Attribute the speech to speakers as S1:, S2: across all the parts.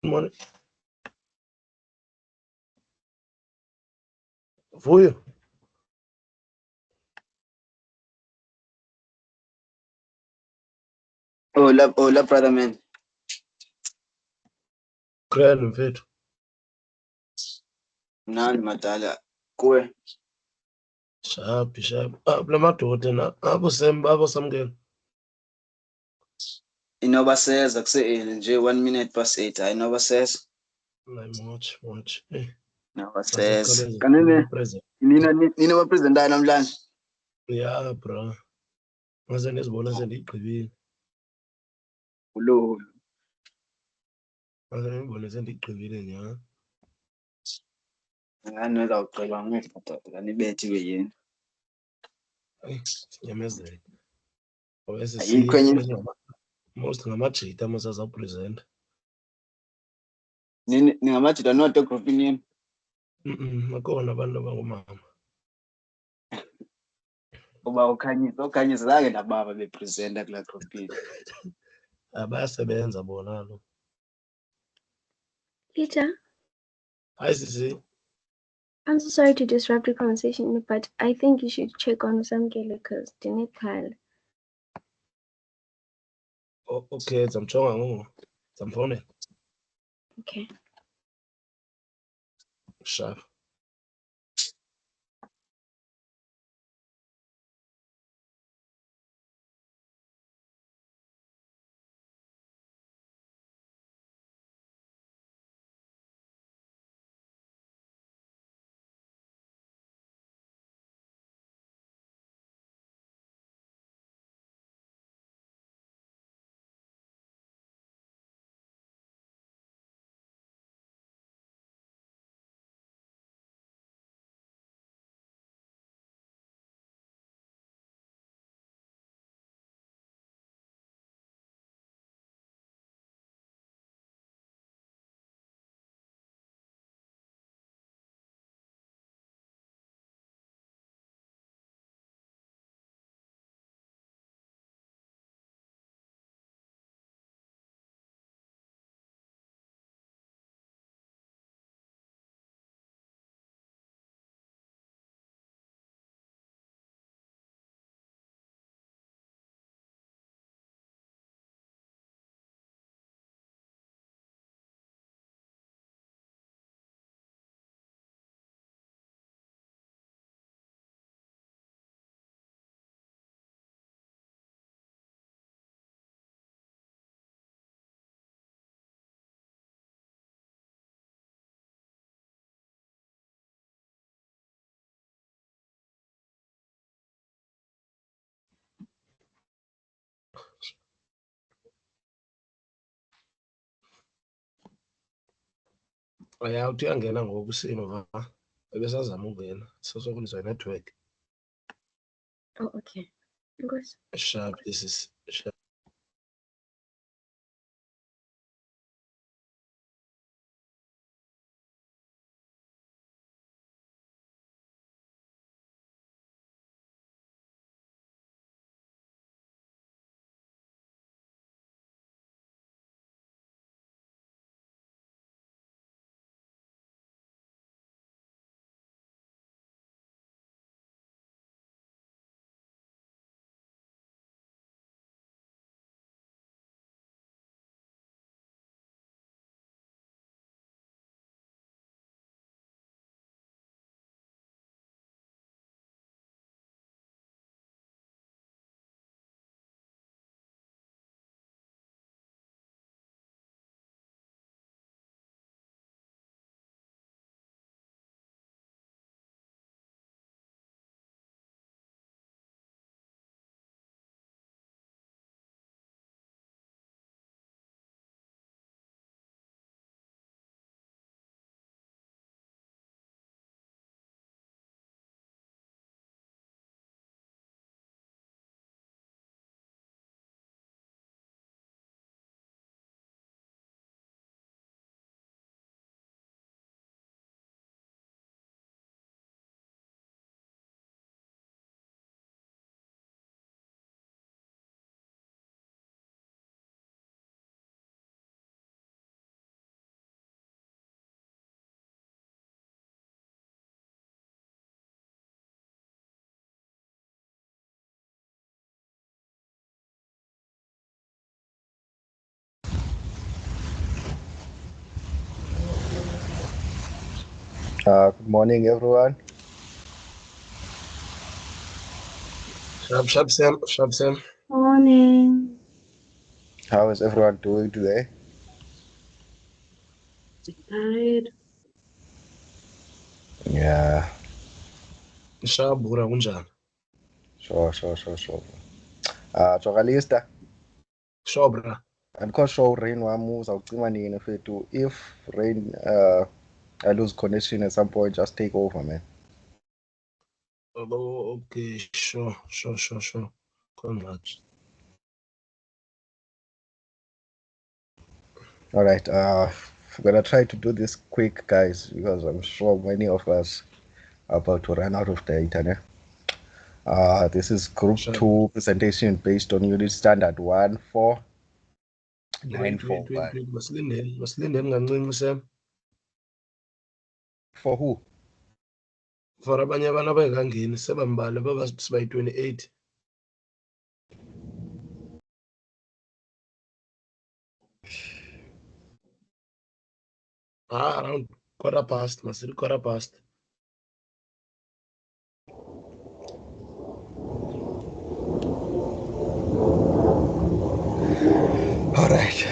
S1: Morning. Vuyo.
S2: Hola, brother man.
S1: Grand mfethu.
S2: Mnandi madala kuwe.
S1: Sharp. Bula madoda na abo samkela.
S2: Inoba seza kuse nje 1 minute past 8 ayinoba seza.
S1: Watch.
S2: Inoba seza.
S1: Kanene
S2: Kanene
S1: present.
S2: nina wa president namhlanje.
S1: Yeah, bro. Ngaze ngizibona sendigqibile.
S2: Ulolo.
S1: Ngaze ngibone sendigqibile nya.
S2: Ngani uzawucela ngifata kanibethiwe yini.
S1: Sinyamezele. Obese
S2: Ayikho enye
S1: most ngamajita amasaza present.
S2: ningamajita noto group nini.
S1: Bakhona abantu abangomama.
S2: Uba ukhanyisa zake nababa bepresenta kula group.
S1: Abayasebenza bona lo.
S3: Peter,
S1: Hi Sisi.
S3: I'm so sorry to disrupt your conversation, but I think you should check on Samkele because they need Kyle.
S1: Okay, zamchonga ngo. Zamfone.
S3: Okay.
S1: Sharp. Ayawuthi uyangena ngoku usimo ebesazama ungena sosokuliswa network.
S3: Oh, okay. Inkosi.
S1: Sharp, this is sharp.
S4: Good morning, everyone.
S1: Sharp, Sam.
S3: Morning.
S4: How is everyone doing today?
S3: Tired.
S4: Yeah,
S1: Sharp, bura kunjani?
S4: sure. Journalista,
S1: Sure, bra.
S4: andikho sure rain wami uzawucima nini fethu. If rain I lose connection at some point, just take over, man.
S1: Oh, okay, sure. Congrats.
S4: All right, we're gonna try to do this quick, guys, because I'm sure many of us are about to run out of the internet. This is Group
S1: Sure.
S4: 2 presentation based on Unit Standard 14941.
S1: Wait. Masilindeni kancinci, Sam.
S4: For who?
S1: For abanye abantu abangekangeni sebambalwa sibayi 28. Around 1:15, masithi 1:15.
S4: All right.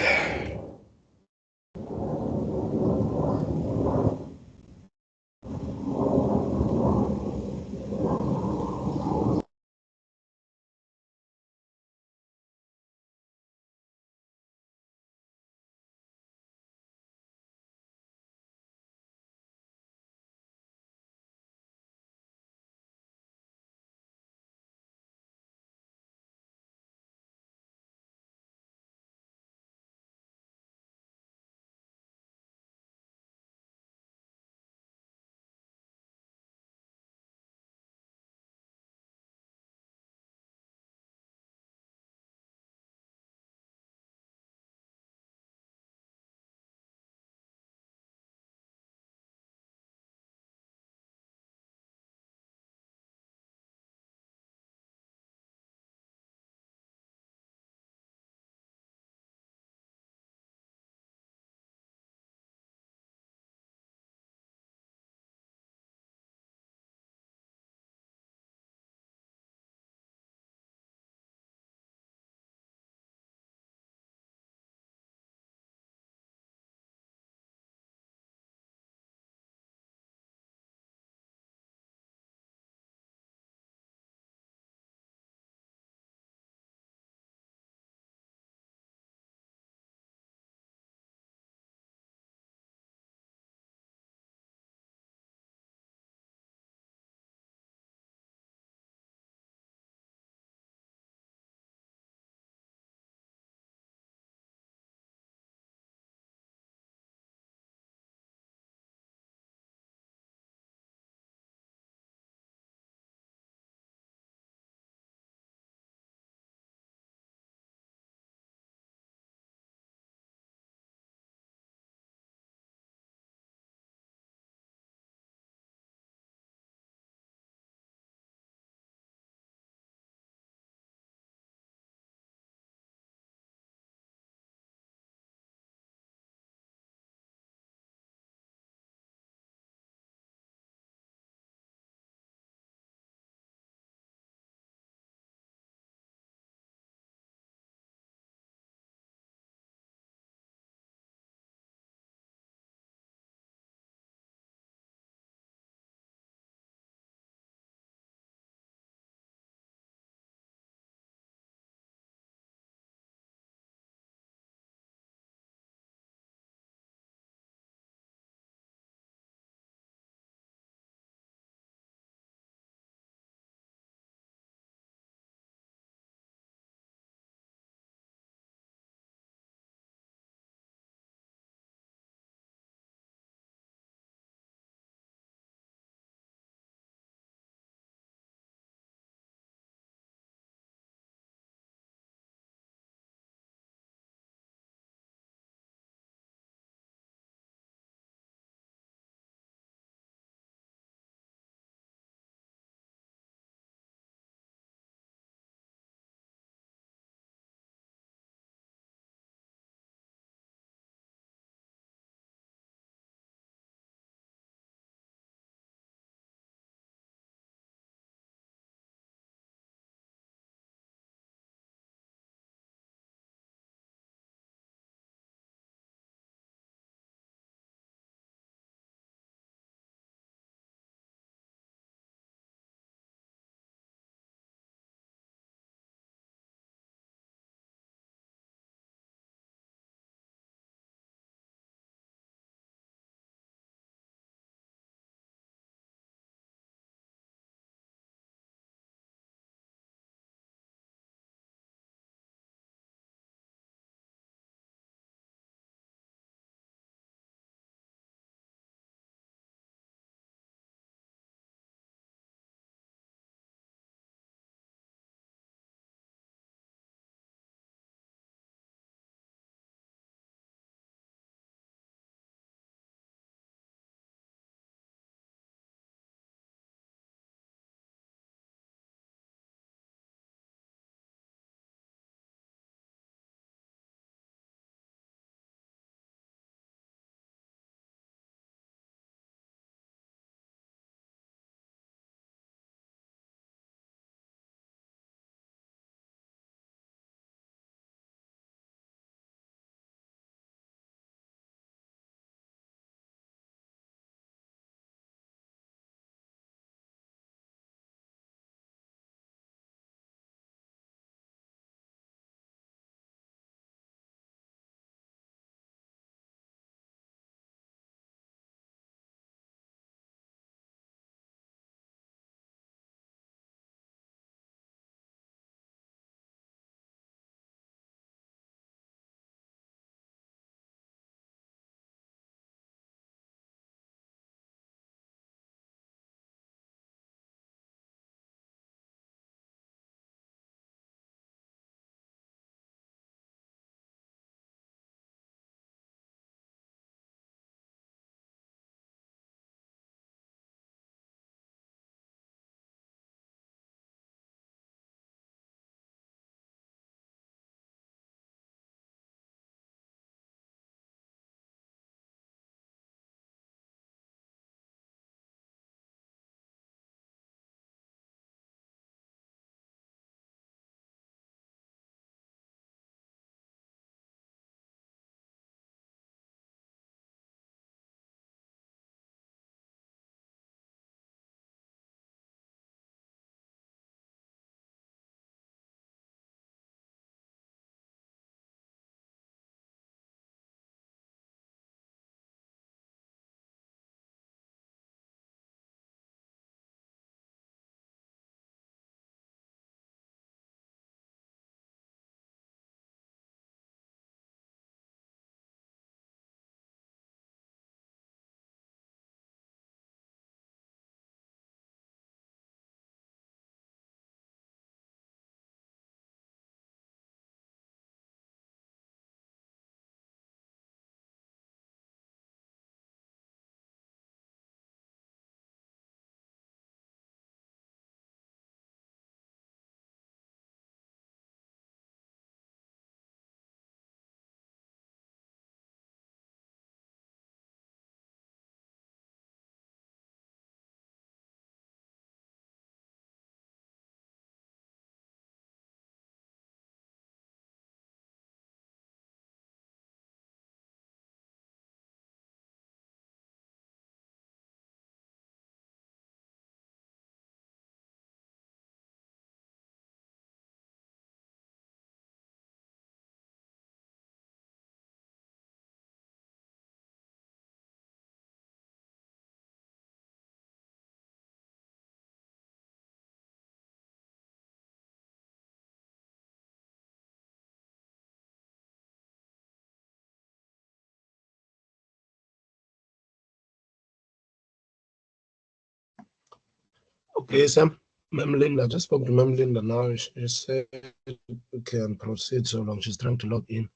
S1: Okay, Sam. Ma'am Linda, I just spoke to Ma'am Linda now. She said we can proceed so long. She's trying to log in.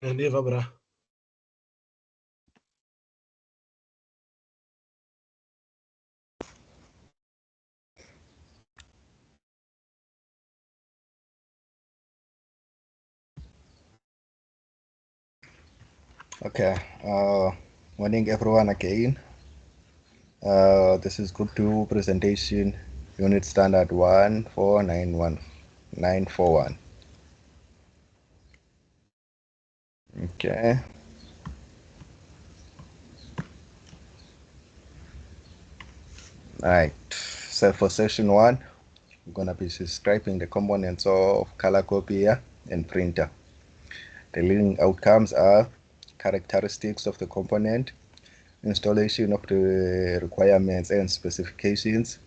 S1: And Eva, bra.
S4: Okay. Morning everyone again. This is Group 2 presentation, Unit Standard 1491941. Okay. Right. So for session 1, we're gonna be describing the components of color copier and printer. The learning outcomes are characteristics of the component, installation of the requirements and specifications,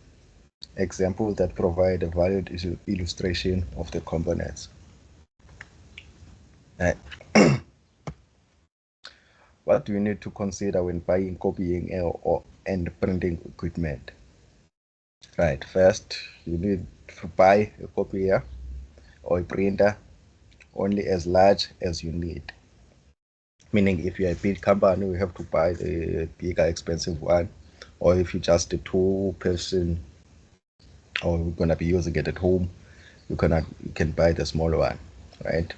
S4: examples that provide a valid illustration of the components. Right. What do you need to consider when buying copying and printing equipment? Right, first you need to buy a copier or a printer only as large as you need. Meaning if you're a big company, you have to buy the bigger expensive one, or if you're just a 2-person or you're gonna be using it at home, you can buy the smaller one, right?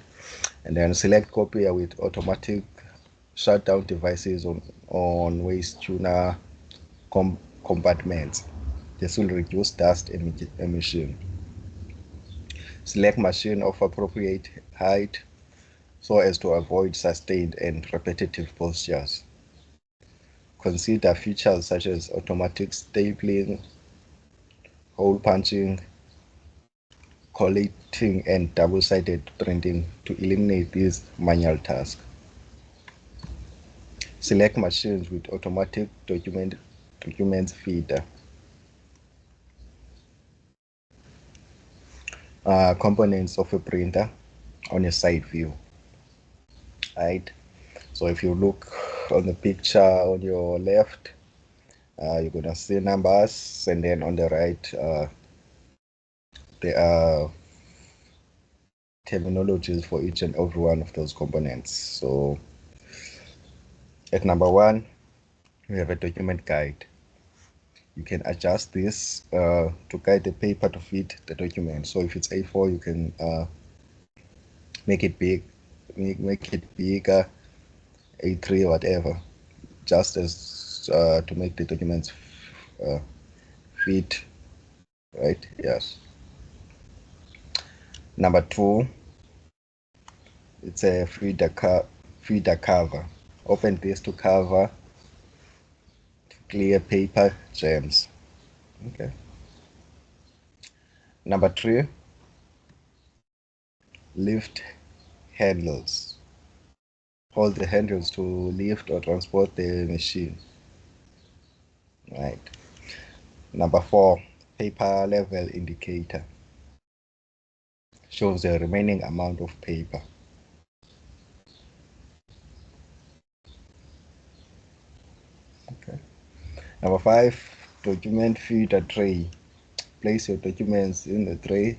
S4: And then select copier with automatic shutdown devices on waste tuner compartments. This will reduce dust emission. Select machine of appropriate height so as to avoid sustained and repetitive postures. Consider features such as automatic stapling, hole punching, collating, and double-sided printing to eliminate these manual tasks. Select machines with automatic documents feeder. Components of a printer on a side view. Right. So if you look on the picture on your left, you're gonna see numbers, and then on the right, there are terminologies for each and every one of those components. So at number 1, we have a document guide. You can adjust this to guide the paper to fit the document. So if it's A4, you can make it big, make it bigger, A3, whatever, just as to make the documents fit, right? Yes. Number 2, it's a feeder cover. Open this to cover clear paper jams. Okay. Number 3, lift handles. Hold the handles to lift or transport the machine. Right. Number 4, paper level indicator. Shows the remaining amount of paper. Okay. Number 5, document feeder tray. Place your documents in the tray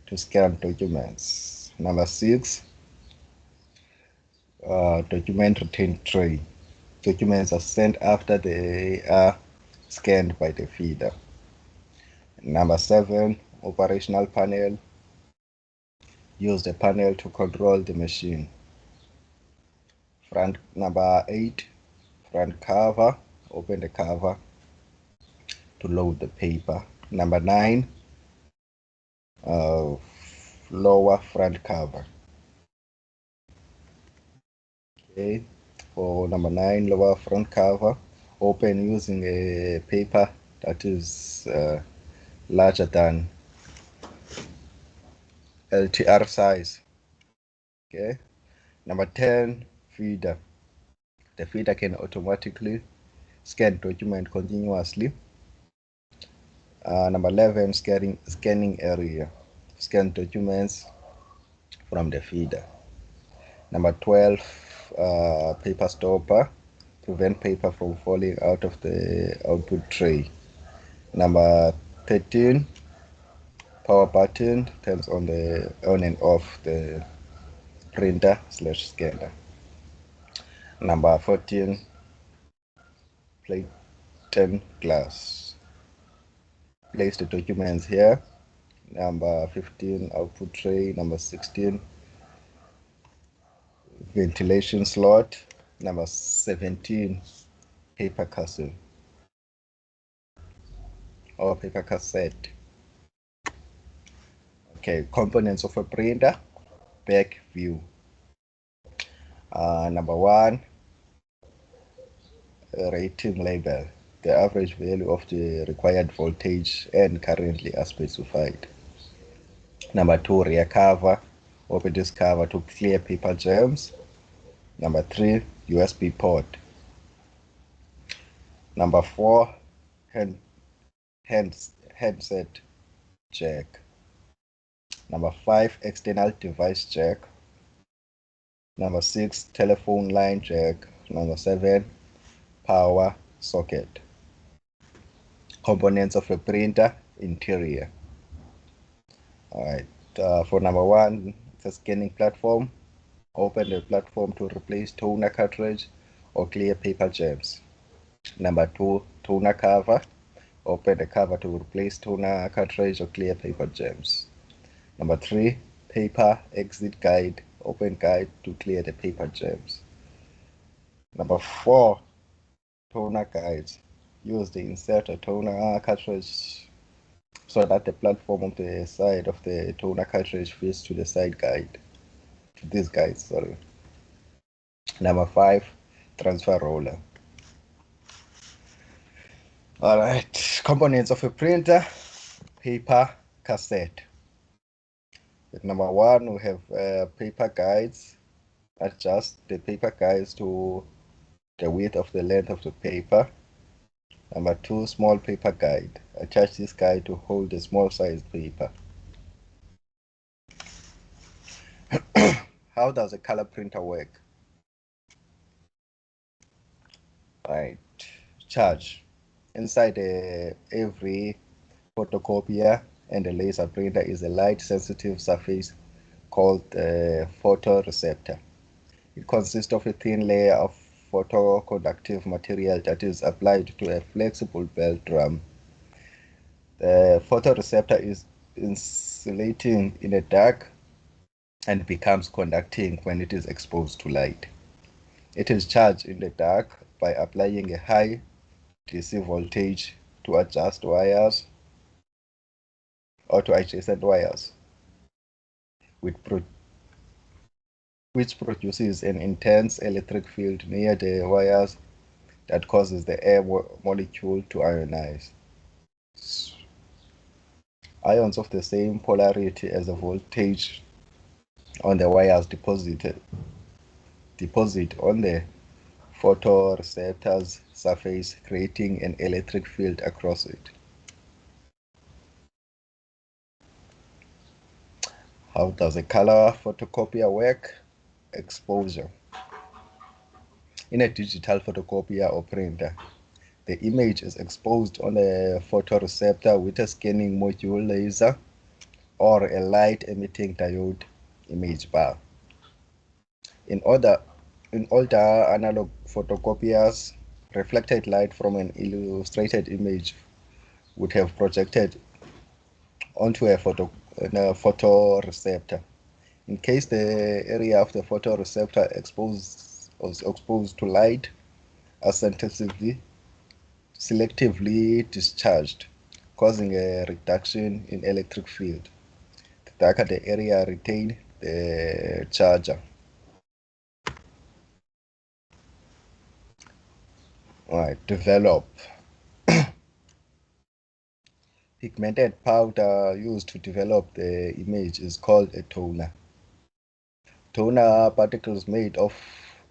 S4: to scan documents. Number 6, document retain tray. Documents are sent after they are scanned by the feeder. Number 7, operational panel. Use the panel to control the machine. Number 8, front cover. Open the cover to load the paper. Number 9, lower front cover. Okay, for number 9, lower front cover, open using a paper that is larger than LTR size. Okay, number 10, feeder. The feeder can automatically scan document continuously. Number 11, scanning area. Scan documents from the feeder. Number 12, paper stopper. prevent paper from falling out of the output tray. Number 13, power button turns on and off the printer/scanner. Number 14, plate 10 glass. Place the documents here. Number 15, output tray. Number 16, ventilation slot. Number 17, paper cassette or paper cassette. Okay, components of a printer, back view. Number 1, rating label. The average value of the required voltage and currently are specified. Number 2, rear cover. Open this cover to clear paper germs. Number 3, USB port. Number 4, handset jack. Number 5, external device jack. Number 6, telephone line jack. Number 7, power socket. Components of a printer, interior. Alright, for number 1, it's a scanning platform. Open the platform to replace toner cartridge or clear paper germs. Number 2, toner cover. Open the cover to replace toner cartridge or clear paper germs. Number 3, paper exit guide. Open guide to clear the paper germs. Number 4, toner guides. Use the insert a toner cartridge so that the platform of the side of the toner cartridge fits to the side guide. To this guide, sorry. Number 5, transfer roller. Alright, components of a printer, paper cassette. At number 1, we have paper guides. Adjust the paper guides to the width of the length of the paper. Number 2, small paper guide. Attach this guide to hold the small sized paper. How does a color printer work? Right, charge. Inside every photocopier and a laser printer is a light sensitive surface called a photoreceptor. It consists of a thin layer of photoconductive material that is applied to a flexible belt drum. The photoreceptor is insulating in the dark and becomes conducting when it is exposed to light. It is charged in the dark by applying a high DC voltage to adjust wires or to adjacent wires, which produces an intense electric field near the wires that causes the air molecule to ionize. Ions of the same polarity as the voltage on the wires deposit on the photoreceptor's surface, creating an electric field across it. How does a color photocopier work? Exposure. In a digital photocopier or printer, the image is exposed on a photoreceptor with a scanning module laser or a light emitting diode image bar. In older analog photocopiers, reflected light from an illustrated image would have projected onto a photoreceptor. In case the area of the photoreceptor was exposed to light as selectively discharged, causing a reduction in electric field. The darker the area retained, the charger. Alright, develop. Pigmented powder used to develop the image is called a toner. Toner particles made of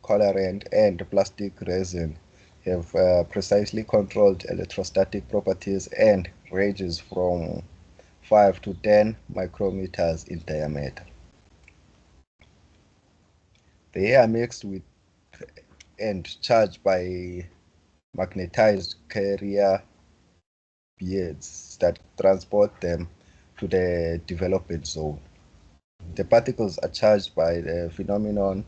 S4: colorant and plastic resin have precisely controlled electrostatic properties and ranges from 5 to 10 micrometers in diameter. They are mixed with and charged by magnetized carrier beads that transport them to the development zone. The particles are charged by the phenomenon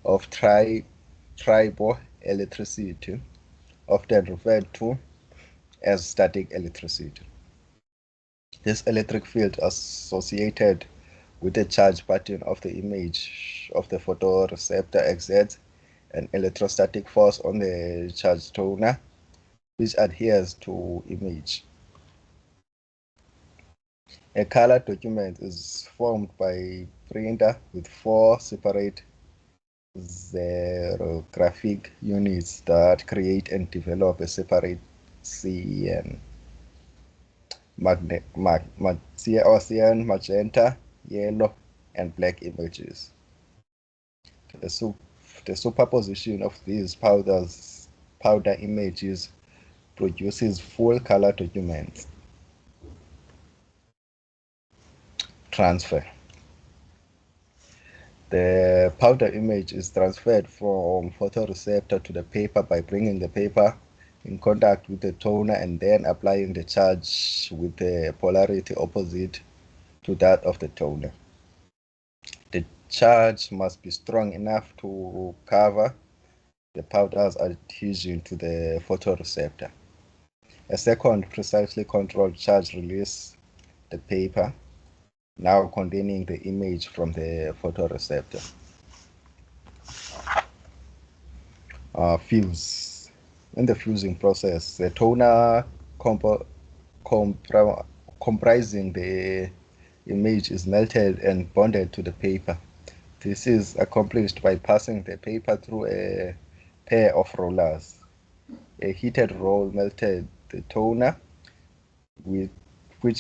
S4: of triboelectricity, often referred to as static electricity. This electric field associated with the charge pattern of the image of the photoreceptor exerts an electrostatic force on the charge toner, which adheres to image. A color document is formed by printer with 4 separate xerographic units that create and develop a separate cyan, magenta, yellow, and black images. The superposition of these powder images produces full color documents. Transfer. The powder image is transferred from photoreceptor to the paper by bringing the paper in contact with the toner and then applying the charge with the polarity opposite to that of the toner. The charge must be strong enough to cover the powder's adhesion to the photoreceptor. A second precisely controlled charge releases the paper, now containing the image from the photoreceptor. Fuse. In the fusing process, the toner comprising the image is melted and bonded to the paper. This is accomplished by passing the paper through a pair of rollers. A heated roll melted the toner, which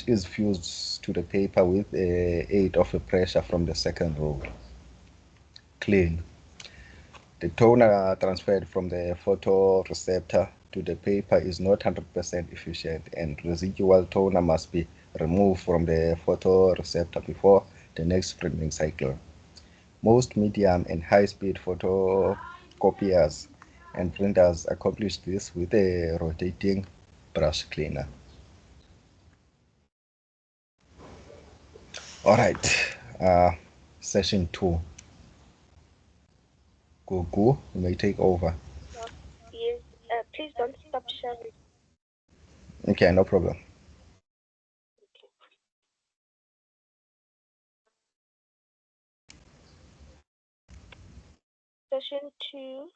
S4: is fused to the paper with the aid of a pressure from the second roll. Clean. The toner transferred from the photoreceptor to the paper is not 100% efficient, and residual toner must be removed from the photoreceptor before the next printing cycle. Most medium and high-speed photocopiers and printers accomplish this with a rotating brush cleaner. All right, session 2. Gugu, you may take over.
S3: Yes, please don't stop sharing.
S4: Okay, no problem.
S3: Session 2,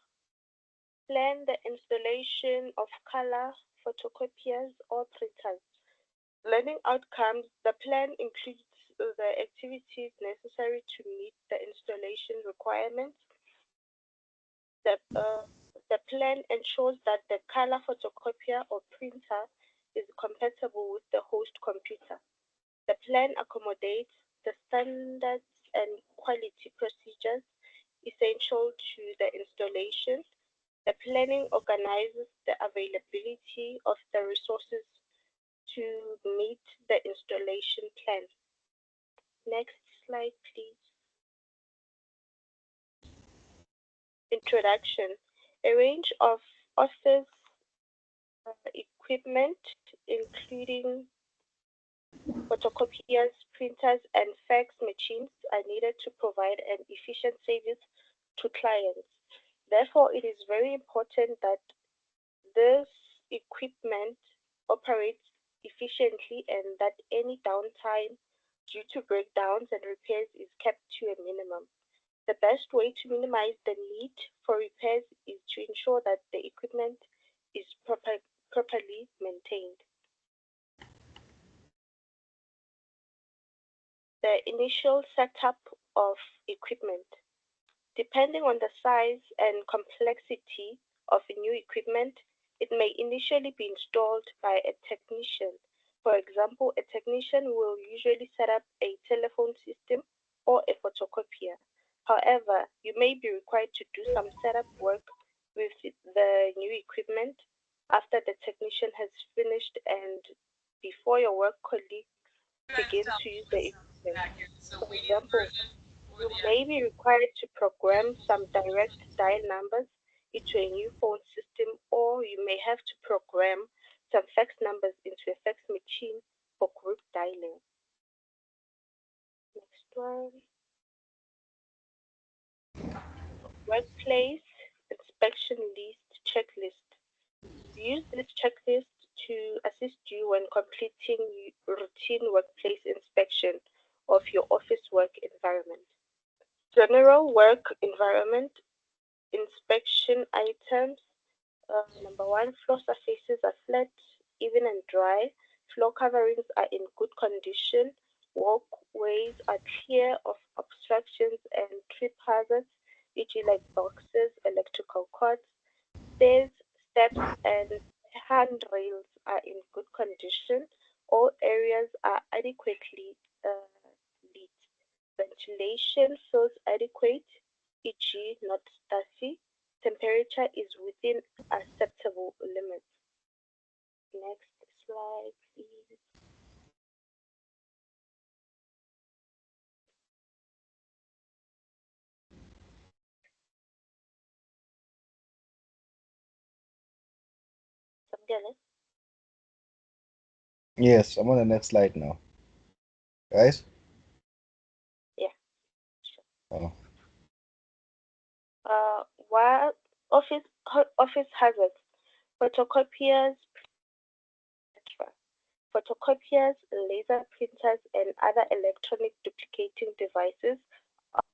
S3: plan the installation of color photocopiers or printers. Learning outcomes, the plan includes the activities necessary to meet the installation requirements. The plan ensures that the color photocopier or printer is compatible with the host computer. The plan accommodates the standards and quality procedures essential to the installation. The planning organizes the availability of the resources to meet the installation plan. Next slide, please. Introduction. A range of office equipment, including photocopiers, printers, and fax machines, are needed to provide an efficient service to clients. Therefore, it is very important that this equipment operates efficiently and that any downtime due to breakdowns and repairs is kept to a minimum. The best way to minimize the need for repairs is to ensure that the equipment is properly maintained. The initial setup of equipment. Depending on the size and complexity of a new equipment, it may initially be installed by a technician. For example, a technician will usually set up a telephone system or a photocopier. However, you may be required to do some setup work with the new equipment after the technician has finished and before your work colleagues begin to use the equipment. For example, you may be required to program some direct dial numbers into a new phone system, or you may have to program some fax numbers into a fax machine for group dialing. Next one. Workplace inspection list checklist. Use this checklist to assist you when completing routine workplace inspection of your office work environment. General work environment inspection items. Number one, floor surfaces are flat, even and dry. Floor coverings are in good condition. Walkways are clear of obstructions and trip hazards, e.g. like boxes, electrical cords. Stairs, steps, and handrails are in good condition. All areas are adequately lit. Ventilation feels adequate, e.g. not stuffy. Temperature is within acceptable limits. Next slide, please. Samgele?
S4: Yes, I'm on the next slide now. Guys?
S3: Yeah.
S4: Oh.
S3: While office hazards, photocopiers, etc. Photocopiers, laser printers, and other electronic duplicating devices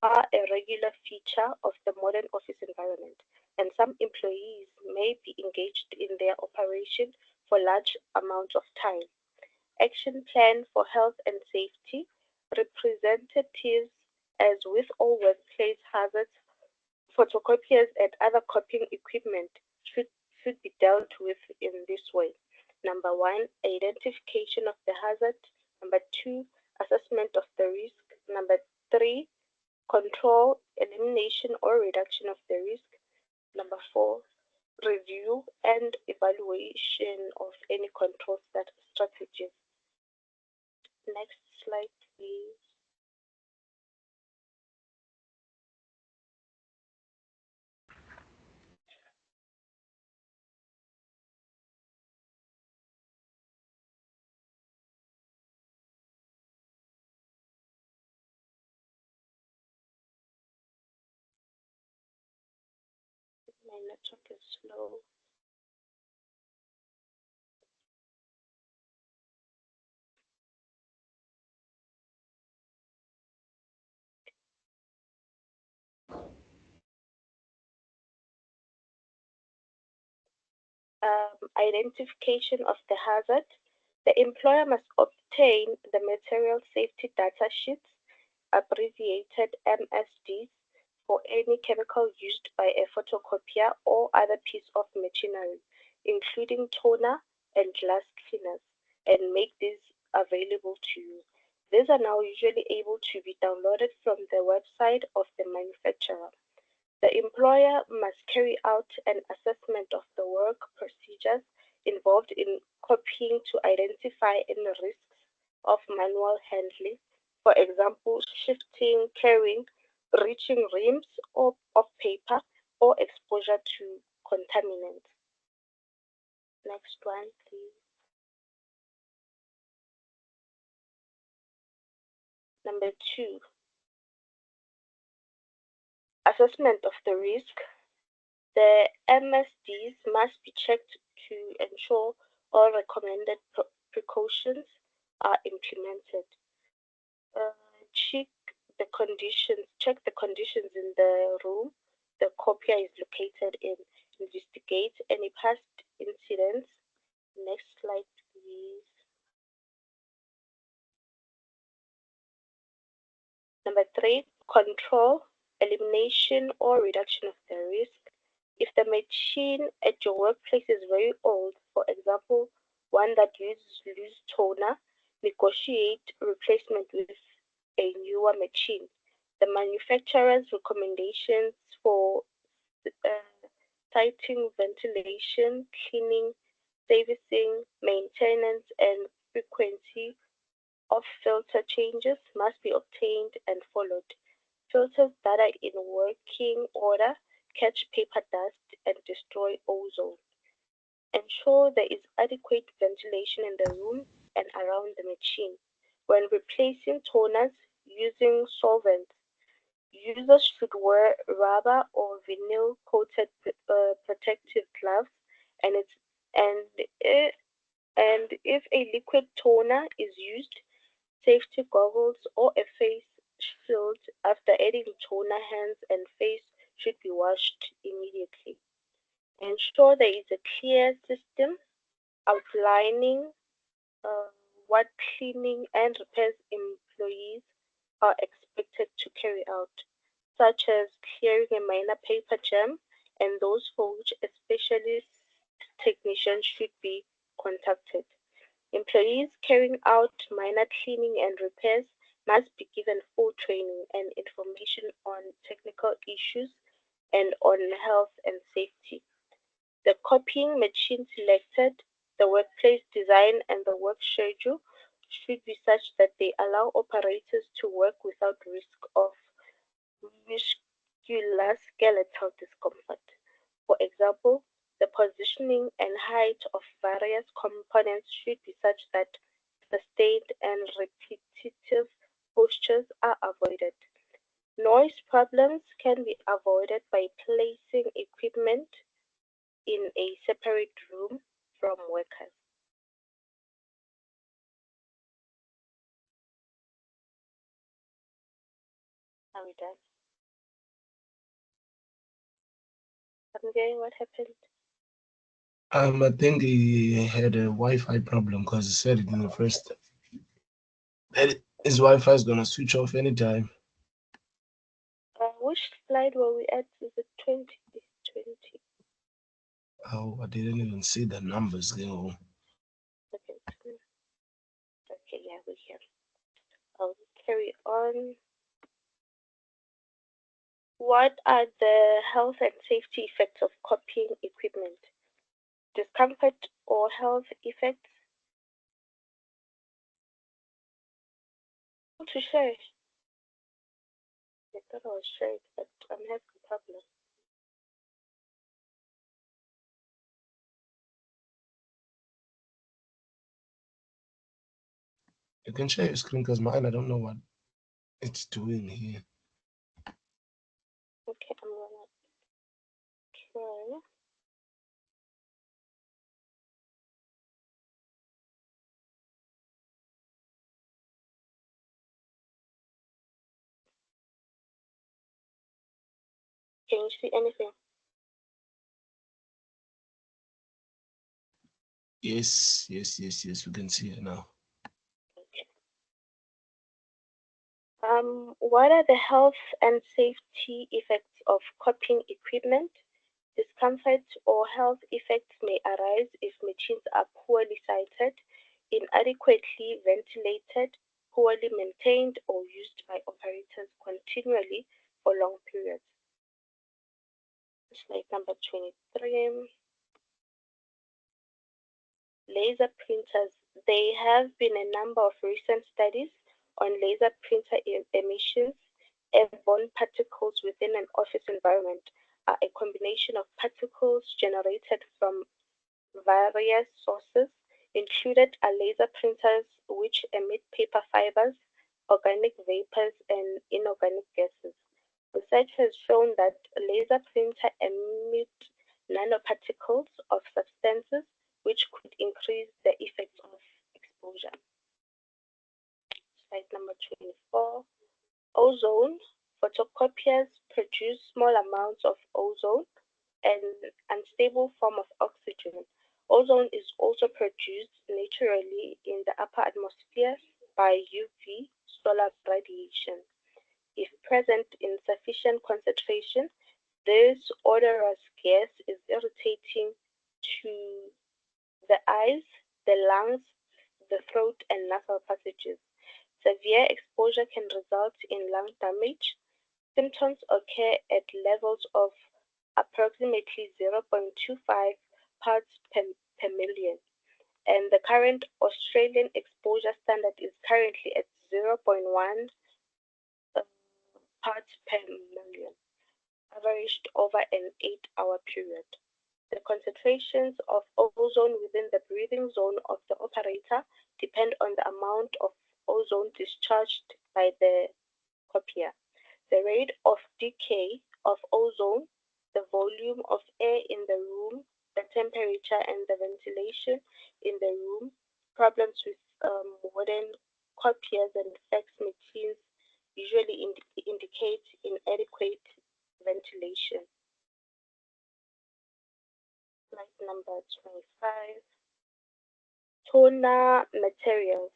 S3: are a regular feature of the modern office environment, and some employees may be engaged in their operation for large amounts of time. Action plan for health and safety. Representatives, as with all workplace hazards, photocopiers and other copying equipment should be dealt with in this way. Number one, identification of the hazard. Number two, assessment of the risk. Number three, control, elimination, or reduction of the risk. Number four, review and evaluation of any control strategies. Next slide, please. My network is slow. Identification of the hazard. The employer must obtain the material safety data sheets, abbreviated MSDs, for any chemical used by a photocopier or other piece of machinery, including toner and glass cleaners, and make these available to you. These are now usually able to be downloaded from the website of the manufacturer. The employer must carry out an assessment of the work procedures involved in copying to identify any risks of manual handling, for example, shifting, carrying, reaching reams of paper, or exposure to contaminants. Next one, please. Number two, assessment of the risk. The MSDs must be checked to ensure all recommended precautions are implemented. Check the conditions in the room the copier is located in. Investigate any past incidents. Next slide, please. Number three, control, elimination, or reduction of the risk. If the machine at your workplace is very old, for example, one that uses loose toner, negotiate replacement with a newer machine. The manufacturer's recommendations for citing ventilation, cleaning, servicing, maintenance, and frequency of filter changes must be obtained and followed. Filters that are in working order catch paper dust, and destroy ozone. Ensure there is adequate ventilation in the room and around the machine. When replacing toners using solvents, users should wear rubber or vinyl coated protective gloves and it's and i- and if a liquid toner is used, safety goggles or a face shield after adding toner. Hands and face should be washed immediately. Ensure there is a clear system outlining uh, what cleaning and repairs employees are expected to carry out, such as clearing a minor paper jam and those for which a specialist technician should be contacted. Employees carrying out minor cleaning and repairs must be given full training and information on technical issues and on health and safety. The copying machine selected, the workplace design, and the work schedule should be such that they allow operators to work without risk of musculoskeletal discomfort. For example, the positioning and height of various components should be such that sustained and repetitive postures are avoided. Noise problems can be avoided by placing equipment in a separate room from workers. Are we done? Sanjay, what happened?
S1: I think he had a Wi-Fi problem because he said it in the first that his Wi-Fi is gonna switch off anytime.
S3: Which slide were we at? Is it 20? 20.
S1: Oh, I didn't even see the numbers.
S3: Okay, okay, yeah, we're here. I'll carry on. What are the health and safety effects of copying equipment? Discomfort or health effects? To share. I thought I was sharing, but I'm having a problem.
S1: You can share your screen because mine, I don't know what it's doing here.
S3: Okay, I'm gonna try. Can you see anything?
S1: Yes, we can see it now.
S3: Okay. What are the health and safety effects of copying equipment? Discomfort or health effects may arise if machines are poorly sited, inadequately ventilated, poorly maintained, or used by operators continually for long periods. Slide number 23. Laser printers. There have been a number of recent studies on laser printer emissions. Airborne particles within an office environment are a combination of particles generated from various sources. Included are laser printers which emit paper fibers, organic vapors, and inorganic gases. Research has shown that laser printers emit nanoparticles of substances which could increase the effects of exposure. Slide number 24. Ozone. Photocopiers produce small amounts of ozone, an unstable form of oxygen. Ozone is also produced naturally in the upper atmosphere by UV solar radiation. If present in sufficient concentration, this odorous gas is irritating to the eyes, the lungs, the throat, and nasal passages. Severe exposure can result in lung damage. Symptoms occur at levels of approximately 0.25 parts per million, and the current Australian exposure standard is currently at 0.1 parts per million. averaged over an 8-hour period. The concentrations of ozone within the breathing zone of the operator depend on the amount of ozone discharged by the copier, the rate of decay of ozone, the volume of air in the room, the temperature and the ventilation in the room. Problems with modern copiers and fax machines usually indicate inadequate ventilation. Slide number 25. Toner materials.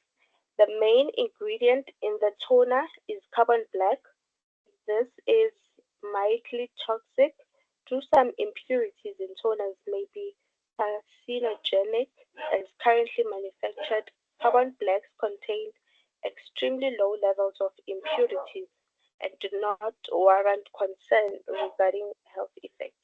S3: The main ingredient in the toner is carbon black. This is mildly toxic, though some impurities in toners may be carcinogenic. As currently manufactured carbon blacks contain extremely low levels of impurities and do not warrant concern regarding health effects.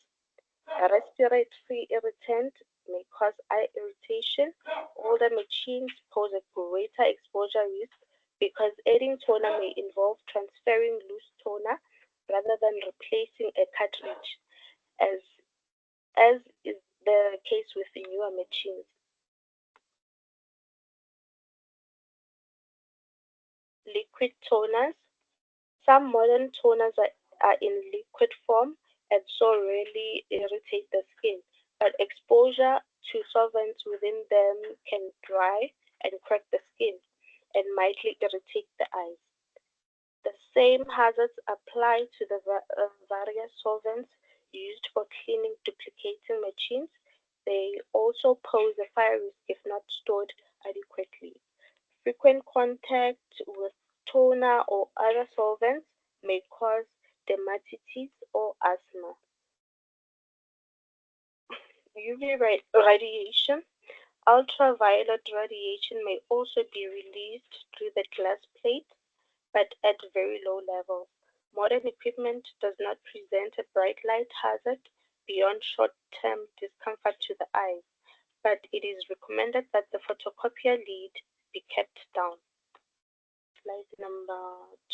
S3: A respiratory irritant may cause eye irritation. Older machines pose a greater exposure risk because adding toner may involve transferring loose toner rather than replacing a cartridge, as, as is the case with the newer machines. Liquid toners. Some modern toners are in liquid form and so rarely irritate the skin, but exposure to solvents within them can dry and crack the skin and mildly irritate the eyes. The same hazards apply to the various solvents used for cleaning duplicating machines. They also pose a fire risk if not stored adequately. Frequent contact with toner or other solvents may cause dermatitis or asthma. UV radiation. Ultraviolet radiation may also be released through the glass plate, but at very low levels. Modern equipment does not present a bright light hazard beyond short-term discomfort to the eyes, but it is recommended that the photocopier lid be kept down. Slide number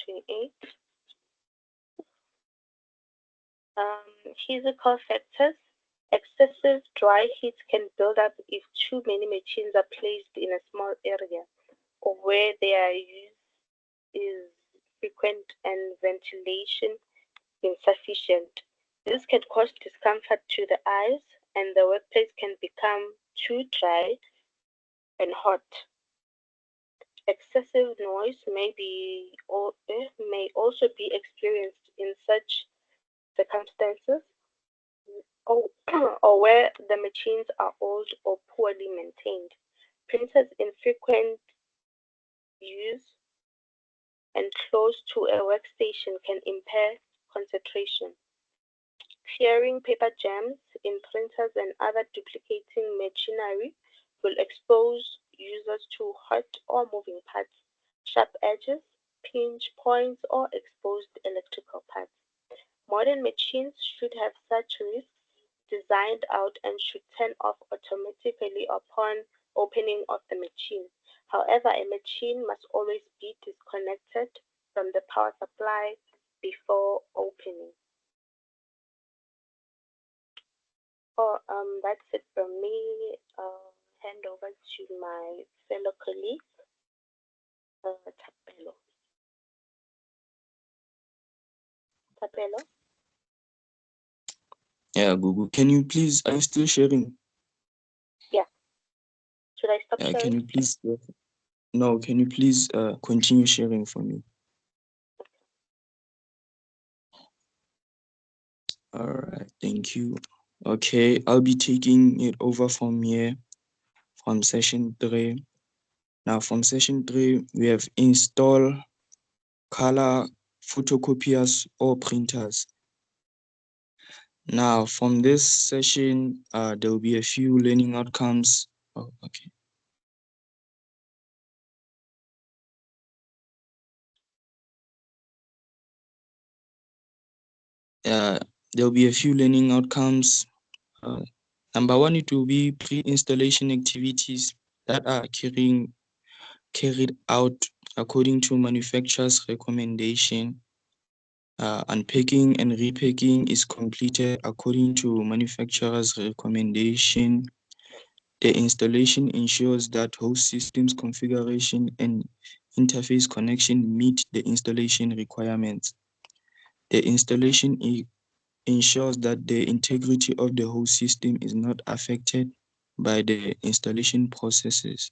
S3: 28. Physical factors. Excessive dry heat can build up if too many machines are placed in a small area, or where their use is frequent and ventilation insufficient. This can cause discomfort to the eyes, and the workplace can become too dry and hot. Excessive noise may also be experienced in such circumstances, or, or where the machines are old or poorly maintained. Printers in frequent use and close to a workstation can impair concentration. Clearing paper jams in printers and other duplicating machinery will expose users to hot or moving parts, sharp edges, pinch points, or exposed electrical parts. Modern machines should have such risks designed out and should turn off automatically upon opening of the machine. However, a machine must always be disconnected from the power supply before opening. Oh, that's it from me. Hand over to my fellow colleague, Tapelo. Tapelo,
S2: Yeah, Google. Can you please? Are you still sharing?
S3: yeah. Should I stop
S2: Yeah,
S3: sharing?
S2: can you please? No, can you please continue sharing for me? All right, thank you. Okay, I'll be taking it over from here, from session 3. Now, from session 3, we have install color photocopiers or printers. Now, from this session, there will be a few learning outcomes. Oh, okay. There will be a few learning outcomes. Number one, it will be pre-installation activities that are carried out according to manufacturer's recommendation. Unpacking and repacking is completed according to manufacturer's recommendation. The installation ensures that host systems configuration and interface connection meet the installation requirements. The installation ensures that the integrity of the host system is not affected by the installation processes.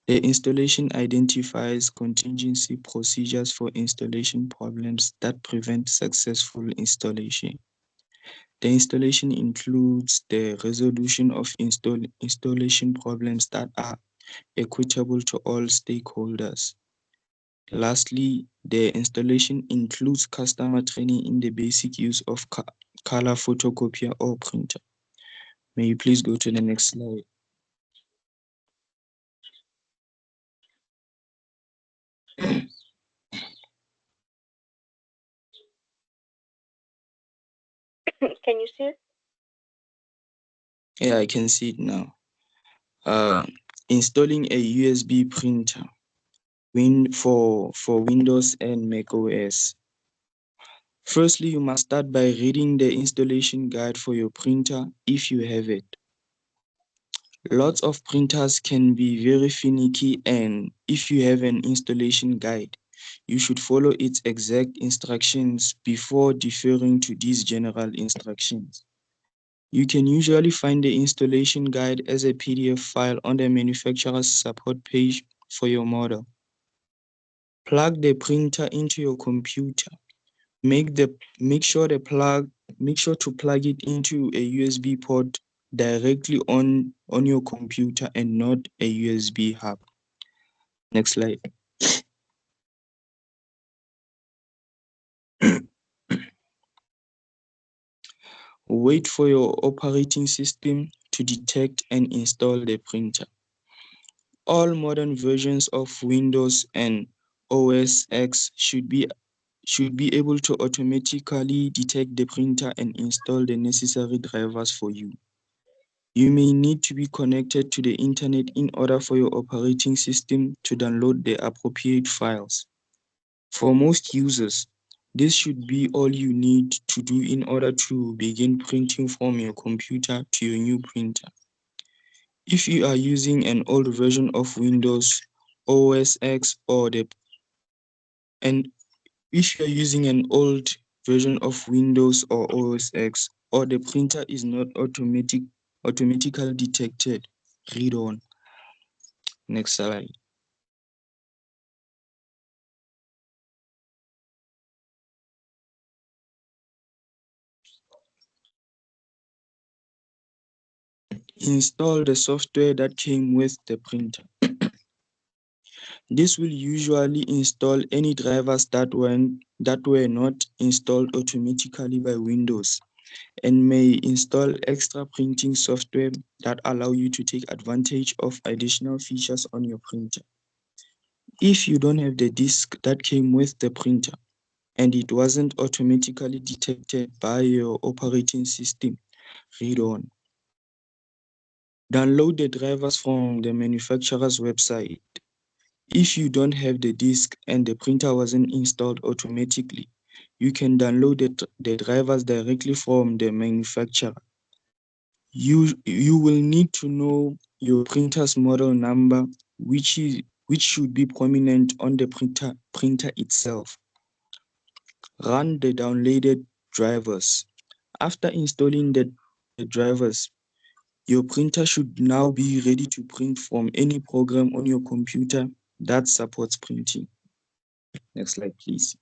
S2: The installation identifies contingency procedures for installation problems that prevent successful installation. The installation includes the resolution of installation problems that are equitable to all stakeholders. Lastly, the installation includes customer training in the basic use of color photocopier or printer. May you please go to the next slide.
S3: Can you see it?
S2: Yeah, I can see it now. Installing a USB printer for Windows and Mac OS. Firstly, you must start by reading the installation guide for your printer if you have it. Lots of printers can be very finicky, and if you have an installation guide, you should follow its exact instructions before deferring to these general instructions. You can usually find the installation guide as a PDF file on the manufacturer's support page for your model. Plug the printer into your computer. Make sure to plug it into a USB port directly on your computer and not a USB hub. Next slide. Wait for your operating system to detect and install the printer. All modern versions of Windows and OS X should be able to automatically detect the printer and install the necessary drivers for you. You may need to be connected to the internet in order for your operating system to download the appropriate files. For most users, this should be all you need to do in order to begin printing from your computer to your new printer. If you are using an old version of Windows, OS X, and if you are using an old version of Windows or OS X, or the printer is not automatically detected, read on. Next slide. Install the software that came with the printer. This will usually install any drivers that were not installed automatically by Windows, and may install extra printing software that allow you to take advantage of additional features on your printer. If you don't have the disk that came with the printer and it wasn't automatically detected by your operating system, read on. Download the drivers from the manufacturer's website. If you don't have the disk and the printer wasn't installed automatically, you can download the drivers directly from the manufacturer. You will need to know your printer's model number, which should be prominent on the printer itself. Run the downloaded drivers. After installing the drivers, your printer should now be ready to print from any program on your computer that supports printing. Next slide, please.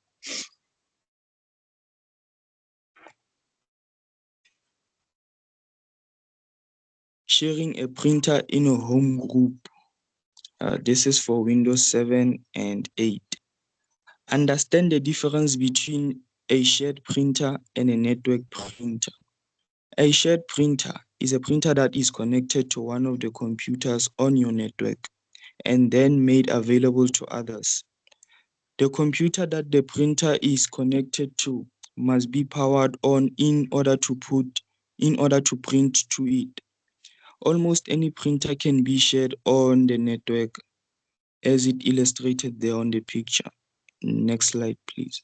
S2: Sharing a printer in a home group. This is for Windows 7 and 8. Understand the difference between a shared printer and a network printer. A shared printer is a printer that is connected to one of the computers on your network and then made available to others. The computer that the printer is connected to must be powered on in order to print to it. Almost any printer can be shared on the network, as it illustrated there on the picture. Next slide, please.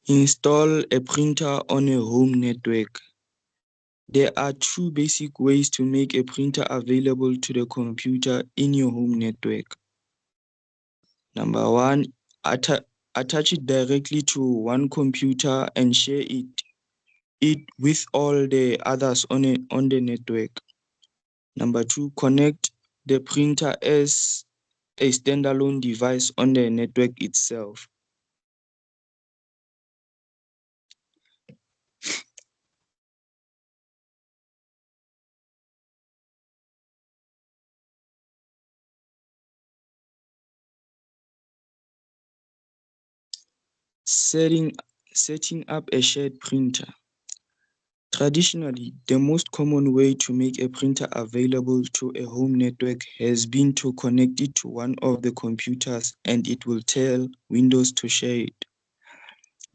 S2: Install a printer on a home network. There are two basic ways to make a printer available to the computer in your home network. Number one, attach it directly to one computer and share it with all the others on the network. Number two, connect the printer as a standalone device on the network itself. Setting up a shared printer. Traditionally, the most common way to make a printer available to a home network has been to connect it to one of the computers and it will tell Windows to share it.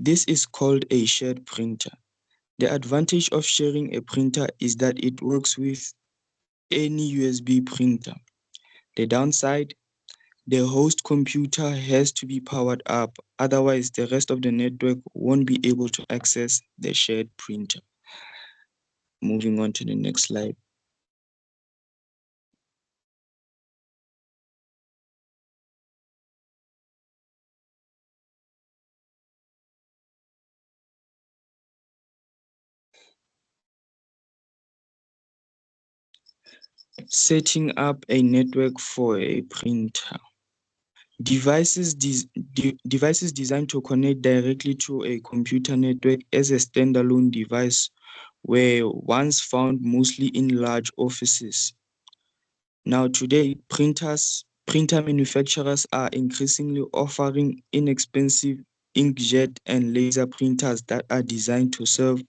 S2: This is called a shared printer. The advantage of sharing a printer is that it works with any USB printer. The downside, the host computer has to be powered up, otherwise the rest of the network won't be able to access the shared printer. Moving on to the next slide. Setting up a network for a printer. Devices designed to connect directly to a computer network as a standalone device were once found mostly in large offices. Now today, printer manufacturers are increasingly offering inexpensive inkjet and laser printers that are designed to serve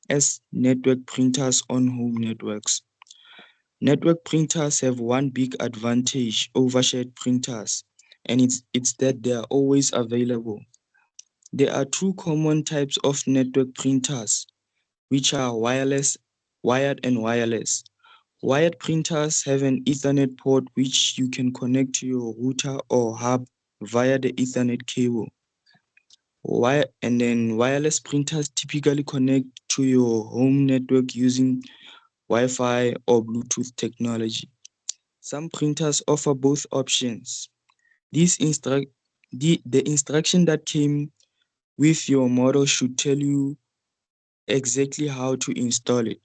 S2: as network printers on home networks. Network printers have one big advantage over shared printers, and it's that they are always available. There are two common types of network printers, which are wired and wireless. Wired printers have an Ethernet port which you can connect to your router or hub via the Ethernet cable. And then wireless printers typically connect to your home network using Wi-Fi or Bluetooth technology. Some printers offer both options. The instruction that came with your model should tell you exactly how to install it.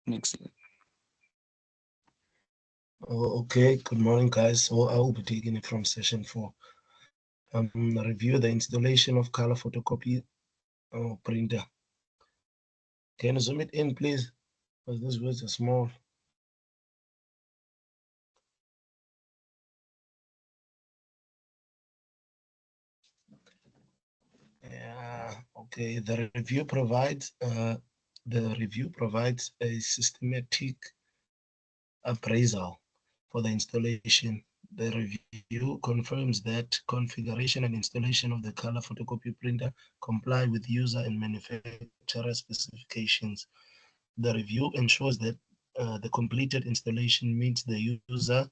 S2: Next slide.
S1: Oh, okay, good morning, guys. So I will be taking it from session 4. Review the installation of color photocopy printer. Can you zoom it in, please? Because these words are small. Yeah, okay. The review provides a systematic appraisal for the installation. The review confirms that configuration and installation of the color photocopy printer comply with user and manufacturer specifications. The review ensures that the completed installation meets the user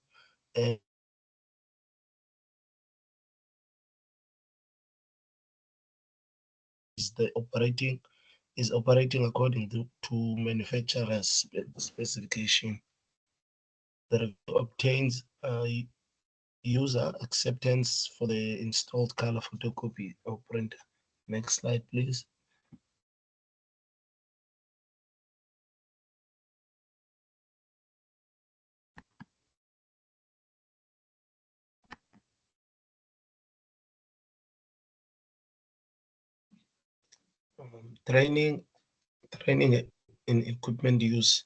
S1: and is operating according to manufacturer's specification. The review obtains user acceptance for the installed color photocopy or printer. Next slide, please. Training in equipment use.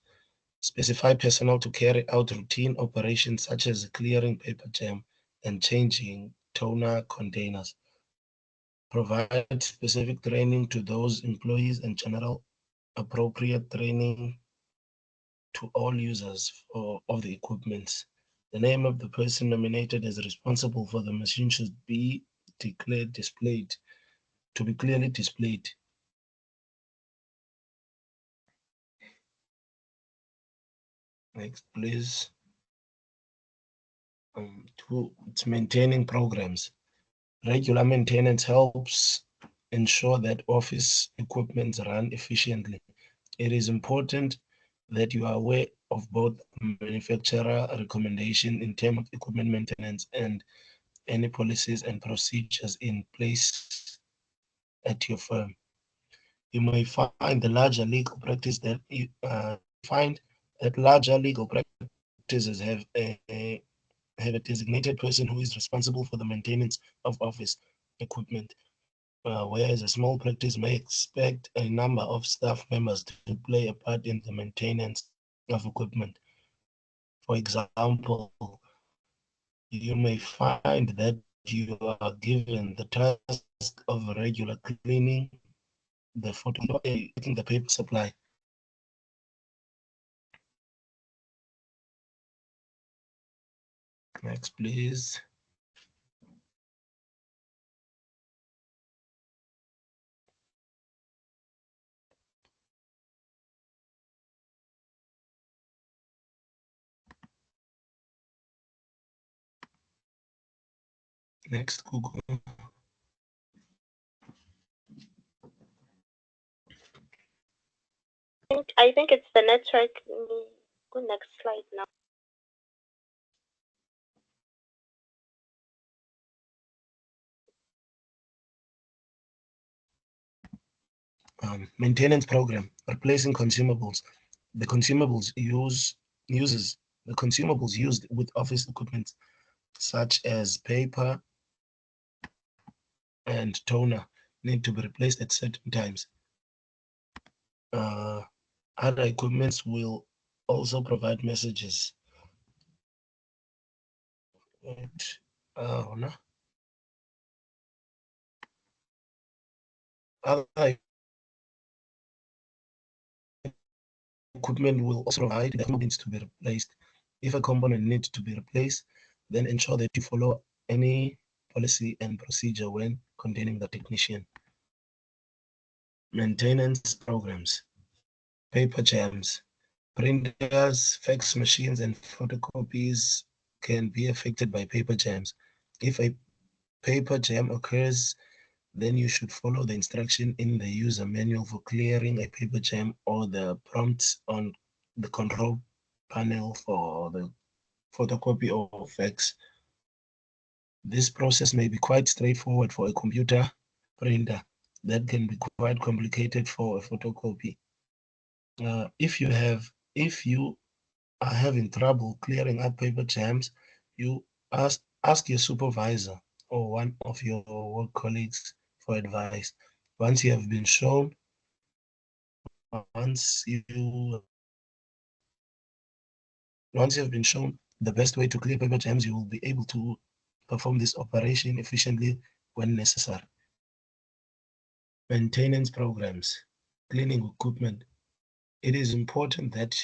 S1: Specify personnel to carry out routine operations such as clearing paper jam and changing toner containers. Provide specific training to those employees and general appropriate training to all users of the equipment. The name of the person nominated as responsible for the machine should be displayed to be clearly displayed. Next, please. It's maintaining programs. Regular maintenance helps ensure that office equipment run efficiently. It is important that you are aware of both manufacturer recommendation in terms of equipment maintenance and any policies and procedures in place at your firm. You may find the larger legal practice that larger legal practices have a designated person who is responsible for the maintenance of office equipment, whereas a small practice may expect a number of staff members to play a part in the maintenance of equipment. For example, you may find that you are given the task of regular cleaning the photo, taking the paper supply. Next, please. Next, Google.
S3: I think it's the network. Go next slide now.
S1: Maintenance program, replacing consumables. The consumables uses the consumables used with office equipment, such as paper and toner, need to be replaced at certain times. Other equipments will also provide messages. No. Other equipment will also provide the components to be replaced. If a component needs to be replaced, then ensure that you follow any policy and procedure when containing the technician. Maintenance programs, paper jams, printers, fax machines, and photocopies can be affected by paper jams. If a paper jam occurs, then you should follow the instruction in the user manual for clearing a paper jam or the prompts on the control panel for the photocopy or fax. This process may be quite straightforward for a computer printer that can be quite complicated for a photocopy. If you are having trouble clearing up paper jams, you ask your supervisor or one of your work colleagues for advice. Once you have been shown, once you have been shown the best way to clear paper jams, you will be able to perform this operation efficiently when necessary. Maintenance programs, cleaning equipment. It is important that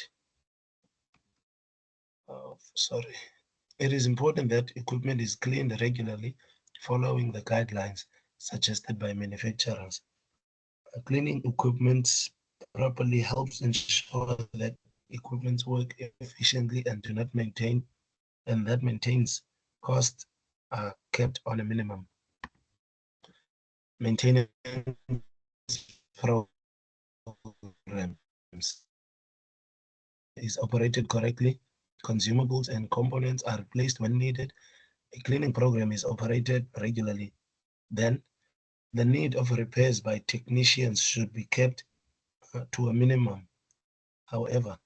S1: it is important that equipment is cleaned regularly, following the guidelines suggested by manufacturers. Cleaning equipment properly helps ensure that equipment work efficiently and that maintains costs are kept on a minimum. Maintenance programs is operated correctly. Consumables and components are replaced when needed. A cleaning program is operated regularly. Then, the need of repairs by technicians should be kept to a minimum. However,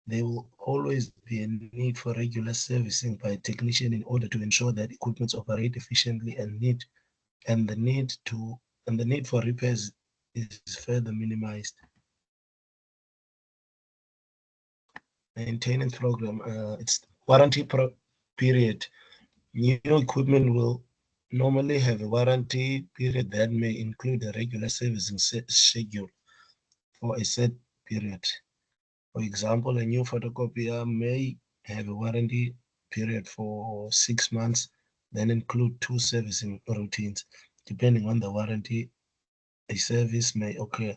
S1: there will always be a need for regular servicing by a technician in order to ensure that equipment operate efficiently and the need for repairs is further minimized. Maintenance program, it's warranty period. New equipment will normally have a warranty period that may include a regular servicing schedule for a set period. For example, a new photocopier may have a warranty period for 6 months, then include 2 servicing routines. Depending on the warranty, a service may occur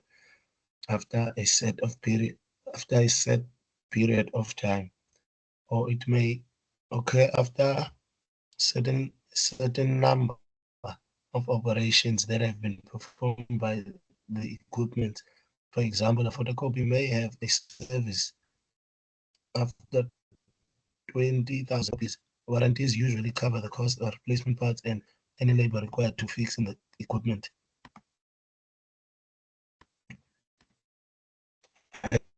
S1: after a set period of time. or it may occur after certain number of operations that have been performed by the equipment. For example, a photocopy may have a service after 20,000 copies. Warranties usually cover the cost of replacement parts and any labor required to fix in the equipment.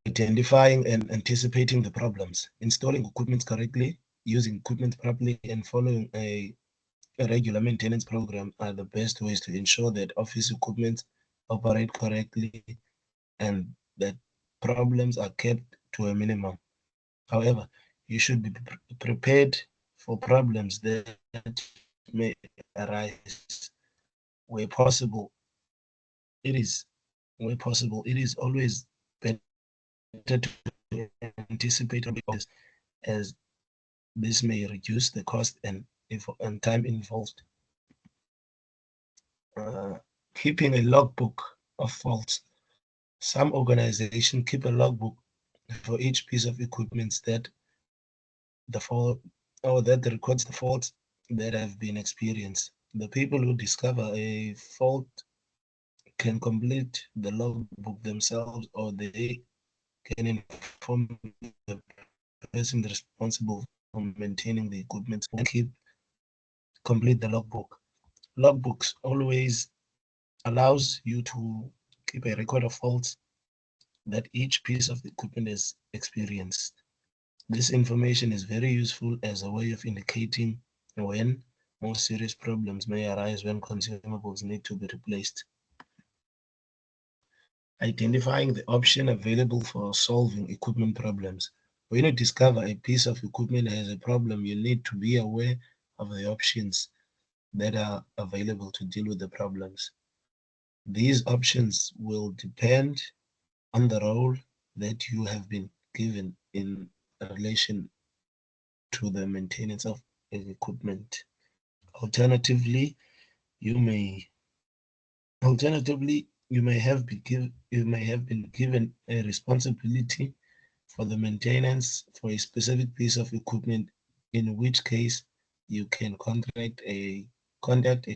S1: Identifying and anticipating the problems. Installing equipment correctly, using equipment properly, and following a regular maintenance program are the best ways to ensure that office equipment operate correctly and that problems are kept to a minimum. However, you should be prepared for problems that may arise where possible. It is always better to anticipate as this may reduce the cost and time involved. Keeping a logbook of faults. Some organizations keep a logbook for each piece of equipment that records the faults that have been experienced. The people who discover a fault can complete the logbook themselves, or they can inform the person responsible for maintaining the equipment and complete the logbook. Logbooks always allows you to keep a record of faults that each piece of equipment has experienced. This information is very useful as a way of indicating when more serious problems may arise when consumables need to be replaced. Identifying the option available for solving equipment problems. When you discover a piece of equipment has a problem, you need to be aware of the options that are available to deal with the problems. These options will depend on the role that you have been given in relation to the maintenance of equipment. Alternatively, you may have been given a responsibility for the maintenance for a specific piece of equipment, in which case you can contact a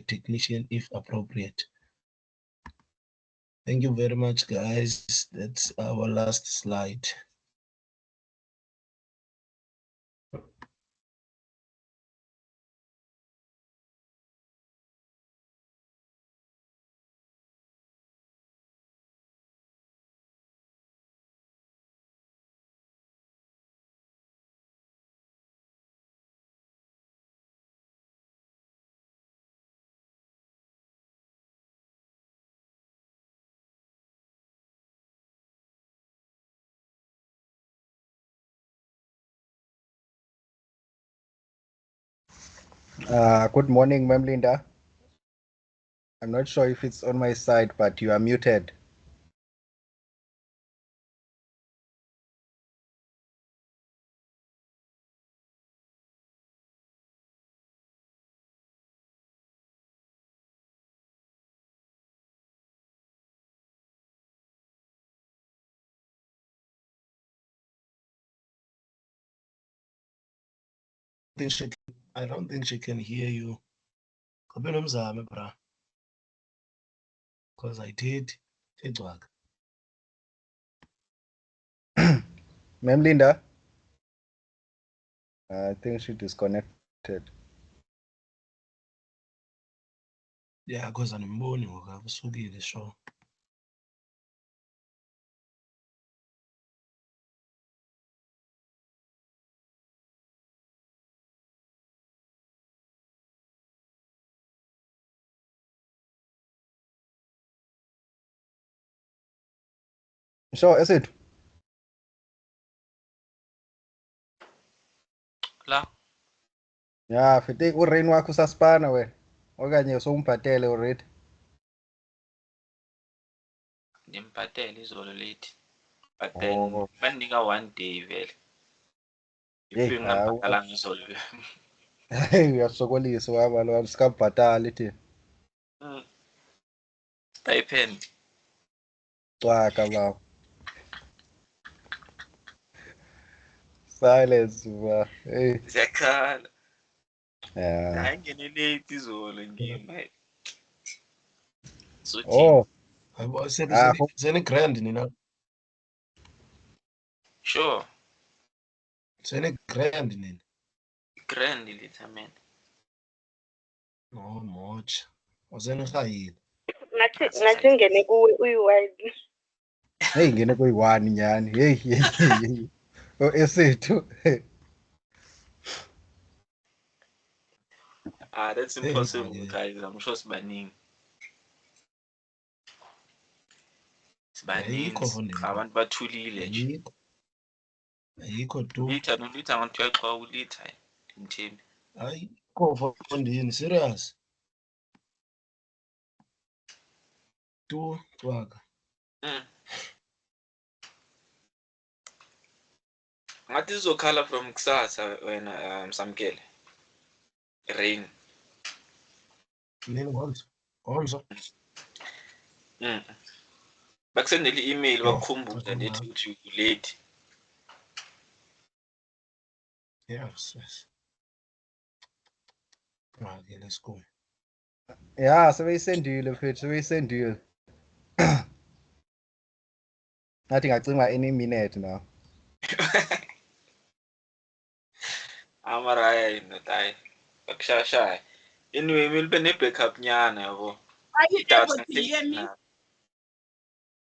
S1: technician if appropriate. Thank you very much, guys. That's our last slide.
S4: Good morning, Ma'am Linda. I'm not sure if it's on my side, but you are muted.
S1: I don't think she can hear you. Because I did.
S4: Ma'am Linda, I think she disconnected.
S1: Yeah, because I'm mourning. Sure.
S4: So, is it?
S5: La
S4: Yeah, fiti urain wakho saspana we. Okanye sowumphatele already.
S5: ndimphatele izolo late but then bandinika 1 day vele if
S4: Hey,
S5: ngingambhatalanga izolo
S4: uyasokolisa wabalo sikabhatali thina.
S5: stipend
S4: Cwaka bawo. Silence, bro. Hey.
S5: Siyakhala.
S4: Yeah.
S5: Hayi ngene late izolo ngime. So
S4: Oh,
S1: Seni grand nina.
S5: sure.
S1: Seni grand nina.
S5: Grand litha man.
S1: No much. Waseni khayile.
S3: ngathi ngene kuwe uyi-wide.
S4: hey, ngene kuyi-1 nyani. Hey. Oh, esethu.
S5: That's
S1: Hey,
S5: impossible
S1: manje.
S5: guys. I'm sure sibaningi. Sibaningi.
S1: Ayikho mfondini.
S5: Abantu bathulile nje.
S1: Ayikho tu.
S5: Litha nolitha ngathi uyaxoka ulitha. Ngithembi.
S1: Ayikho mfondini, serious. Tu, twaka.
S5: Ngathi izokhala from kusasa wena Samkele. Rain.
S1: Nini ngomso.
S5: Bakusendele i-email
S1: Yo,
S5: bakukhumbuza lethi ukuthi late.
S1: Yes. Okay, let's go.
S4: Yeah, sebeyisendile mfethu, sebeyisendile. Nathi ngacima any minute now.
S5: Amaraya inotayi. Bakushashaya. Anyway, kumele ne-backup nyana yabo.
S6: Are you
S5: Idatha
S6: able to hear me?
S5: na-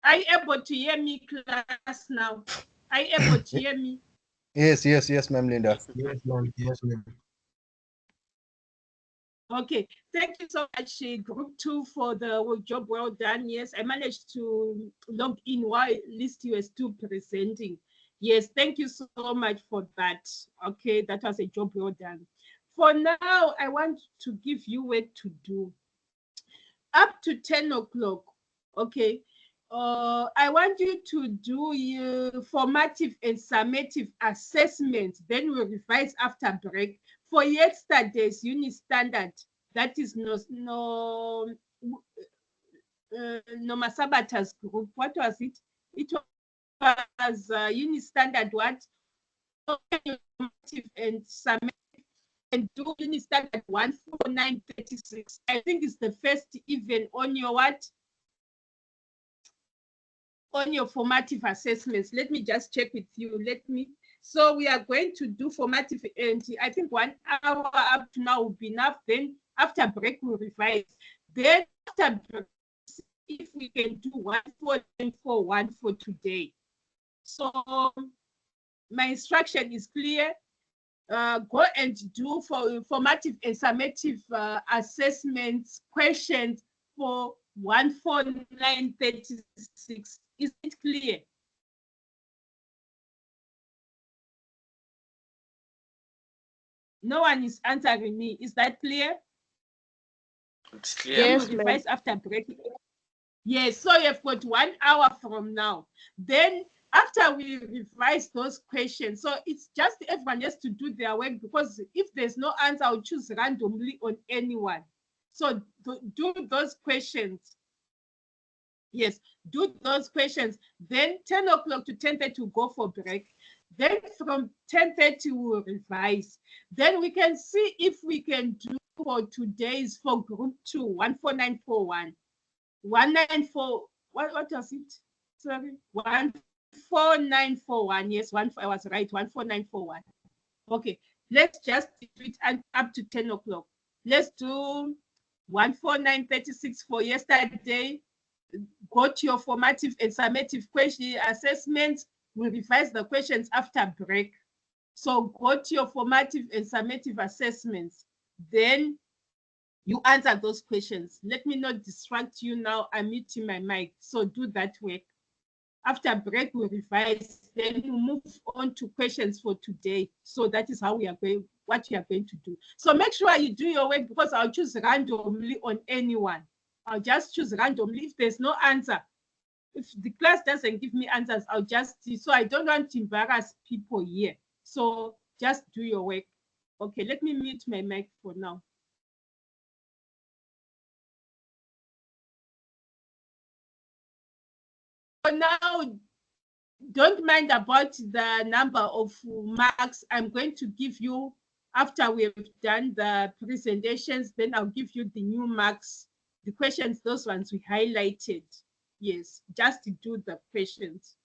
S6: Are you able to hear me, class, now? Are you able to hear me?
S4: Yes, ma'am Linda.
S1: Yes, ma'am.
S6: Okay, thank you so much, Group 2, for the job well done. Yes, I managed to log in while at least you were still presenting. Yes, thank you so much for that. Okay, that was a job well done. For now, I want to give you work to do. Up to 10 o'clock, okay, I want you to do your formative and summative assessment. Then we'll revise after break. For yesterday's unit standard, that is no Masabata's group. What was it? It was unit standard what? Formative and summative, and do unit standard 14936. I think it's the first even on your what? On your formative assessments. Let me just check with you. So we are going to do formative, and I think 1 hour up to now will be enough. Then after break, we'll revise. Then after break, if we can do 14941 for today. So my instruction is clear. Go and do for formative and summative assessments questions for 14936. Is it clear? No one is answering me. Is that clear?
S5: It's clear.
S3: Yes,
S6: You
S3: ma'am.
S6: revise after break. Yes, so you've got 1 hour from now. Then after we revise those questions, so it's just everyone has to do their work, because if there's no answer, I'll choose randomly on anyone. So do those questions. Yes, do those questions. Then 10 o'clock to 10:30 we'll go for break. Then from 10:30 we'll revise. Then we can see if we can do for today's for group 2, 14941. 194, what was it? Sorry, 14941. Yes, I was right, 14941. Okay, let's just do it up to 10 o'clock. Let's do 14936 for yesterday. Go to your formative and summative question assessments. We'll revise the questions after break. So go to your formative and summative assessments. Then you answer those questions. Let me not distract you now. I'm muting my mic. So do that work. After break, we'll revise. Then we'll move on to questions for today. So that is how we are going, what we are going to do. So make sure you do your work, because I'll choose randomly on anyone. I'll just choose randomly. If there's no answer, if the class doesn't give me answers, I'll just, so I don't want to embarrass people here. So just do your work. Okay, let me mute my mic for now. For now, don't mind about the number of marks. I'm going to give you, after we have done the presentations, then I'll give you the new marks, the questions, those ones we highlighted. Yes, just to do the questions.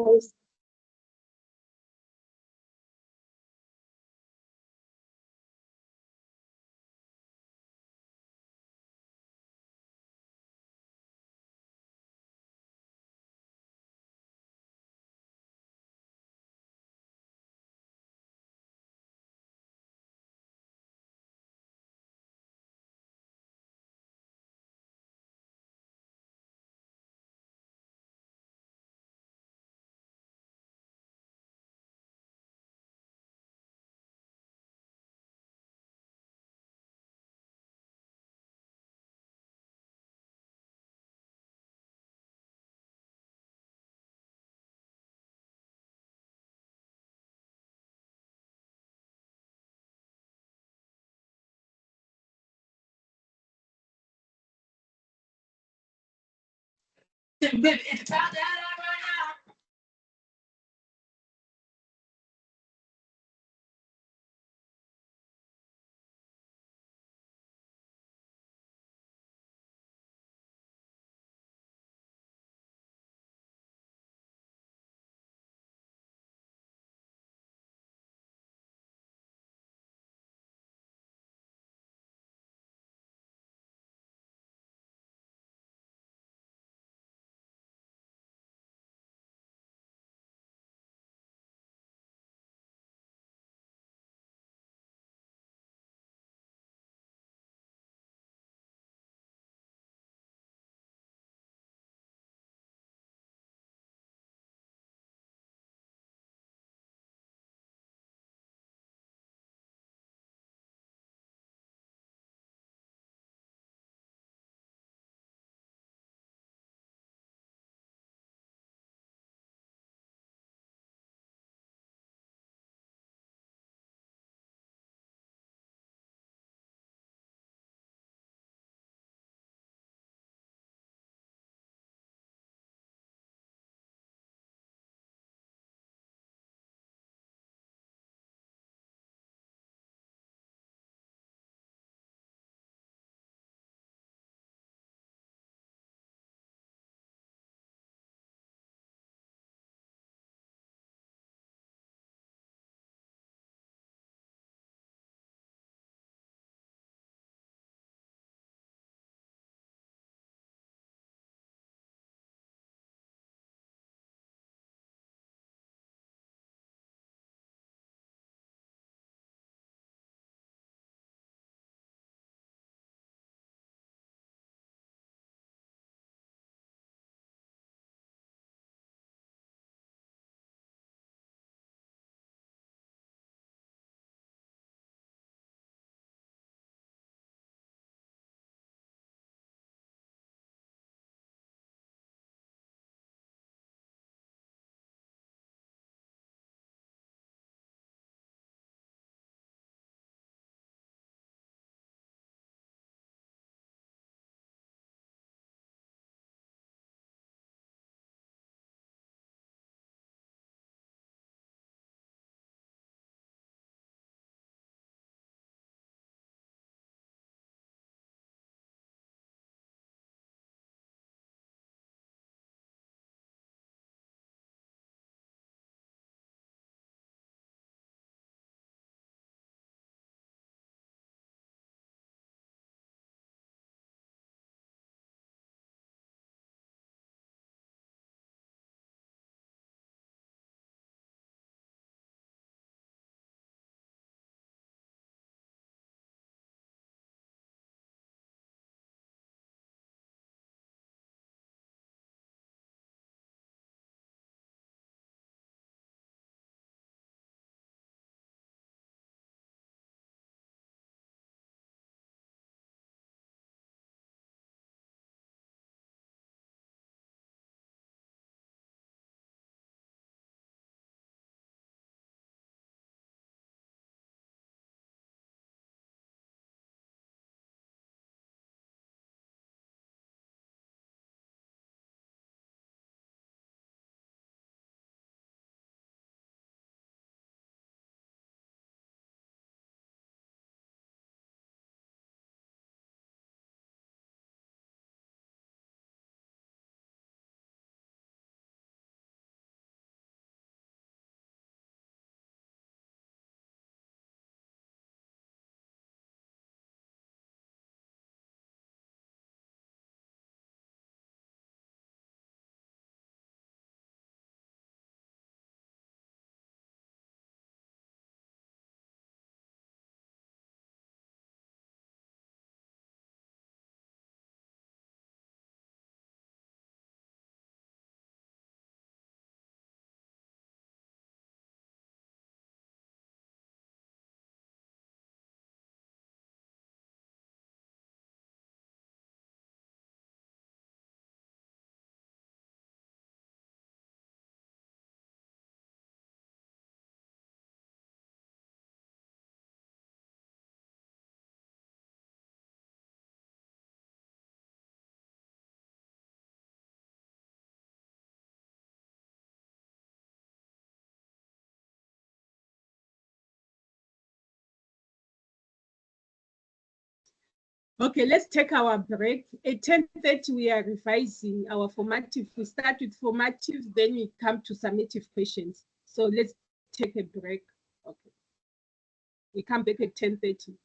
S3: guys.
S6: Okay, let's take our break. At 10:30, we are revising our formative. We start with formative, then we come to summative questions. So let's take a break. Okay. We come back at 10:30.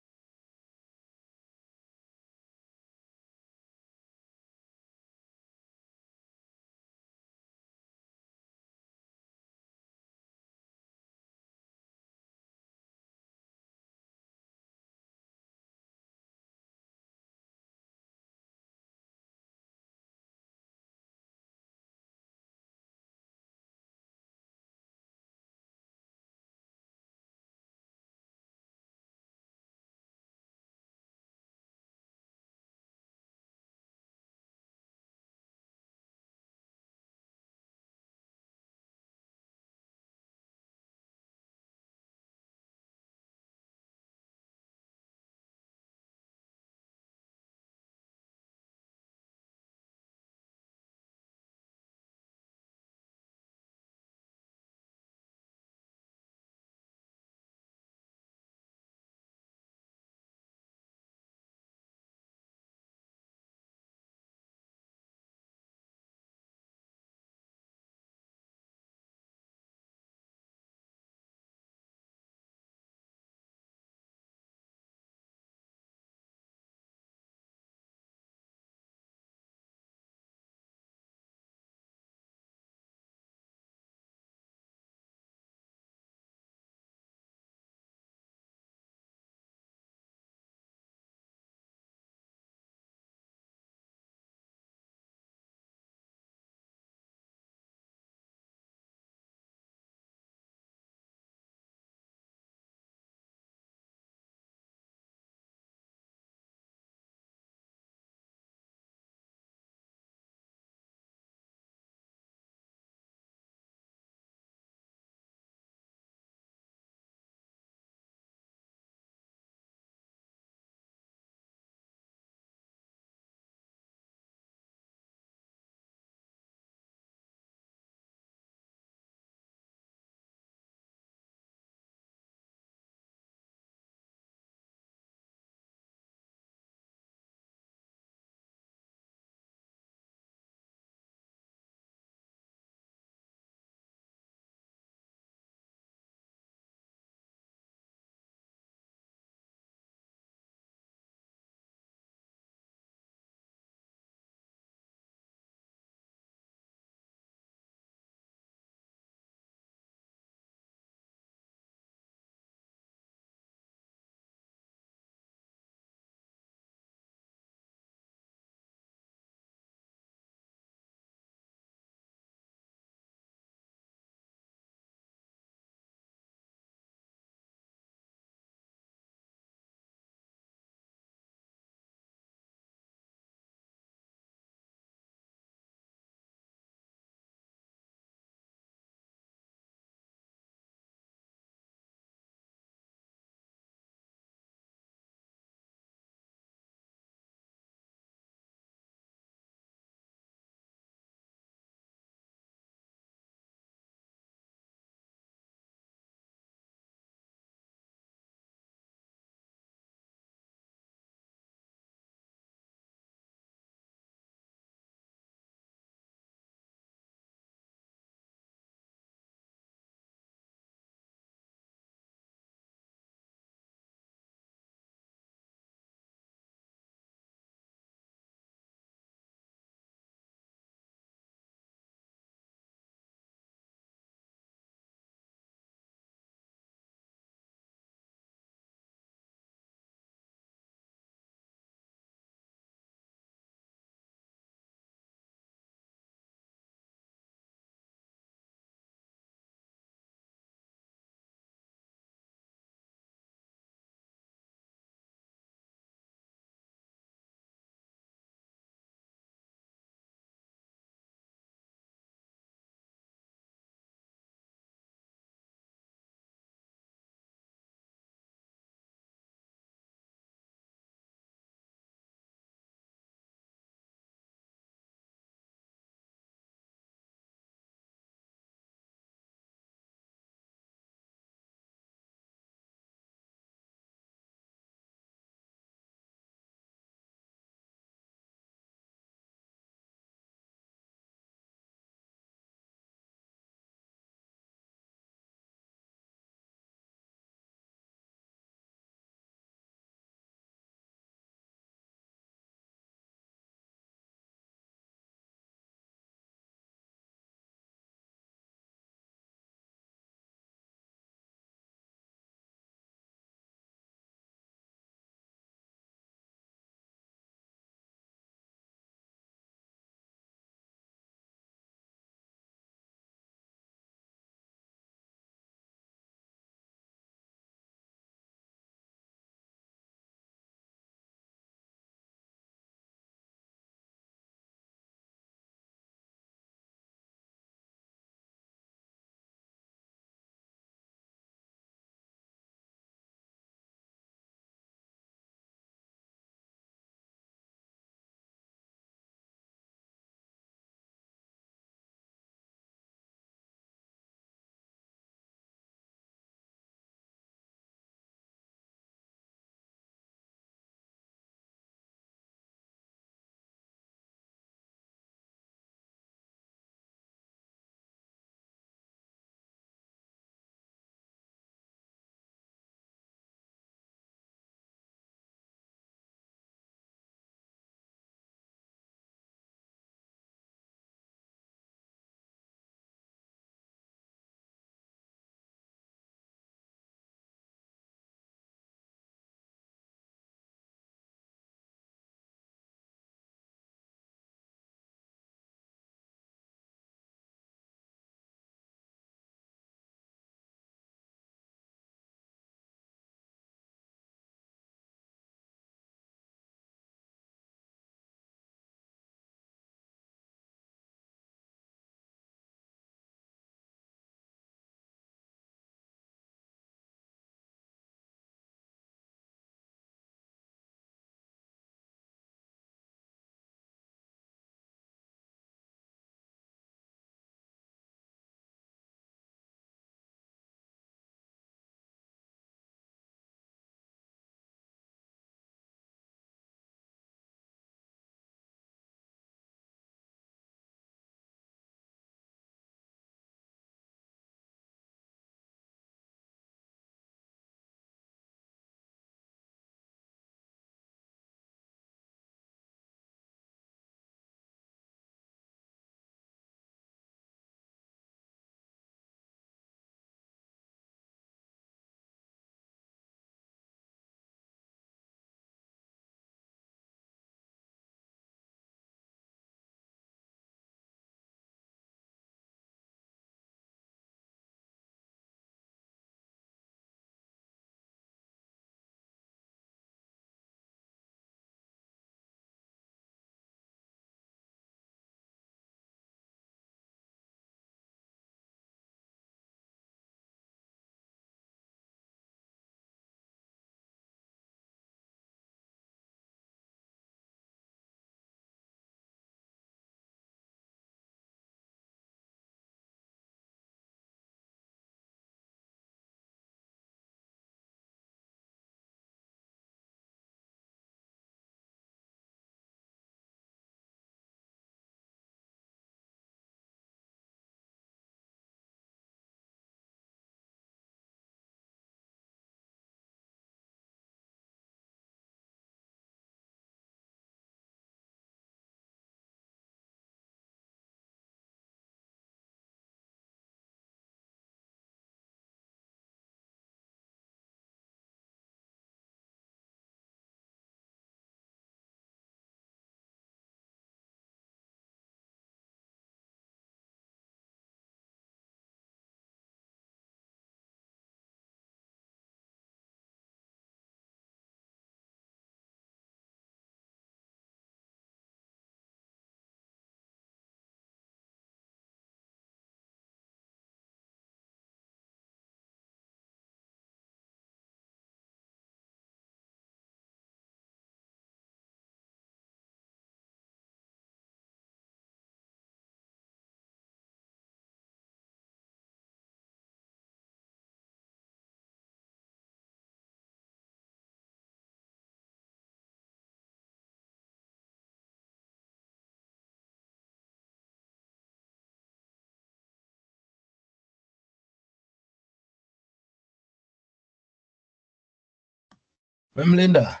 S1: Ma'am Linda.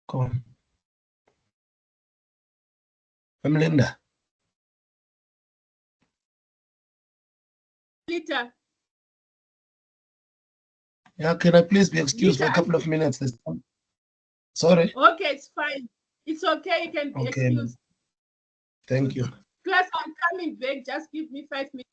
S1: Come on. Ma'am Linda.
S6: Lita,
S1: Yeah, can I please be excused
S6: Lita,
S1: for a couple of minutes? Sorry.
S6: okay, it's fine. It's okay, you can be
S1: Okay.
S6: excused.
S1: Thank you.
S6: Class, I'm coming back. Just give me 5 minutes.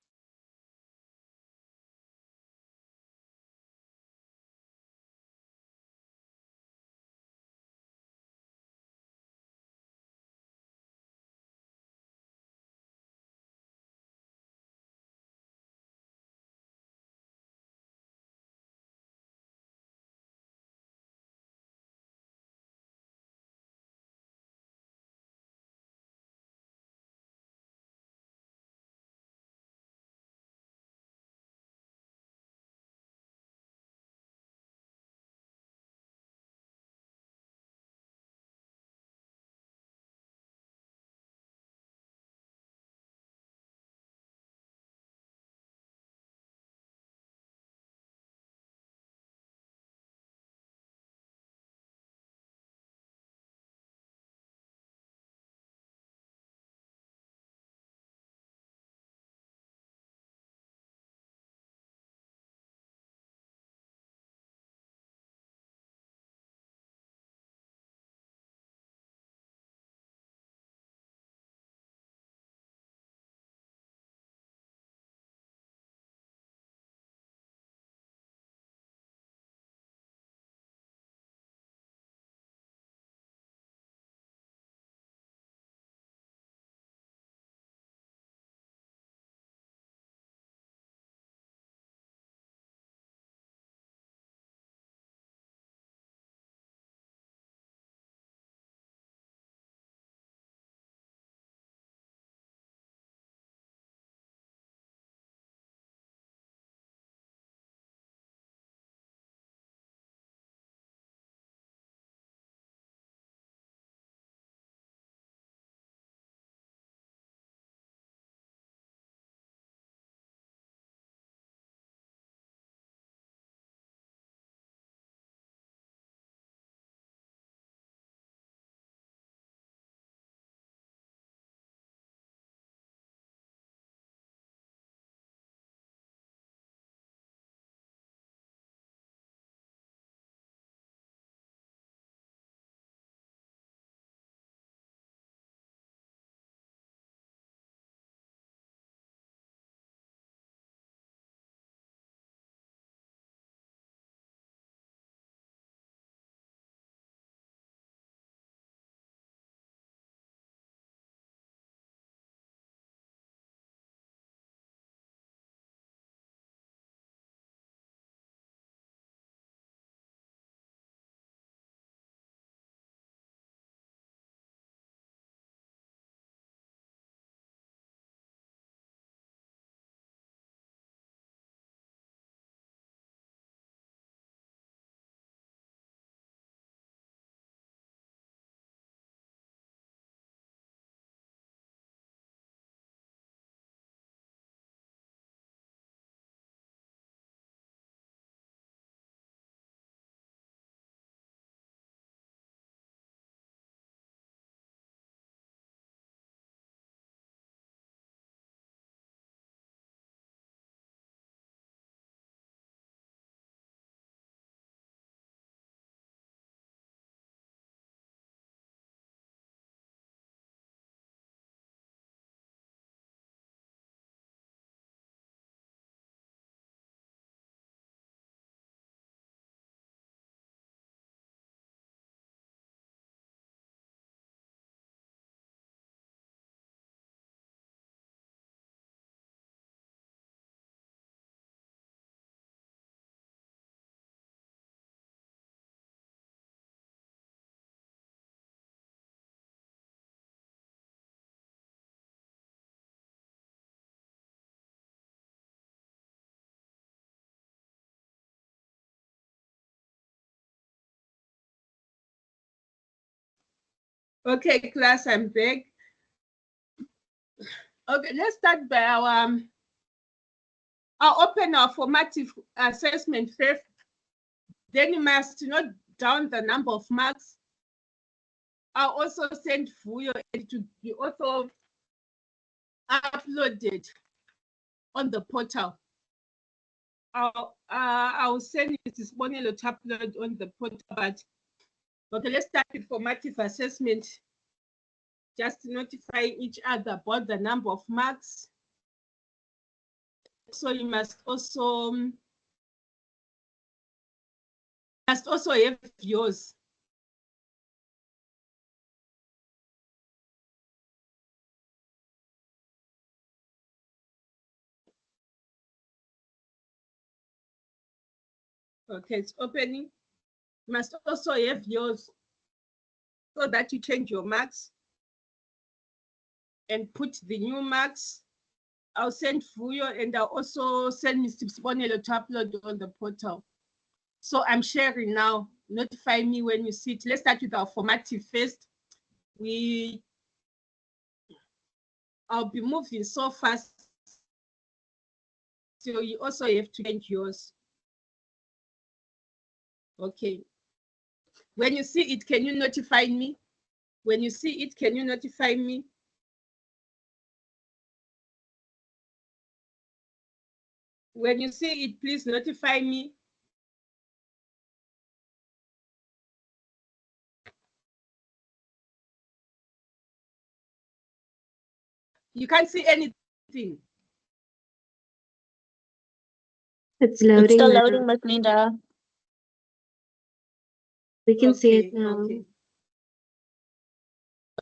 S6: Okay, class, I'm back. Okay, let's start by I'll open our formative assessment first. Then you must note down the number of marks. I also send Vuyo and to be also uploaded on the portal. I'll send this morning to upload on the portal, but okay, let's start with formative assessment. Just notify each other about the number of marks. So you must also have yours. Okay, it's opening. You must also have yours so that you change your marks and put the new marks. I'll send Vuyo and I'll also send Mr. Sponelo to upload on the portal. So I'm sharing now. Notify me when you see it. Let's start with our formative first. I'll be moving so fast. So you also have to change yours. Okay. When you see it, can you notify me? When you see it, can you notify me? When you see it, please notify me. You can't see anything.
S7: It's loading.
S8: It's still
S7: now.
S8: loading, Miss Linda.
S7: We can see it
S6: Okay,
S7: now.
S6: okay.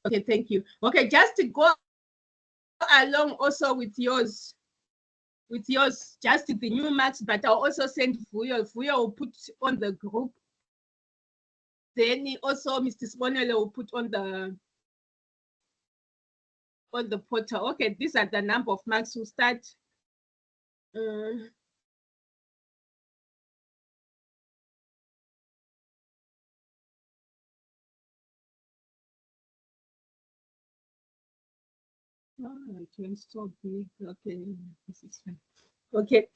S6: Okay, thank you. Okay, just to go along also with yours, just the new marks, but I'll also send Vuyo. Vuyo will put on the group. Then also Mr. Sponelo will put on the portal. Okay, these are the number of marks. We'll start. Oh, it went so big. Okay, this is fine. Okay,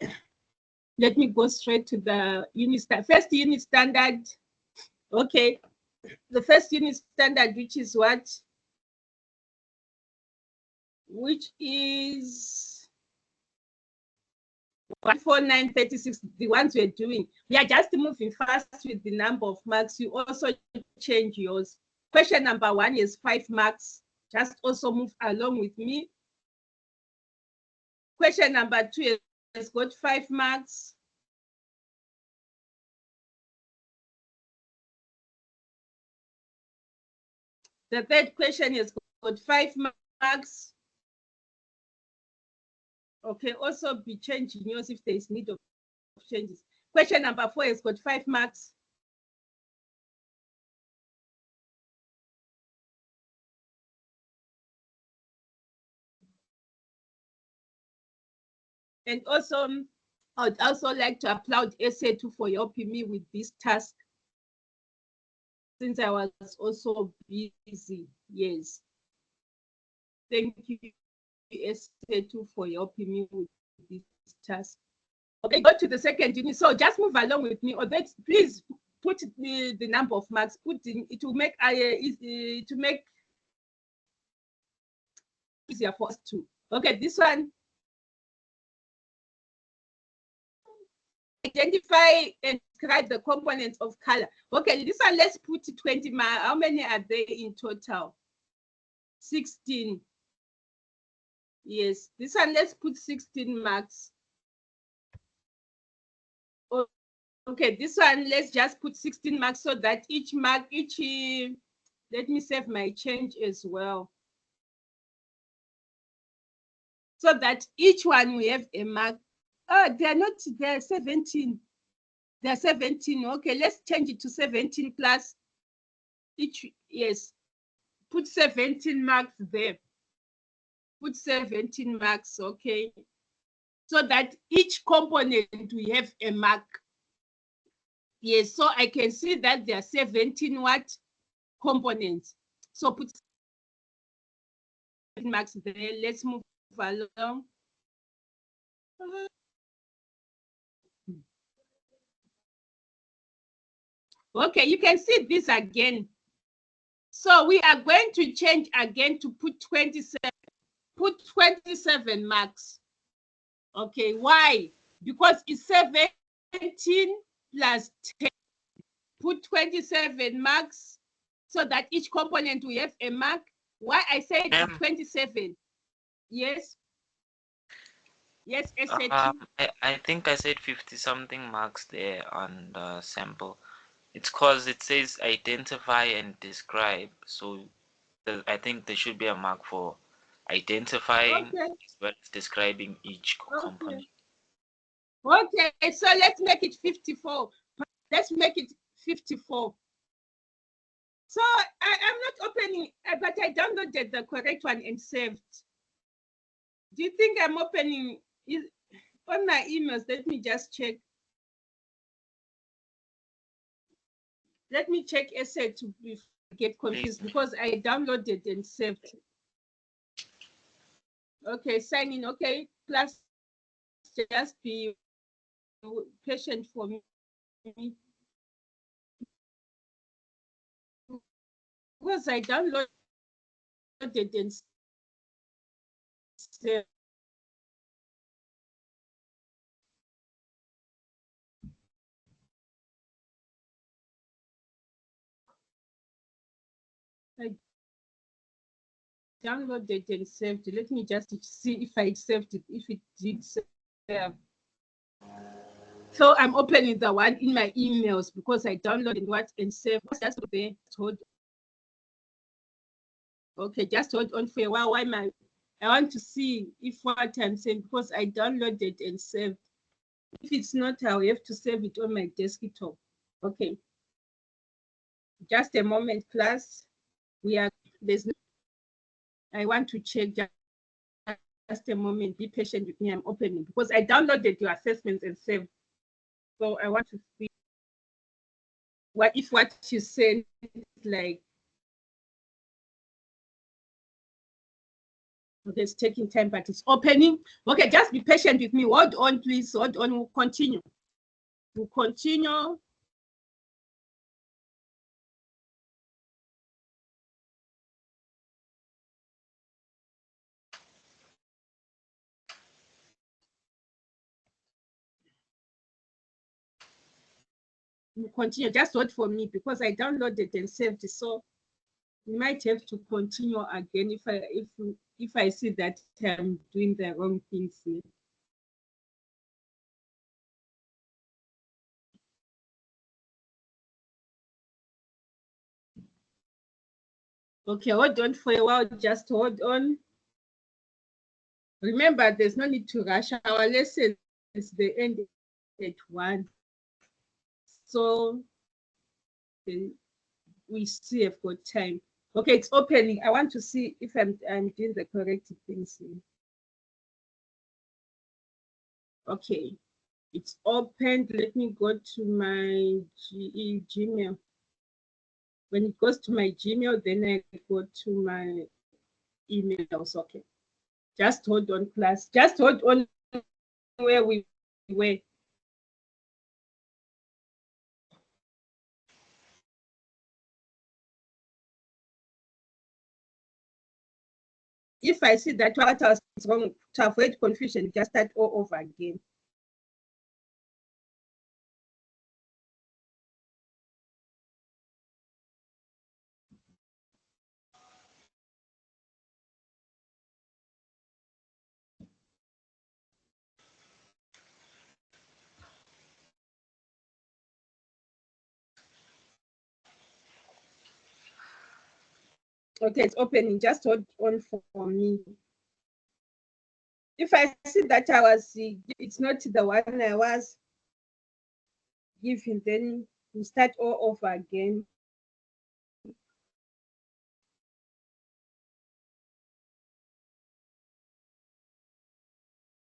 S6: let me go straight to the first unit standard. Okay, the first unit standard, which is what? Which is 14936, the ones we're doing. We are just moving fast with the number of marks. You also change yours. Question number 1 is 5 marks. Just also move along with me. Question number 2 has got 5 marks. The third question has got 5 marks. Okay, also be changing yours if there is need of changes. Question number 4 has got 5 marks. And also, I'd also like to applaud SA2 for helping me with this task, since I was also busy. Yes. Thank you, SA2, for helping me with this task. Okay, go to the second unit. So just move along with me. Or please put the number of marks. It will make easier for us to. Okay, this one. Identify and describe the components of color. Okay, this one, let's put 20 marks. How many are there in total? 16. Yes, this one, let's put 16 marks. Okay, this one, let's just put 16 marks so that each mark, let me save my change as well. So that each one we have a mark. Oh, they're 17. They're 17. Okay, let's change it to 17 plus each. Yes, put 17 marks there. Put 17 marks, okay. So that each component we have a mark. Yes, so I can see that there are 17 what components. So put marks there. Let's move along. Okay, you can see this again. So we are going to change again to put 27. Put 27 marks. Okay, why? Because it's 17 plus 10. Put 27 marks so that each component will have a mark. Why I said 27? Yes. Yes, SAT.
S8: I think I said 50 something marks there on the sample. It's because it says identify and describe. So I think there should be a mark for identifying as well as describing each component.
S6: Okay, so let's make it 54. Let's make it 54. So I'm not opening, but I downloaded the correct one and saved. Do you think I'm opening on my emails? Let me just check. Let me check essay to get confused because I downloaded and saved. Okay, sign in. Okay, class, just be patient for me. Because I downloaded and saved. I downloaded and saved. Let me just see if I saved it, if it did save. So I'm opening the one in my emails because I downloaded what and saved. Just there. Hold. Okay, just hold on for a while. I want to see if what I'm saying because I downloaded and saved. If it's not, I'll have to save it on my desktop. Okay. Just a moment, class. I want to check just a moment. Be patient with me. I'm opening because I downloaded your assessments and saved. So I want to see what you said like. Okay, it's taking time, but it's opening. Okay, just be patient with me. Hold on, please. Hold on. We'll continue. We'll continue. We'll continue. Just hold for me because I downloaded and saved it. So we might have to continue again if I see that I'm doing the wrong things here. Okay, hold on for a while. Just hold on. Remember, there's no need to rush. Our lesson is the end at 1. So we still have got time. Okay, it's opening. I want to see if I'm doing the correct things here. Okay, it's opened. Let me go to my Gmail. When it goes to my Gmail, then I go to my emails. Okay, just hold on, class. Just hold on where we were. If I see that what else is wrong, to avoid confusion, just start all over again. Okay, it's opening. Just hold on for me. If I see that it's not the one I was given, then we start all over again.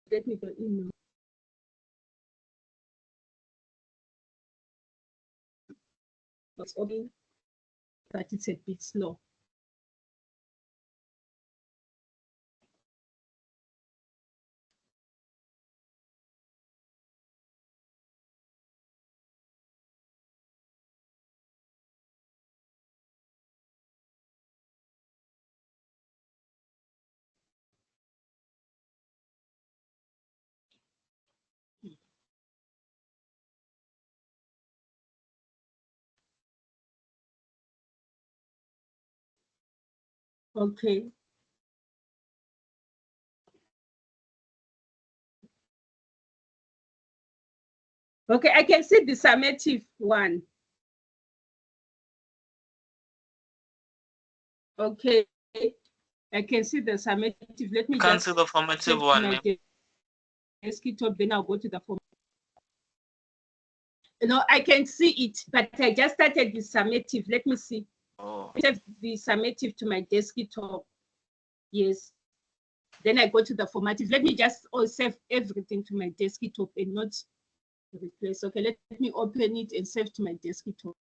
S6: Let me go email. It's opening, but it's a bit slow. Okay. Okay, I can see the summative one. Okay, I can see the summative. Let me
S8: You can't
S6: just
S8: see the formative
S6: save
S8: one,
S6: my
S8: maybe.
S6: desktop, then I'll go to the form. No, I can see it, but I just started the summative. Let me see.
S8: Oh.
S6: I have the summative to my desktop. Yes. Then I go to the formative. Let me just save everything to my desktop and not replace. Okay, let me open it and save to my desktop.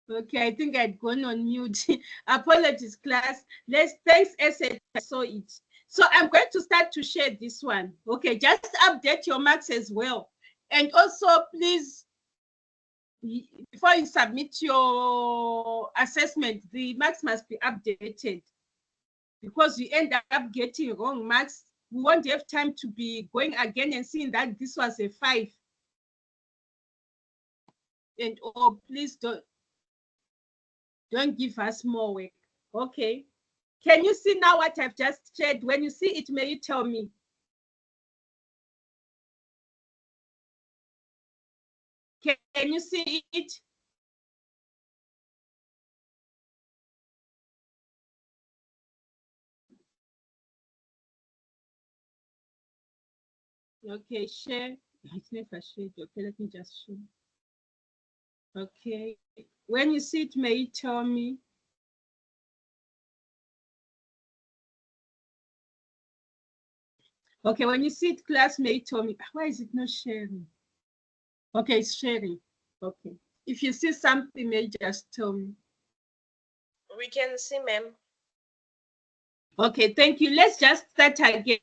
S6: Okay, I think I'd gone on mute. Apologies, class. Thanks, Essay. I saw it. So I'm going to start to share this one. Okay, just update your marks as well. And also, please, before you submit your assessment, the marks must be updated, because you end up getting wrong marks. We won't have time to be going again and seeing that this was a 5. And please don't give us more work. Okay. Can you see now what I've just shared? When you see it, may you tell me? Can you see it? Okay, share. It's never shared. Okay, let me just show. Okay. When you see it, may you tell me? Okay, when you see it, class, may you tell me? Why is it not sharing? Okay, it's sharing. Okay. If you see something, may you just tell me?
S3: We can see, ma'am.
S6: Okay, thank you. Let's just start again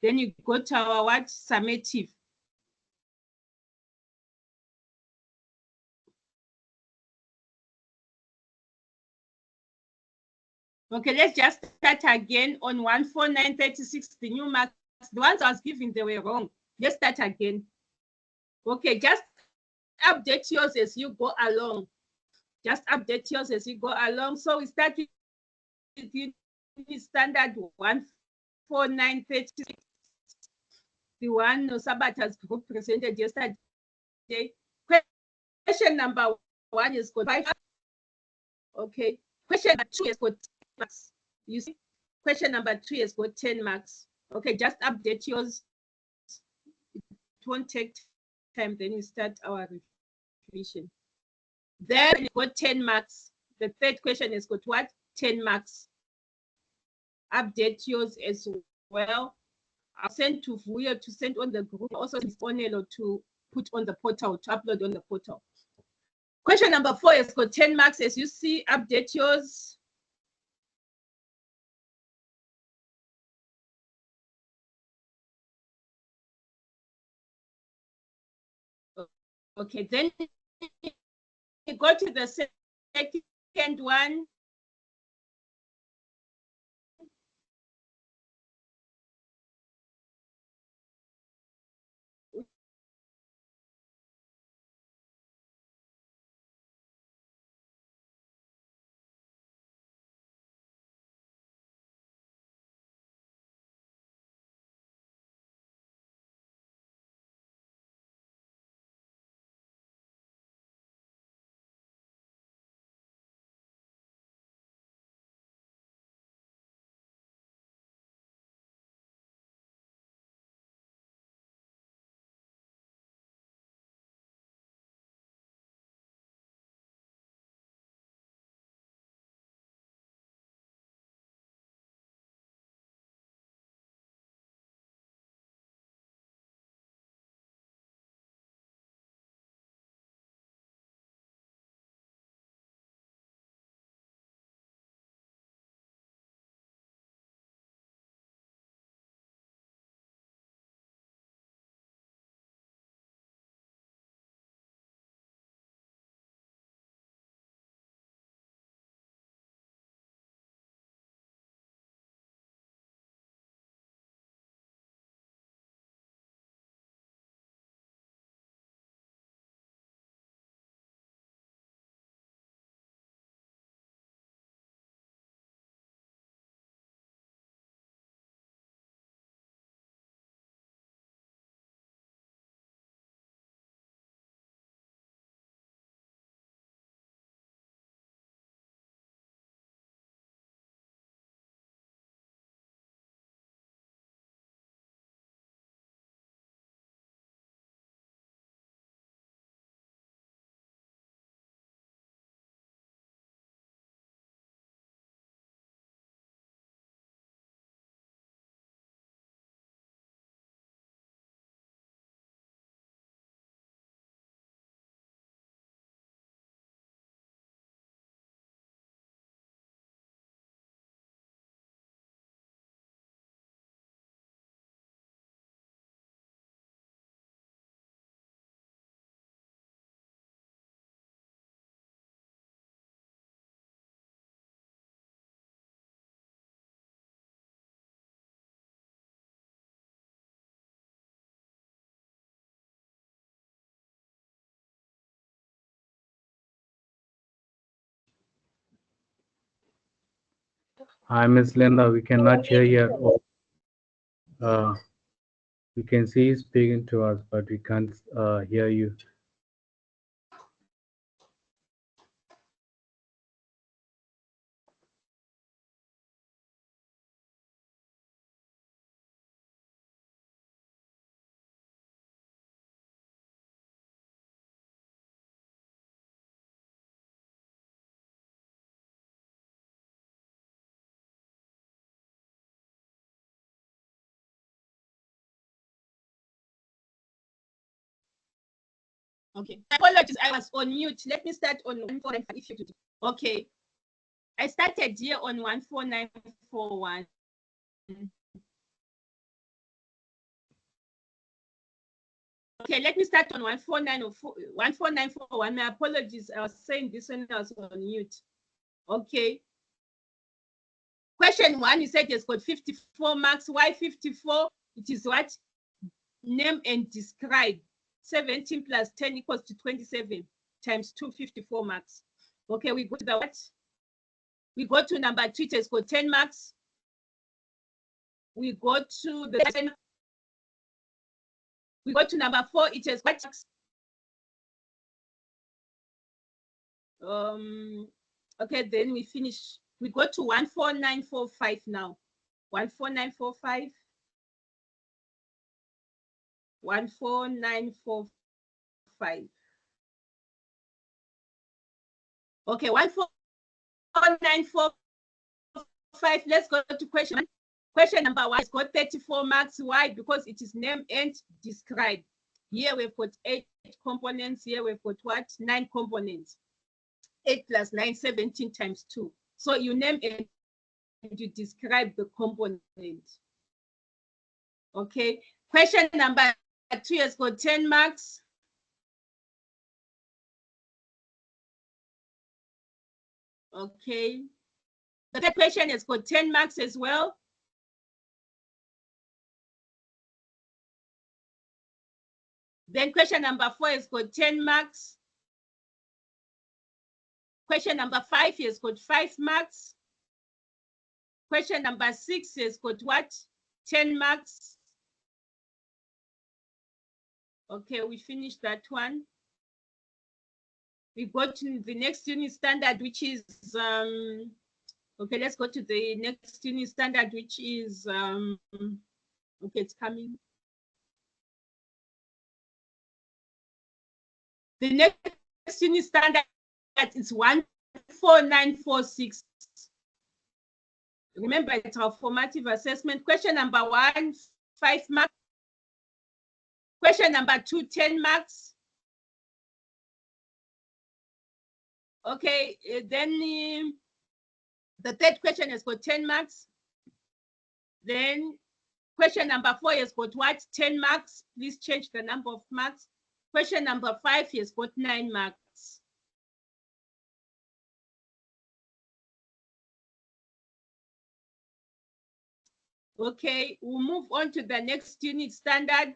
S6: then you go to our what summative. Okay, let's just start again on 14936, the new marks. The ones I was giving, they were wrong. Let's start again. Okay, just update yours as you go along. Just update yours as you go along. So we start with standard 14936. The one Sabata's group presented yesterday. Question number 1 is got 5. Okay. Question number 2 has got 10 marks. You see, question number 2 has got 10 marks. Okay, just update yours. It won't take time. Then you start our revision. Then you got 10 marks. The third question has got what? 10 marks. Update yours as well. I'll send to Vuyo to send on the group, also to to put on the portal, to upload on the portal. Question number 4 has got 10 marks. As you see, update yours. Okay, then you go to the second one.
S9: Hi, Miss Linda. We cannot hear you at all. We can see you speaking to us, but we can't hear you.
S6: Okay, apologies, I was on mute. Let me start on 14945 if you do. Okay, I started here on 14941. Okay, let me start on 14941. My apologies, I was saying this when I was on mute. Okay. Question 1, you said it's got 54 marks. Why 54? It is what? Name and describe. 17 plus 10 equals to 27 times 2, 54 marks. Okay, we go to the what? We go to number 2, it has got 10 marks. We go to the we go to number 4, it has what? Okay, then we finish. We go to 14945 now. 14945. 14945. Okay, 14945. Let's go to question. Question number 1. It's got 34 marks. Why? Because it is name and describe. Here we've got 8 components. Here we've got what? 9 components. 8 plus 9, 17 times 2. So you name and you describe the component. Okay. Question number 2 has got 10 marks. Okay. The third question has got 10 marks as well. Then question number 4 has got 10 marks. Question number 5 has got 5 marks. Question number 6 has got what? 10 marks. Okay, we finished that one. We go to the next unit standard, which is, okay, let's go to the next unit standard, which is, okay, it's coming. The next unit standard is 14946. Remember, it's our formative assessment. Question number 1, 5 marks. Question number 2, 10 marks. Okay, then the third question has got 10 marks. Then question number 4 has got what? 10 marks. Please change the number of marks. Question number 5 has got 9 marks. Okay, we'll move on to the next unit standard.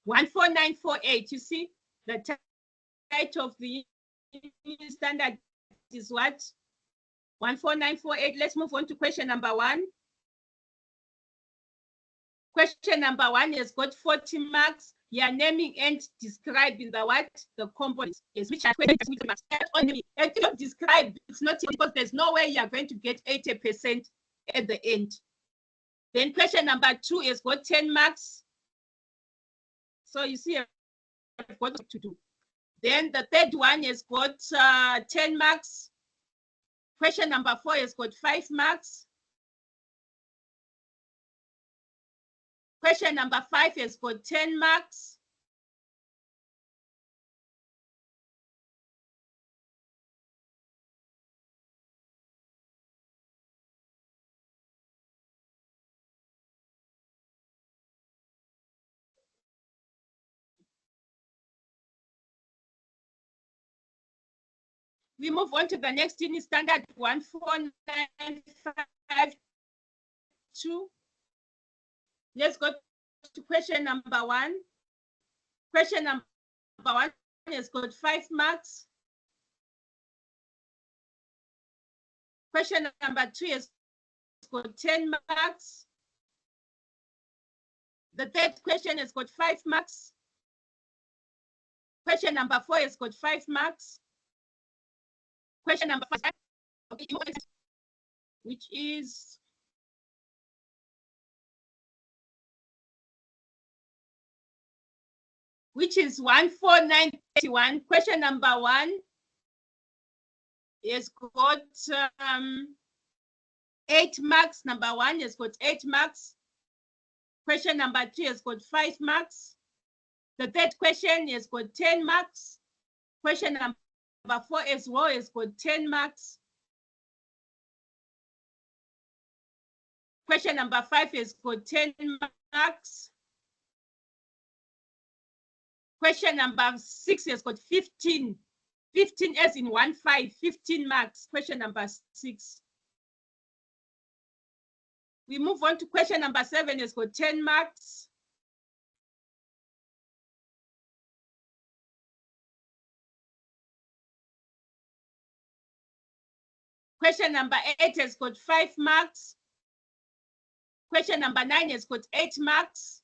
S6: One 14948, you see, the title of the standard is what? 14948. Let's move on to question number 1. Question number 1 has got 40 marks. You are naming and describing the what? The components. Yes, which are 20 marks. Only and you describe, it's not because there's no way you are going to get 80% at the end. Then question number 2 has got 10 marks. So you see, I've got what to do. Then the third one has got 10 marks. Question number 4 has got 5 marks. Question number 5 has got 10 marks. We move on to the next unit standard 14952. Let's go to question number 1. Question number 1 has got 5 marks. Question number 2 has got 10 marks. The third question has got 5 marks. Question number 4 has got 5 marks. Question number 5, okay, which is which is 14931. Question number 1 has got 8 marks. Number 1 has got 8 marks. Question number 3 has got 5 marks. The third question has got 10 marks. Question number 4 as well has got 10 marks. Question number 5 has got 10 marks. Question number 6 has got 15. 15 as in 15, 15 marks. Question number 6. We move on to question number 7 has got 10 marks. Question number 8 has got 5 marks. Question number 9 has got 8 marks.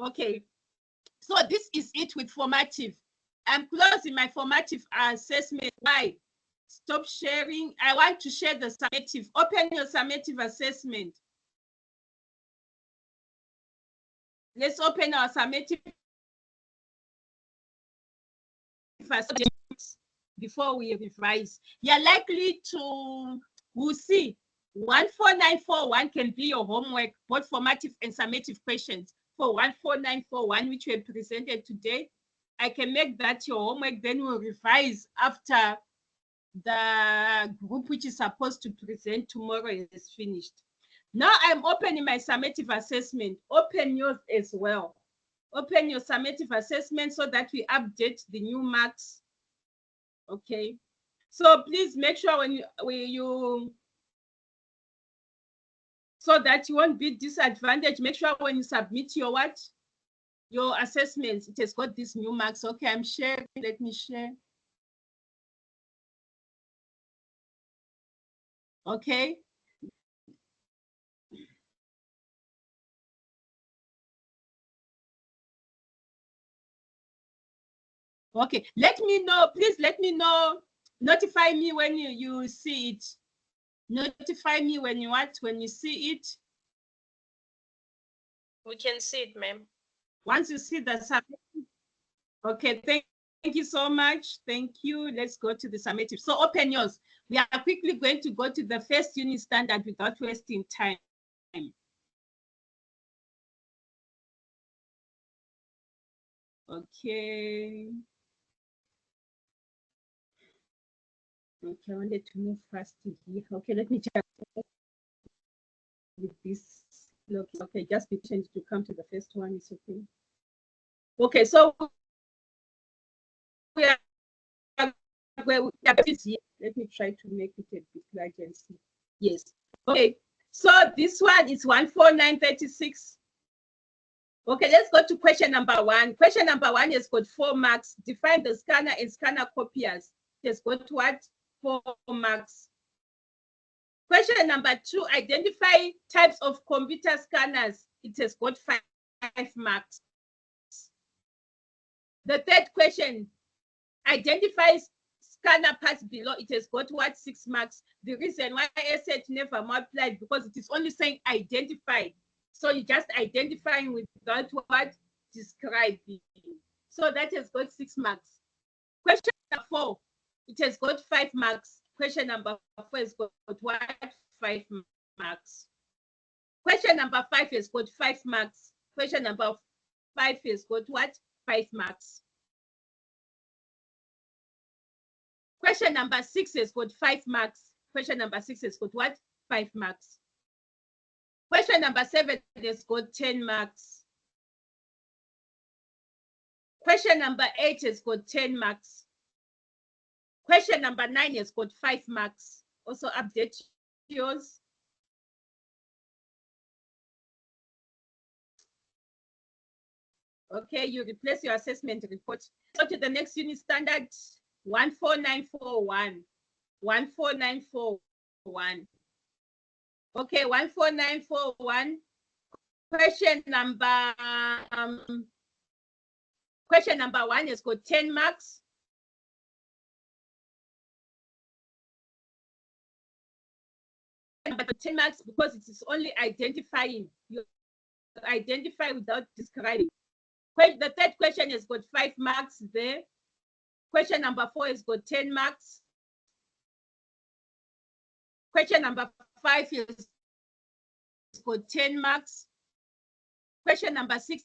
S6: Okay, so this is it with formative. I'm closing my formative assessment. Why? Stop sharing. I want to share the summative. Open your summative assessment. Let's open our summative assessment before we revise. You're likely to, we'll see, 14941 can be your homework, both formative and summative questions. For 14941, which we have presented today, I can make that your homework, then we'll revise after the group which is supposed to present tomorrow is finished. Now I'm opening my summative assessment. Open yours as well. Open your summative assessment so that we update the new marks. Okay. So please make sure when you so that you won't be disadvantaged, make sure when you submit your what? Your assessments, it has got these new marks. Okay, I'm sharing. Let me share. Okay. Okay, let me know, please let me know. Notify me when you see it. Notify me when you what? When you see it.
S3: We can see it, ma'am.
S6: Once you see the summative. Okay, thank you so much. Thank you. Let's go to the summative. So open yours. We are quickly going to go to the first unit standard without wasting time. Okay. Okay, I wanted to move fast here. Okay, let me check with this. Okay, just be changed to come to the first one. It's okay. Okay, so we are here. Let me try to make it a bit larger and see. Yes. Okay, so this one is 14936. Okay, let's go to question number 1. Question number 1 has got 4 marks. Define the scanner and scanner copiers. It has got what? 4 marks. Question number 2, identify types of computer scanners. It has got 5 marks. The third question, identify scanner parts below. It has got what? 6 marks. The reason why I said never multiplied, because it is only saying identify. So you just identifying without what? Describing. So that has got 6 marks. Question number 4, it has got 5 marks. Question number 4 has got what? 5 marks. Question number 5 has got 5 marks. Question number 5 has got what? 5 marks. Question number 6 has got 5 marks. Question number 6 has got what? 5 marks. Question number 7 has got 10 marks. Question number 8 has got 10 marks. Question number 9 has got 5 marks. Also update yours. Okay, you replace your assessment report. Go to the next unit standard, 14941. 14941. Okay, 14941. Question number 1 has got 10 marks. Number 10 marks because it is only identifying. You identify without describing. The third question has got 5 marks there. Question number 4 has got 10 marks. Question number 5 has got 10 marks. Question number 6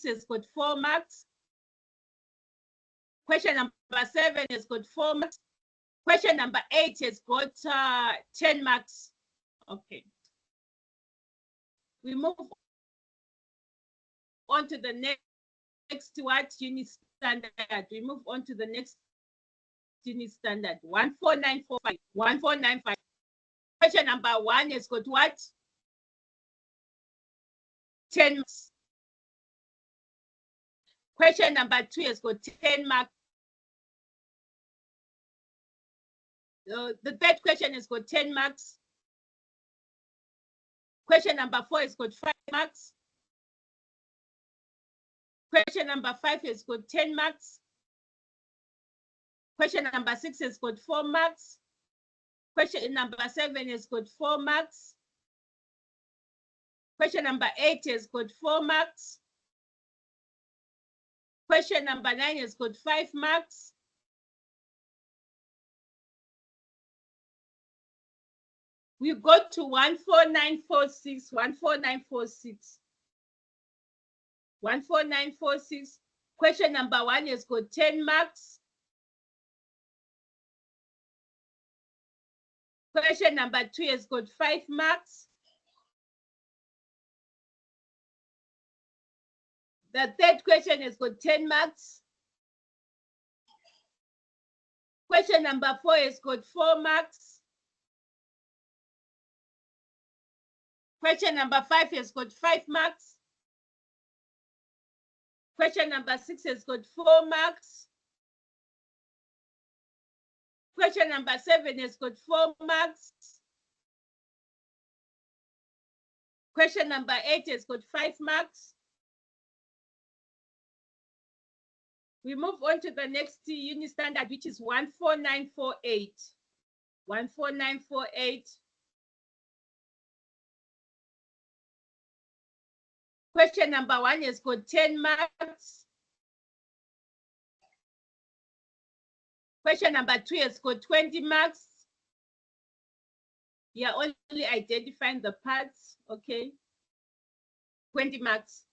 S6: has got 4 marks. Question number 7 has got 4 marks. Question number 8 has got 10 marks. Okay. We move on to the next what unit standard. We move on to the next unit standard, 14945. 14945. Question number 1 has got what? 10 marks. Question number 2 has got 10 marks. The third question has got 10 marks. Question number 4 has got 5 marks. Question number 5 has got 10 marks. Question number 6 has got 4 marks. Question number 7 has got 4 marks. Question number 8 has got 4 marks. Question number 9 has got 5 marks. We go to 14946. 14946. 14946. Question number 1 has got 10 marks. Question number 2 has got 5 marks. The third question has got 10 marks. Question number 4 has got 4 marks. Question number 5 has got 5 marks. Question number 6 has got 4 marks. Question number 7 has got 4 marks. Question number 8 has got 5 marks. We move on to the next unit standard, which is 14948. 14948. Question number 1 has got 10 marks. Question number 2 has got 20 marks. You are only identifying the parts, okay? 20 marks.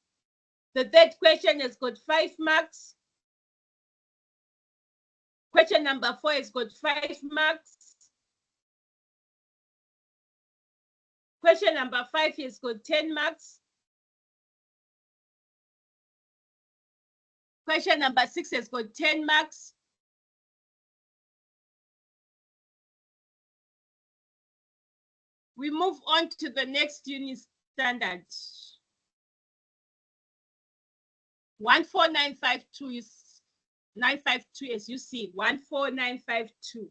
S6: The third question has got 5 marks. Question number 4 has got 5 marks. Question number 5 has got 10 marks. Question number 6 has got 10 marks. We move on to the next unit standard. 14952 is 952, as you see, 14952.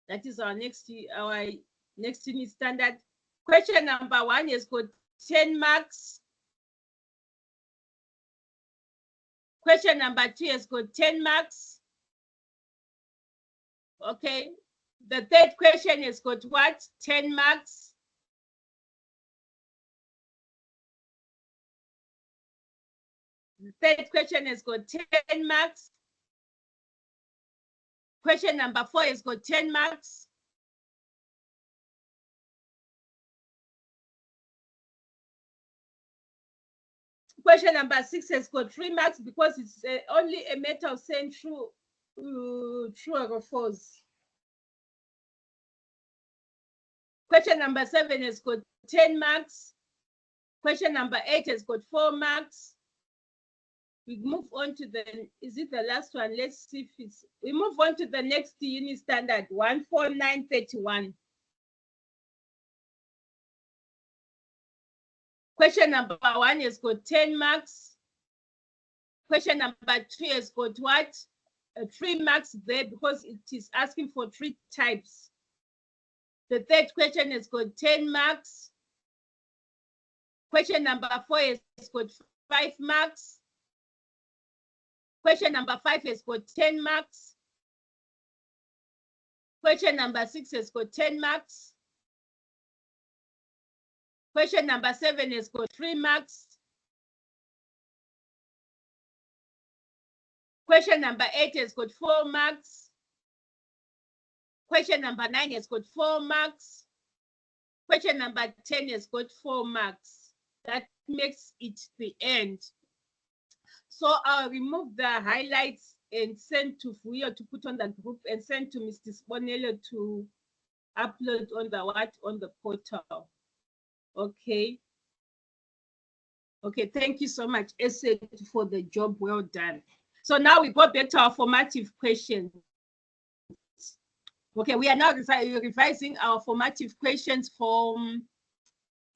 S6: That is our next unit standard. Question number 1 has got 10 marks. Question number 2 has got 10 marks. Okay. The third question has got what? 10 marks. The third question has got 10 marks. Question number 4 has got 10 marks. Question number 6 has got 3 marks because it's only a matter of saying true or false. Question number 7 has got 10 marks. Question number 8 has got 4 marks. We move on to the, is it the last one? Let's see if it's, we move on to the next uni standard, 14931. Question number 1 has got 10 marks. Question number 2 has got what? 3 marks there because it is asking for 3 types. The third question has got 10 marks. Question number 4 has got 5 marks. Question number 5 has got 10 marks. Question number 6 has got 10 marks. Question number 7 has got 3 marks. Question number 8 has got 4 marks. Question number 9 has got 4 marks. Question number 10 has got 4 marks. That makes it the end. So I'll remove the highlights and send to Fuyo to put on the group and send to Mr. Sponello to upload on the what? On the portal. Okay. Okay, thank you so much, Essay, for the job well done. So now we go back to our formative questions. Okay, we are now revising our formative questions from,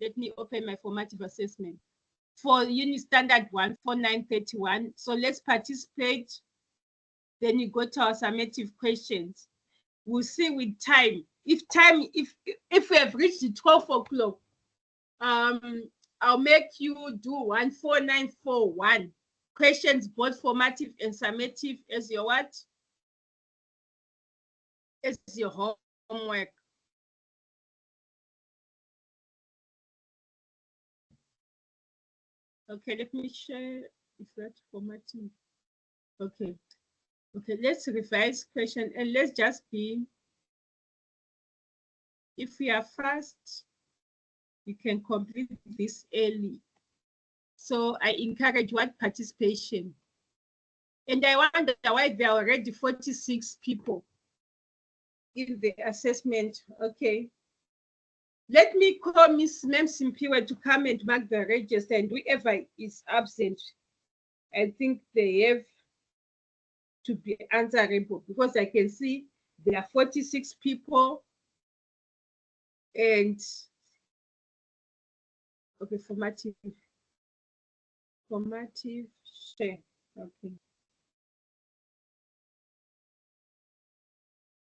S6: let me open my formative assessment for Uni Standard 14931. So let's participate. Then you go to our summative questions. We'll see with time. If we have reached the 12 o'clock, I'll make you do 14941 questions, both formative and summative, as your what? As your homework. Okay, let me share if that's formative. Okay. Okay, let's revise question and let's just be, if we are fast, you can complete this early. So I encourage what? Participation. And I wonder why there are already 46 people in the assessment. Okay. Let me call Miss Memsimpiwe to come and mark the register, and whoever is absent, I think they have to be answerable because I can see there are 46 people and okay, formative share. Okay.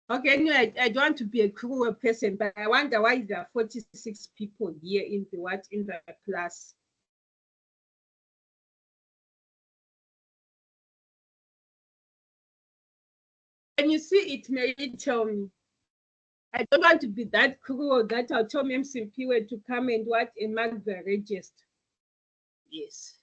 S6: Okay, anyway, I don't want to be a cruel person, but I wonder why there are 46 people here in the what in the class. When you see it, may you tell me. I don't want to be that cruel that I'll tell Memsimpiwe to come and what and mark the register. Yes.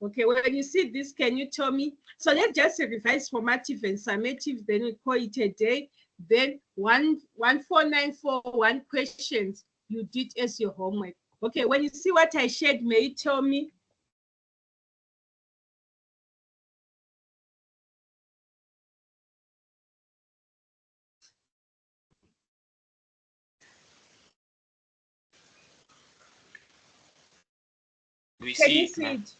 S6: Okay, when you see this, can you tell me? So let's just revise formative and summative, then we call it a day. Then 14941 questions you did as your homework. Okay, when you see what I shared, may you tell me?
S8: We
S6: Can
S8: see
S6: you
S8: it,
S6: see
S8: ma'am.
S6: it?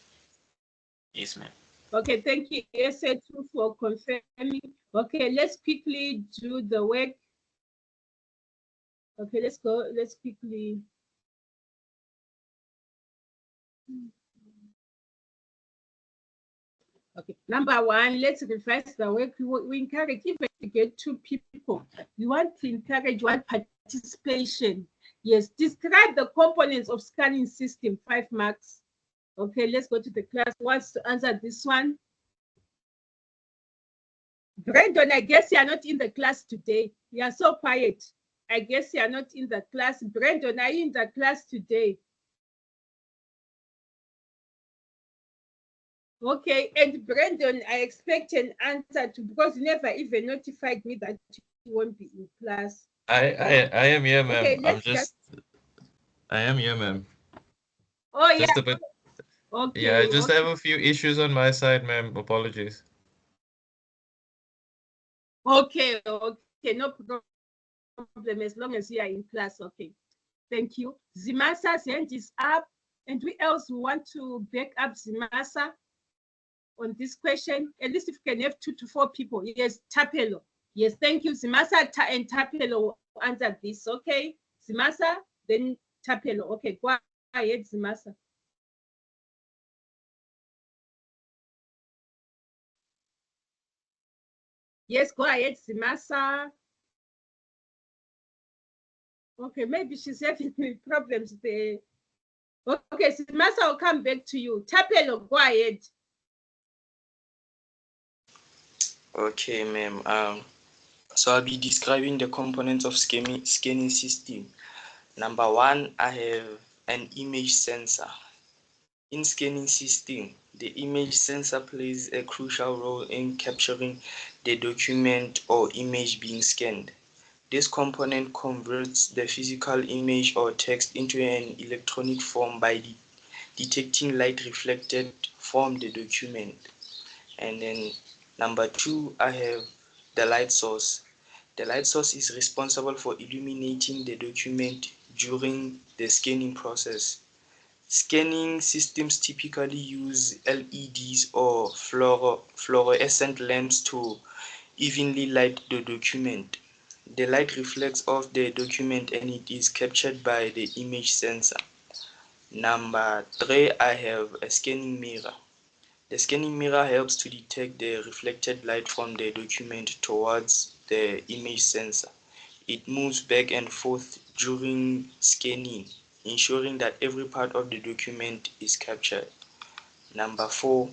S8: Yes, ma'am.
S6: Okay, thank you, SA2, for confirming. Okay, let's quickly do the work. Okay, let's go. Let's quickly. Okay, number 1, let's revise the work. We encourage, even to get 2 people, we want to encourage one participation. Yes, describe the components of scanning system, 5 marks. Okay, let's go to the class. Who wants to answer this one? Brandon, I guess you are not in the class today. You are so quiet. I guess you are not in the class. Brandon, are you in the class today? Okay, and Brandon, I expect an answer to, because you never even notified me that you won't be in class.
S10: I am here, ma'am.
S6: Okay,
S10: I am here, ma'am.
S6: oh
S10: Just
S6: yeah.
S10: a bit.
S6: Okay.
S10: Yeah, I just
S6: okay.
S10: have a few issues on my side, ma'am. Apologies.
S6: Okay, no problem as long as you are in class. Okay, thank you. Zimasa's hand is up, and we else want to back up Zimasa on this question. At least if you can have 2 to 4 people. Yes, Tapelo. Yes, thank you. Zimasa and Tapelo will answer this. Okay, Zimasa, then Tapelo. Okay, go ahead, Zimasa. Yes, go ahead, Zimasa. Okay, maybe she's having problems there. Okay, Zimasa will come back to you. Tapelo, go ahead.
S2: Okay, ma'am. So I'll be describing the components of scanning system. Number 1, I have an image sensor. In scanning system, the image sensor plays a crucial role in capturing the document or image being scanned. This component converts the physical image or text into an electronic form by detecting light reflected from the document. And then number 2, I have the light source. The light source is responsible for illuminating the document during the scanning process. Scanning systems typically use LEDs or fluorescent lamps to evenly light the document. The light reflects off the document and it is captured by the image sensor. Number 3, I have a scanning mirror. The scanning mirror helps to detect the reflected light from the document towards the image sensor. It moves back and forth during scanning, ensuring that every part of the document is captured. Number 4,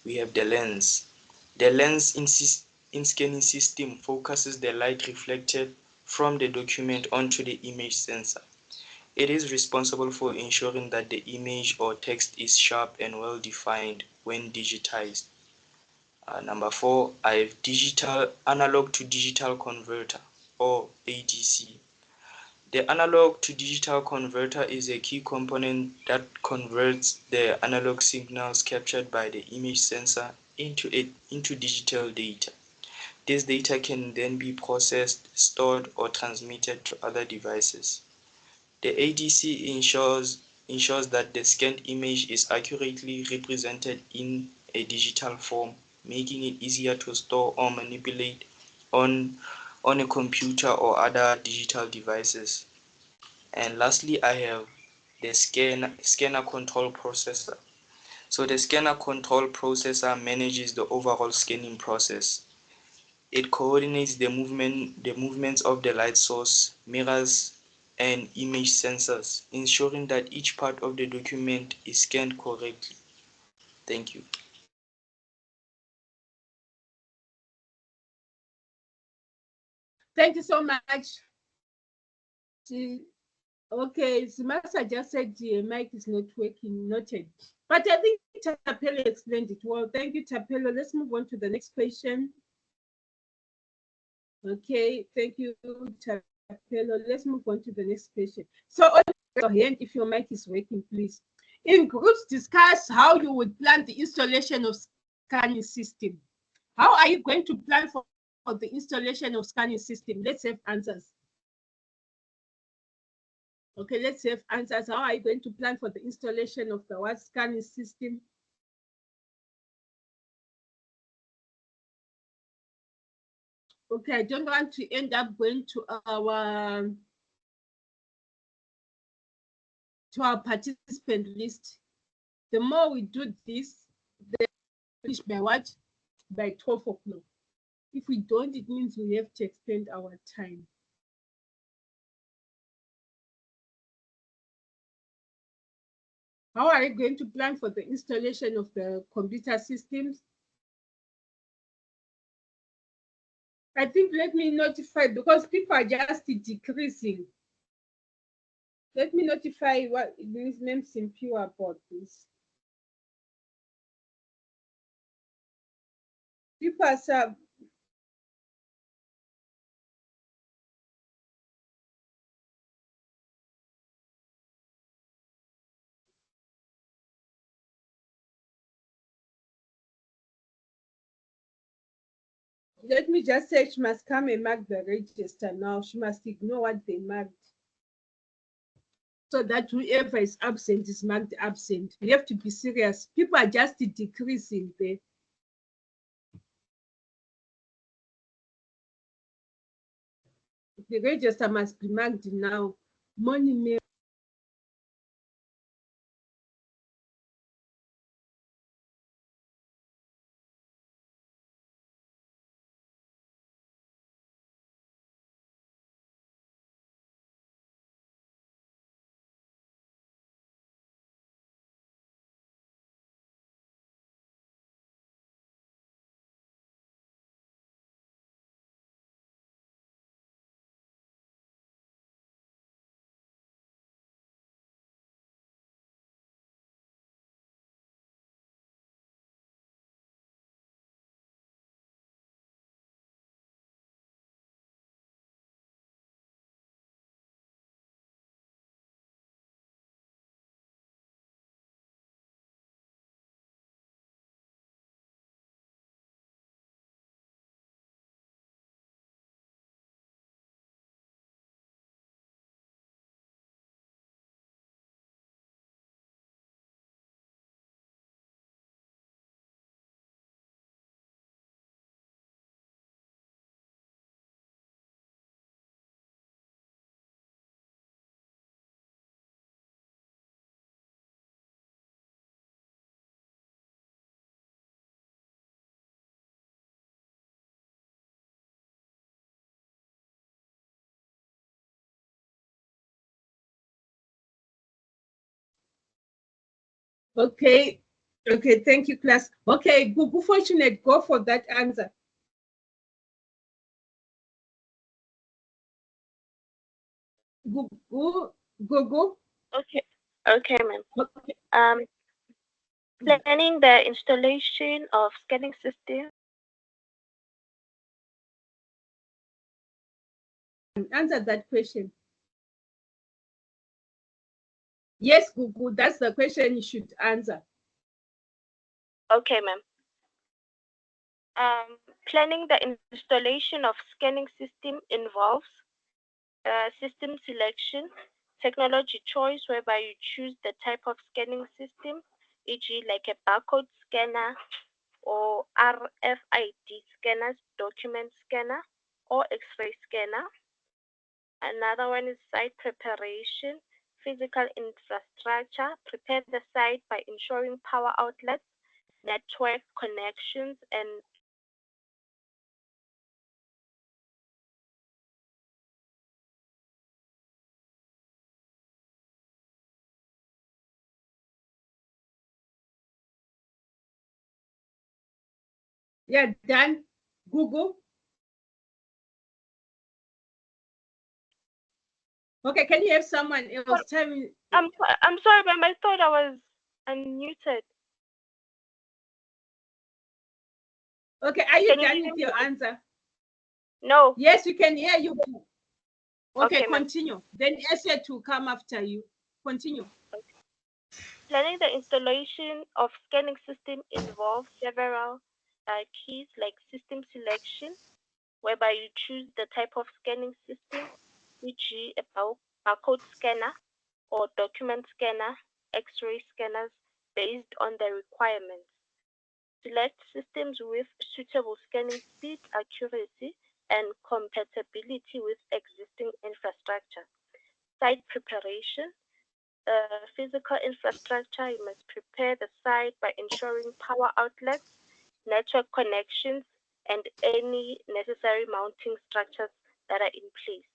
S2: we have the lens. The lens in scanning system focuses the light reflected from the document onto the image sensor. It is responsible for ensuring that the image or text is sharp and well defined when digitized. Number 4, I have digital analog to digital converter or ADC. The analog to digital converter is a key component that converts the analog signals captured by the image sensor into digital data. This data can then be processed, stored, or transmitted to other devices. The ADC ensures that the scanned image is accurately represented in a digital form, making it easier to store or manipulate on a computer or other digital devices. And lastly, I have the scanner control processor. So the scanner control processor manages the overall scanning process. It coordinates the movements of the light source, mirrors, and image sensors, ensuring that each part of the document is scanned correctly. Thank you.
S6: Thank you so much. Okay, Zimasa just said the mic is not working, noted. But I think Tapelo explained it well. Thank you, Tapelo. Let's move on to the next question. Okay, thank you, Tapelo. Let's move on to the next question. So, on your hand, if your mic is working, please. In groups, discuss how you would plan the installation of scanning system. How are you going to plan for the installation of scanning system? Let's have answers. Okay, let's have answers. How are you going to plan for the installation of the what scanning system? Okay, I don't want to end up going to our participant list. The more we do this, the finish by what? By 12 o'clock. If we don't, it means we have to extend our time. How are you going to plan for the installation of the computer systems? I think let me notify because people are just decreasing. Let me notify what Ms. Simpiwa about this. People are let me just say she must come and mark the register now. She must ignore what they marked. So that whoever is absent is marked absent. We have to be serious. People are just decreasing there. The register must be marked now. Money. Okay. Okay, thank you, class. Okay, Google Fortunate, go for that answer. Google.
S3: Okay. Okay, ma'am.
S6: Okay.
S3: Planning the installation of scanning system.
S6: Answer that question. Yes, Google, that's the question you should answer.
S3: Okay, ma'am. Planning the installation of scanning system involves system selection, technology choice, whereby you choose the type of scanning system, e.g. like a barcode scanner or RFID scanners, document scanner, or X-ray scanner. Another one is site preparation, physical infrastructure, prepare the site by ensuring power outlets, network connections, and
S6: Yeah, done. Google. Okay, can you have someone else tell me?
S3: I'm sorry, ma'am. I thought I was unmuted.
S6: Okay, are you
S3: Can you
S6: done
S3: hear
S6: with
S3: me?
S6: your answer?
S3: No.
S6: Yes, we can hear you. Okay,
S3: Okay, ma'am.
S6: continue. Then Essia to come after you. Continue.
S3: Planning the installation of scanning system involves several keys like system selection, whereby you choose the type of scanning system, e.g. a barcode scanner or document scanner, X-ray scanners, based on the requirements. Select systems with suitable scanning speed, accuracy, and compatibility with existing infrastructure. Site preparation. Physical infrastructure, you must prepare the site by ensuring power outlets, network connections, and any necessary mounting structures that are in place.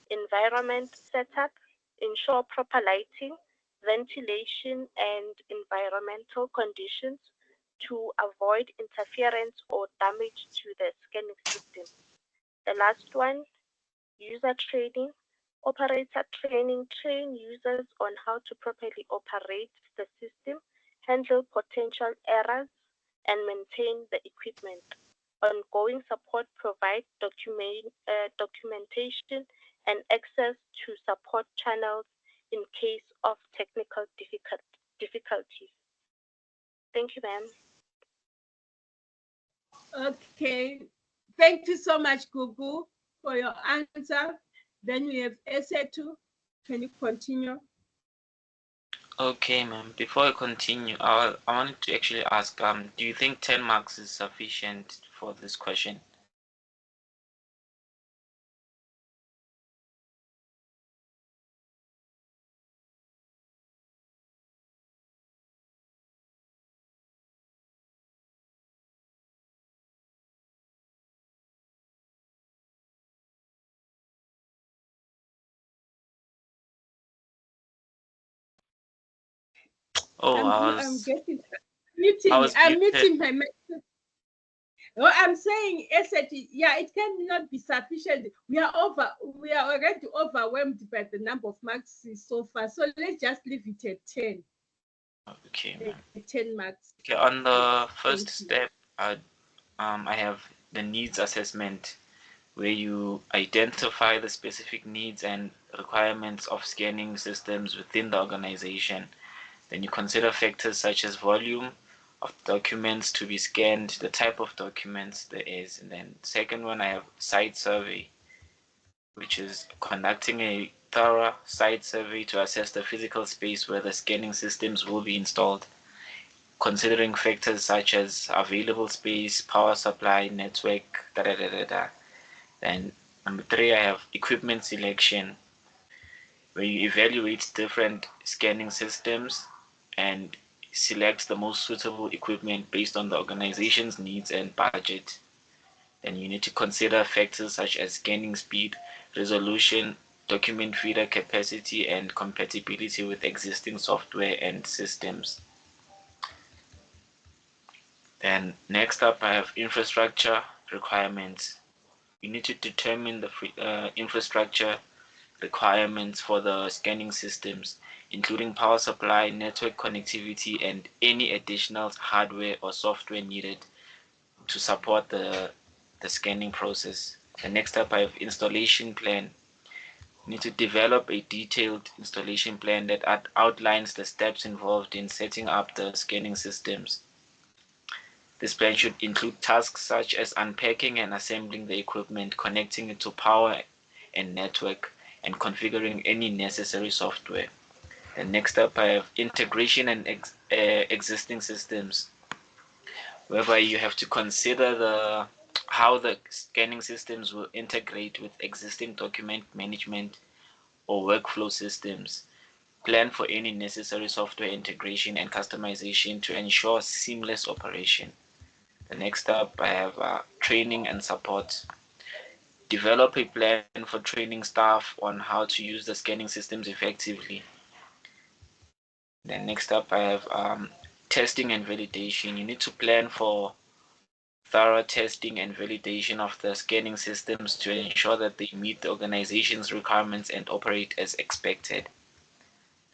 S3: Environment setup, ensure proper lighting, ventilation, and environmental conditions to avoid interference or damage to the scanning system. The last one, user training. Operator training, train users on how to properly operate the system, handle potential errors, and maintain the equipment. Ongoing support, provide documentation and access to support channels in case of technical difficulties. Thank you, ma'am.
S6: Okay, Thank you so much, Gugu, for your answer. Then we have Esetu. Can you continue?
S8: Okay, ma'am. Before I continue, I wanted to actually ask, do you think 10 marks is sufficient for this question? Oh,
S6: I'm muting. I'm muting my message. Oh, I'm saying SAT, yeah, it cannot be sufficient. We are already overwhelmed by the number of marks so far. So let's just leave it at 10.
S8: Okay, ma'am.
S6: 10 marks.
S8: Okay, on the first step, I have the needs assessment, where you identify the specific needs and requirements of scanning systems within the organization. Then you consider factors such as volume of documents to be scanned, the type of documents there is. And then second one, I have site survey, which is conducting a thorough site survey to assess the physical space where the scanning systems will be installed, considering factors such as available space, power supply, network, da da da da da. Then number three, I have equipment selection, where you evaluate different scanning systems and select the most suitable equipment based on the organization's needs and budget. Then you need to consider factors such as scanning speed, resolution, document feeder capacity, and compatibility with existing software and systems. Then next up, I have infrastructure requirements. You need to determine the infrastructure requirements for the scanning systems, including power supply, network connectivity, and any additional hardware or software needed to support the scanning process. The next up, I have installation plan. You need to develop a detailed installation plan that outlines the steps involved in setting up the scanning systems. This plan should include tasks such as unpacking and assembling the equipment, connecting it to power and network, and configuring any necessary software. And next up, I have integration and existing systems, whereby you have to consider how the scanning systems will integrate with existing document management or workflow systems. Plan for any necessary software integration and customization to ensure seamless operation. The next up, I have training and support. Develop a plan for training staff on how to use the scanning systems effectively. Then next up, I have testing and validation. You need to plan for thorough testing and validation of the scanning systems to ensure that they meet the organization's requirements and operate as expected.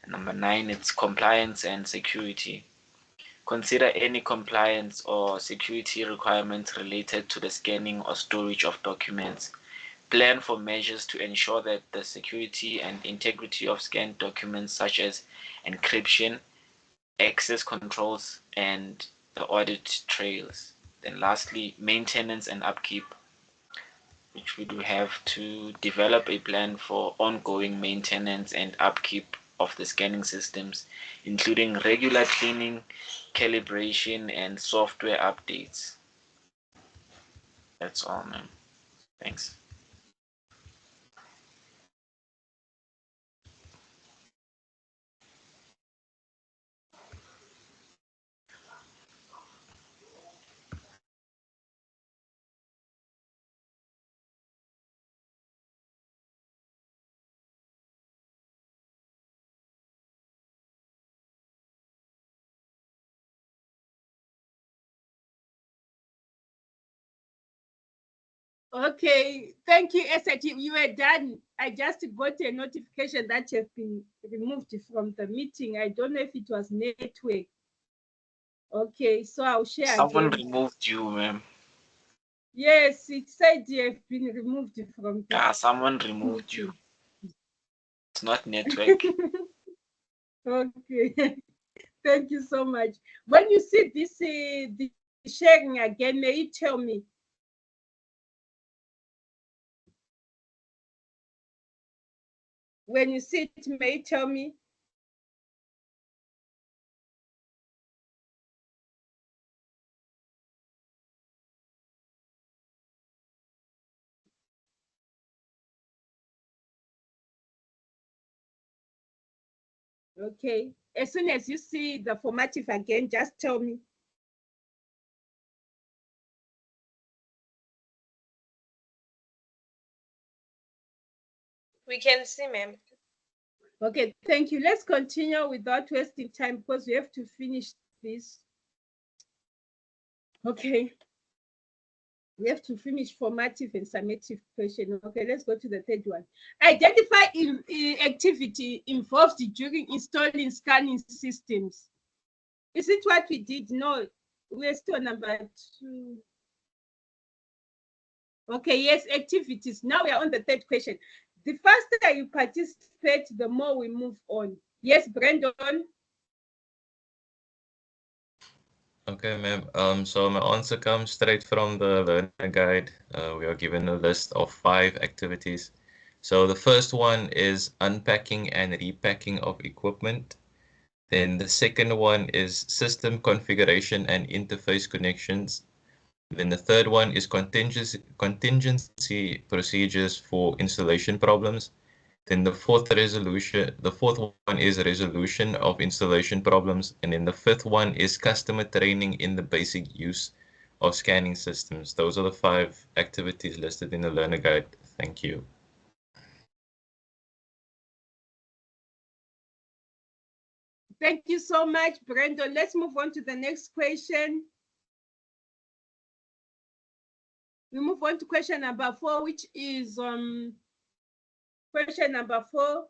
S8: And number 9, it's compliance and security. Consider any compliance or security requirements related to the scanning or storage of documents. Plan for measures to ensure that the security and integrity of scanned documents, such as encryption, access controls, and the audit trails. Then lastly, maintenance and upkeep, which we do have to develop a plan for ongoing maintenance and upkeep of the scanning systems, including regular cleaning, calibration, and software updates. That's all, man. Thanks.
S6: Okay, thank you, SAT. You were done. I just got a notification that you've been removed from the meeting. I don't know if it was network. Okay, so I'll share
S8: Someone
S6: again.
S8: removed you, ma'am.
S6: Yes, it said you have been removed from the
S8: Yeah, someone removed you. It's not network.
S6: Okay, thank you so much. When you see this the sharing again, may you tell me? When you see it, may you tell me? Okay, as soon as you see the formative again, just tell me.
S3: We can see, ma'am.
S6: Okay, thank you. Let's continue without wasting time because we have to finish this. Okay. We have to finish formative and summative question. Okay, let's go to the third one. Identify activity involved during installing scanning systems. Is it what we did? No, we're still number 2. Okay, yes, activities. Now we are on the third question. The faster you participate, the more we move on. Yes, Brandon?
S10: Okay, ma'am. So my answer comes straight from the learner guide. We are given a list of 5 activities. So the first one is unpacking and repacking of equipment. Then the second one is system configuration and interface connections. Then the third one is contingency procedures for installation problems. Then the fourth one is resolution of installation problems. And then the fifth one is customer training in the basic use of scanning systems. Those are the 5 activities listed in the learner guide. Thank you.
S6: Thank you so much, Brandon. Let's move on to the next question. We move on to question number 4, which is question number 4,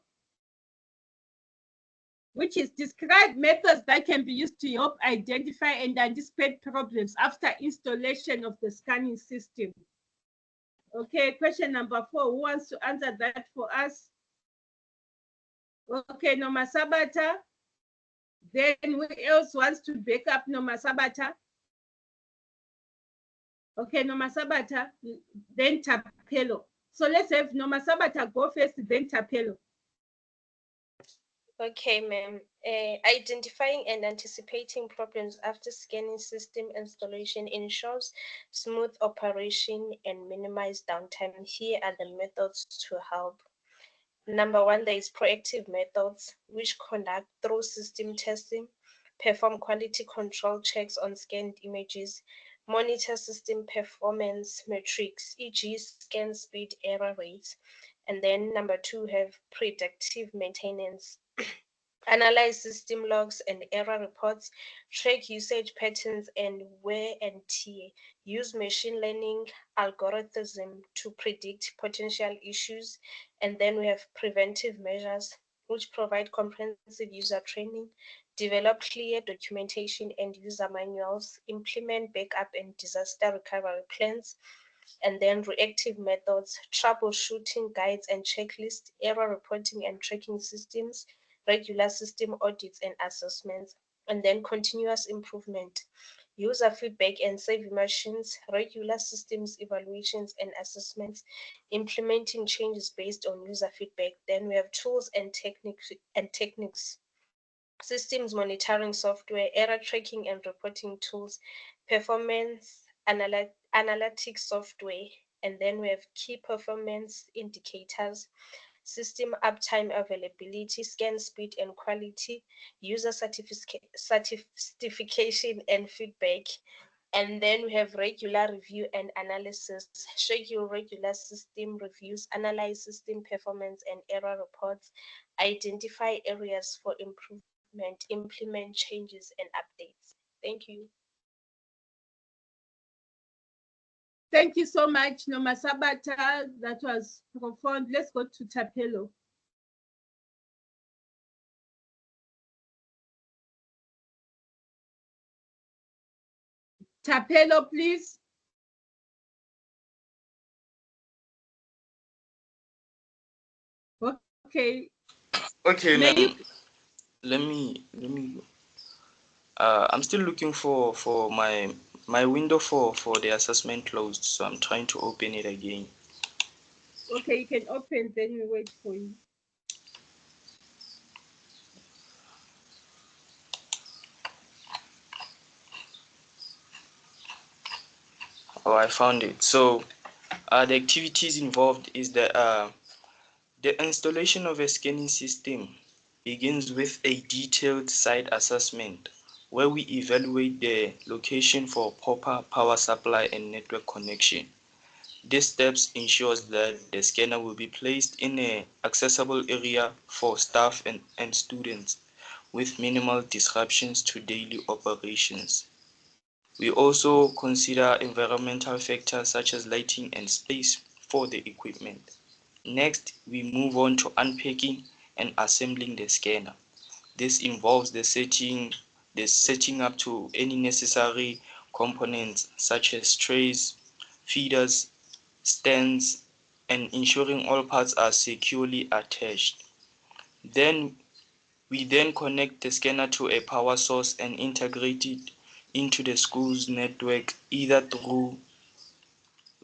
S6: which is describe methods that can be used to help identify and anticipate problems after installation of the scanning system. Okay, question number 4, who wants to answer that for us? Okay, Noma Sabata. Then who else wants to back up Noma Sabata? Okay, Noma Sabata, then Tapelo. So let's have Noma Sabata go first, then Tapelo.
S3: Okay, ma'am. Identifying and anticipating problems after scanning system installation ensures smooth operation and minimize downtime. Here are the methods to help. Number 1, there is proactive methods, which conduct through system testing, perform quality control checks on scanned images, monitor system performance metrics, e.g. scan speed, error rates. And then number 2, have predictive maintenance. Analyze system logs and error reports, track usage patterns and wear and tear, use machine learning algorithm to predict potential issues. And then we have preventive measures, which provide comprehensive user training, develop clear documentation and user manuals, implement backup and disaster recovery plans. And then reactive methods, troubleshooting guides and checklists, error reporting and tracking systems, regular system audits and assessments. And then continuous improvement, user feedback and save machines, regular systems evaluations and assessments, implementing changes based on user feedback. Then we have tools and techniques, systems monitoring software, error tracking and reporting tools, performance analytics software. And then we have key performance indicators, system uptime, availability, scan speed and quality, user certification and feedback. And then we have regular review and analysis, schedule regular system reviews, analyze system performance and error reports, identify areas for improvement, implement changes and updates. Thank you.
S6: Thank you so much, Noma Sabata. That was profound. Let's go to Tapelo. Tapelo, please. Okay.
S2: Okay,
S6: May
S2: ma'am.
S6: you-
S2: Let me. I'm still looking for my window for the assessment closed, so I'm trying to open it again.
S6: Okay, you can open, then we wait for you.
S2: Oh, I found it. So the activities involved is the installation of a scanning system begins with a detailed site assessment where we evaluate the location for proper power supply and network connection. These steps ensures that the scanner will be placed in an accessible area for staff and students with minimal disruptions to daily operations. We also consider environmental factors such as lighting and space for the equipment. Next, we move on to unpacking and assembling the scanner. This involves the setting up to any necessary components such as trays, feeders, stands, and ensuring all parts are securely attached. We then connect the scanner to a power source and integrate it into the school's network either through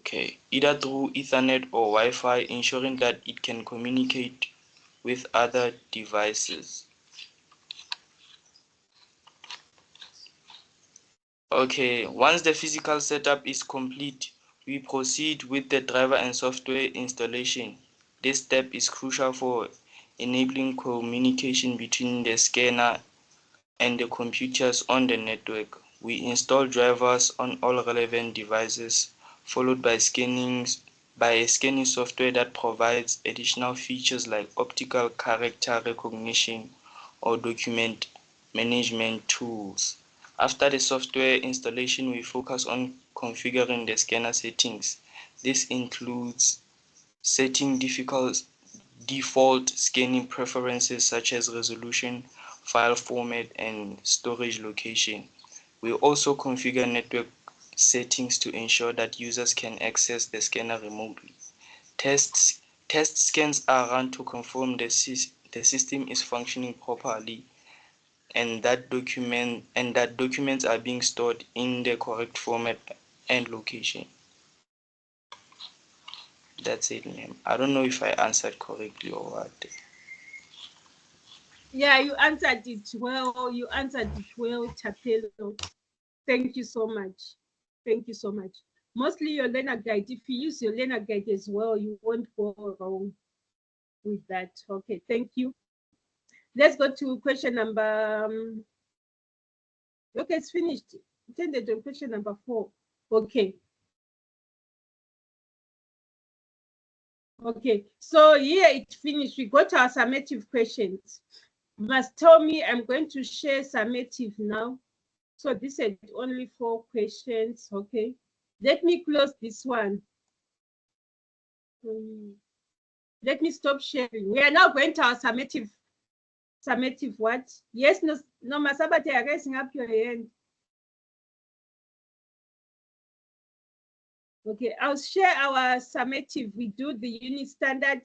S2: Ethernet or Wi-Fi, ensuring that it can communicate with other devices. Okay, once the physical setup is complete, we proceed with the driver and software installation. This step is crucial for enabling communication between the scanner and the computers on the network. We install drivers on all relevant devices, followed by a scanning software that provides additional features like optical character recognition or document management tools. After the software installation, we focus on configuring the scanner settings. This includes setting default scanning preferences such as resolution, file format, and storage location. We also configure network settings to ensure that users can access the scanner remotely. Test scans are run to confirm the system is functioning properly and that documents are being stored in the correct format and location. That's it, ma'am. I don't know if I answered correctly or what.
S6: Yeah, you answered it well. You answered it well, Chapelo. Thank you so much. Thank you so much. Mostly your learner guide. If you use your learner guide as well, you won't go wrong with that. Okay, thank you. Let's go to question number. Okay, it's finished. Attended on question number 4. Okay. Okay, so here it finished. We got our summative questions. You must tell me, I'm going to share summative now. So this had only 4 questions. Okay, let me close this one. Let me stop sharing. We are now going to our summative what? Yes, no, Masabate, are raising up your hand. Okay, I'll share our summative. We do the unit standard,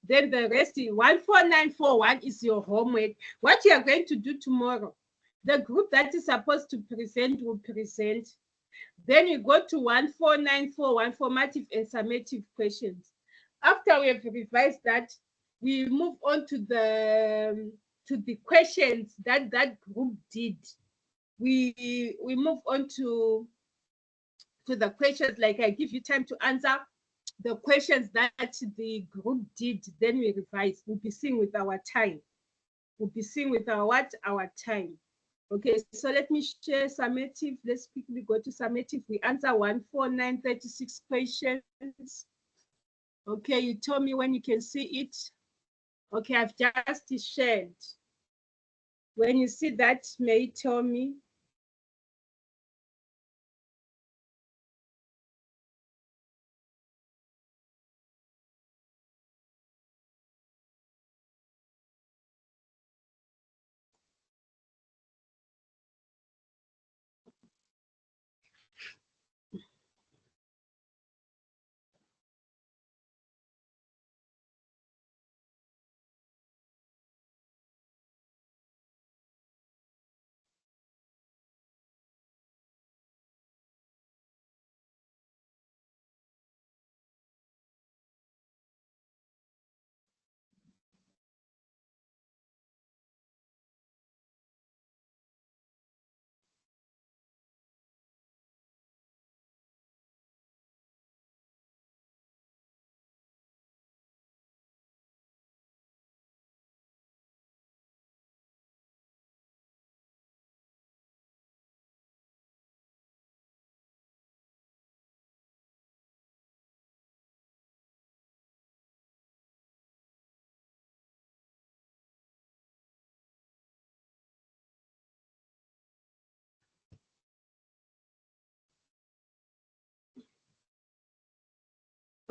S6: then the rest is 14941 is your homework. What you are going to do tomorrow, the group that is supposed to present will present. Then you go to 14941 formative and summative questions. After we have revised that, we move on to the questions that group did. We move on to the questions, like I give you time to answer the questions that the group did, then we revise. We'll be seeing with our time. We'll be seeing with our what? Our time. Okay, so let me share summative. Let's quickly go to summative. We answer 14936 questions. Okay, you tell me when you can see it. Okay, I've just shared. When you see that, may you tell me?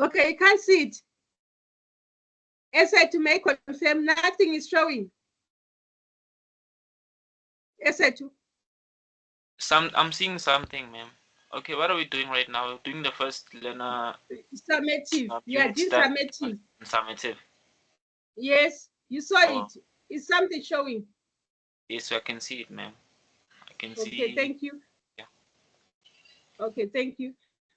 S6: Okay, you can't see it. Essay to make confirm, nothing is showing. Essay to.
S8: I'm seeing something, ma'am. Okay, what are we doing right now? We're doing the first learner
S6: Summative. Yeah, this summative.
S8: Summative.
S6: Yes, you saw it. Is something showing?
S8: Yes, I can see it, ma'am. I can see.
S6: Okay, thank you.
S8: Yeah.
S6: Okay, thank you.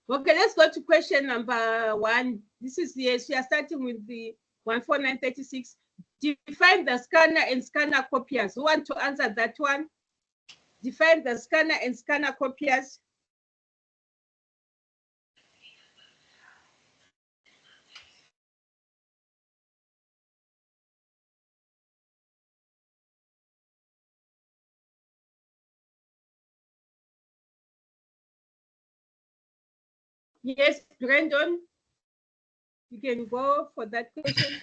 S6: Okay, let's go to question number 1. This is, yes, we are starting with the 14936. Define the scanner and scanner copiers. Who want to answer that one? Define the scanner and scanner copiers. Yes, Brandon, you can go for that question.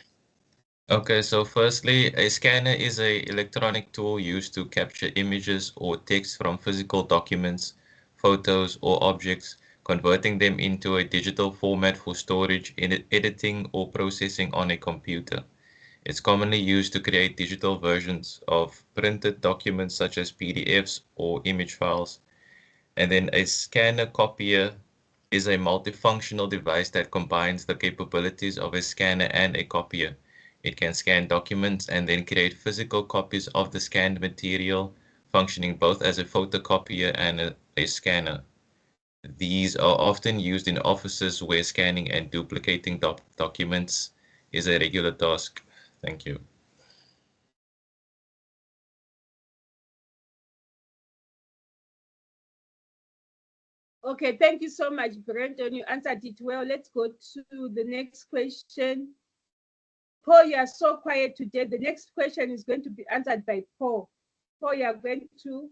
S10: Okay, so firstly, a scanner is an electronic tool used to capture images or text from physical documents, photos, or objects, converting them into a digital format for storage, editing, or processing on a computer. It's commonly used to create digital versions of printed documents such as PDFs or image files. And then a scanner copier is a multifunctional device that combines the capabilities of a scanner and a copier. It can scan documents and then create physical copies of the scanned material, functioning both as a photocopier and a scanner. These are often used in offices where scanning and duplicating documents is a regular task. Thank you.
S6: Okay, thank you so much, Brandon. You answered it well. Let's go to the next question. Paul, you are so quiet today. The next question is going to be answered by Paul. Paul, you are going to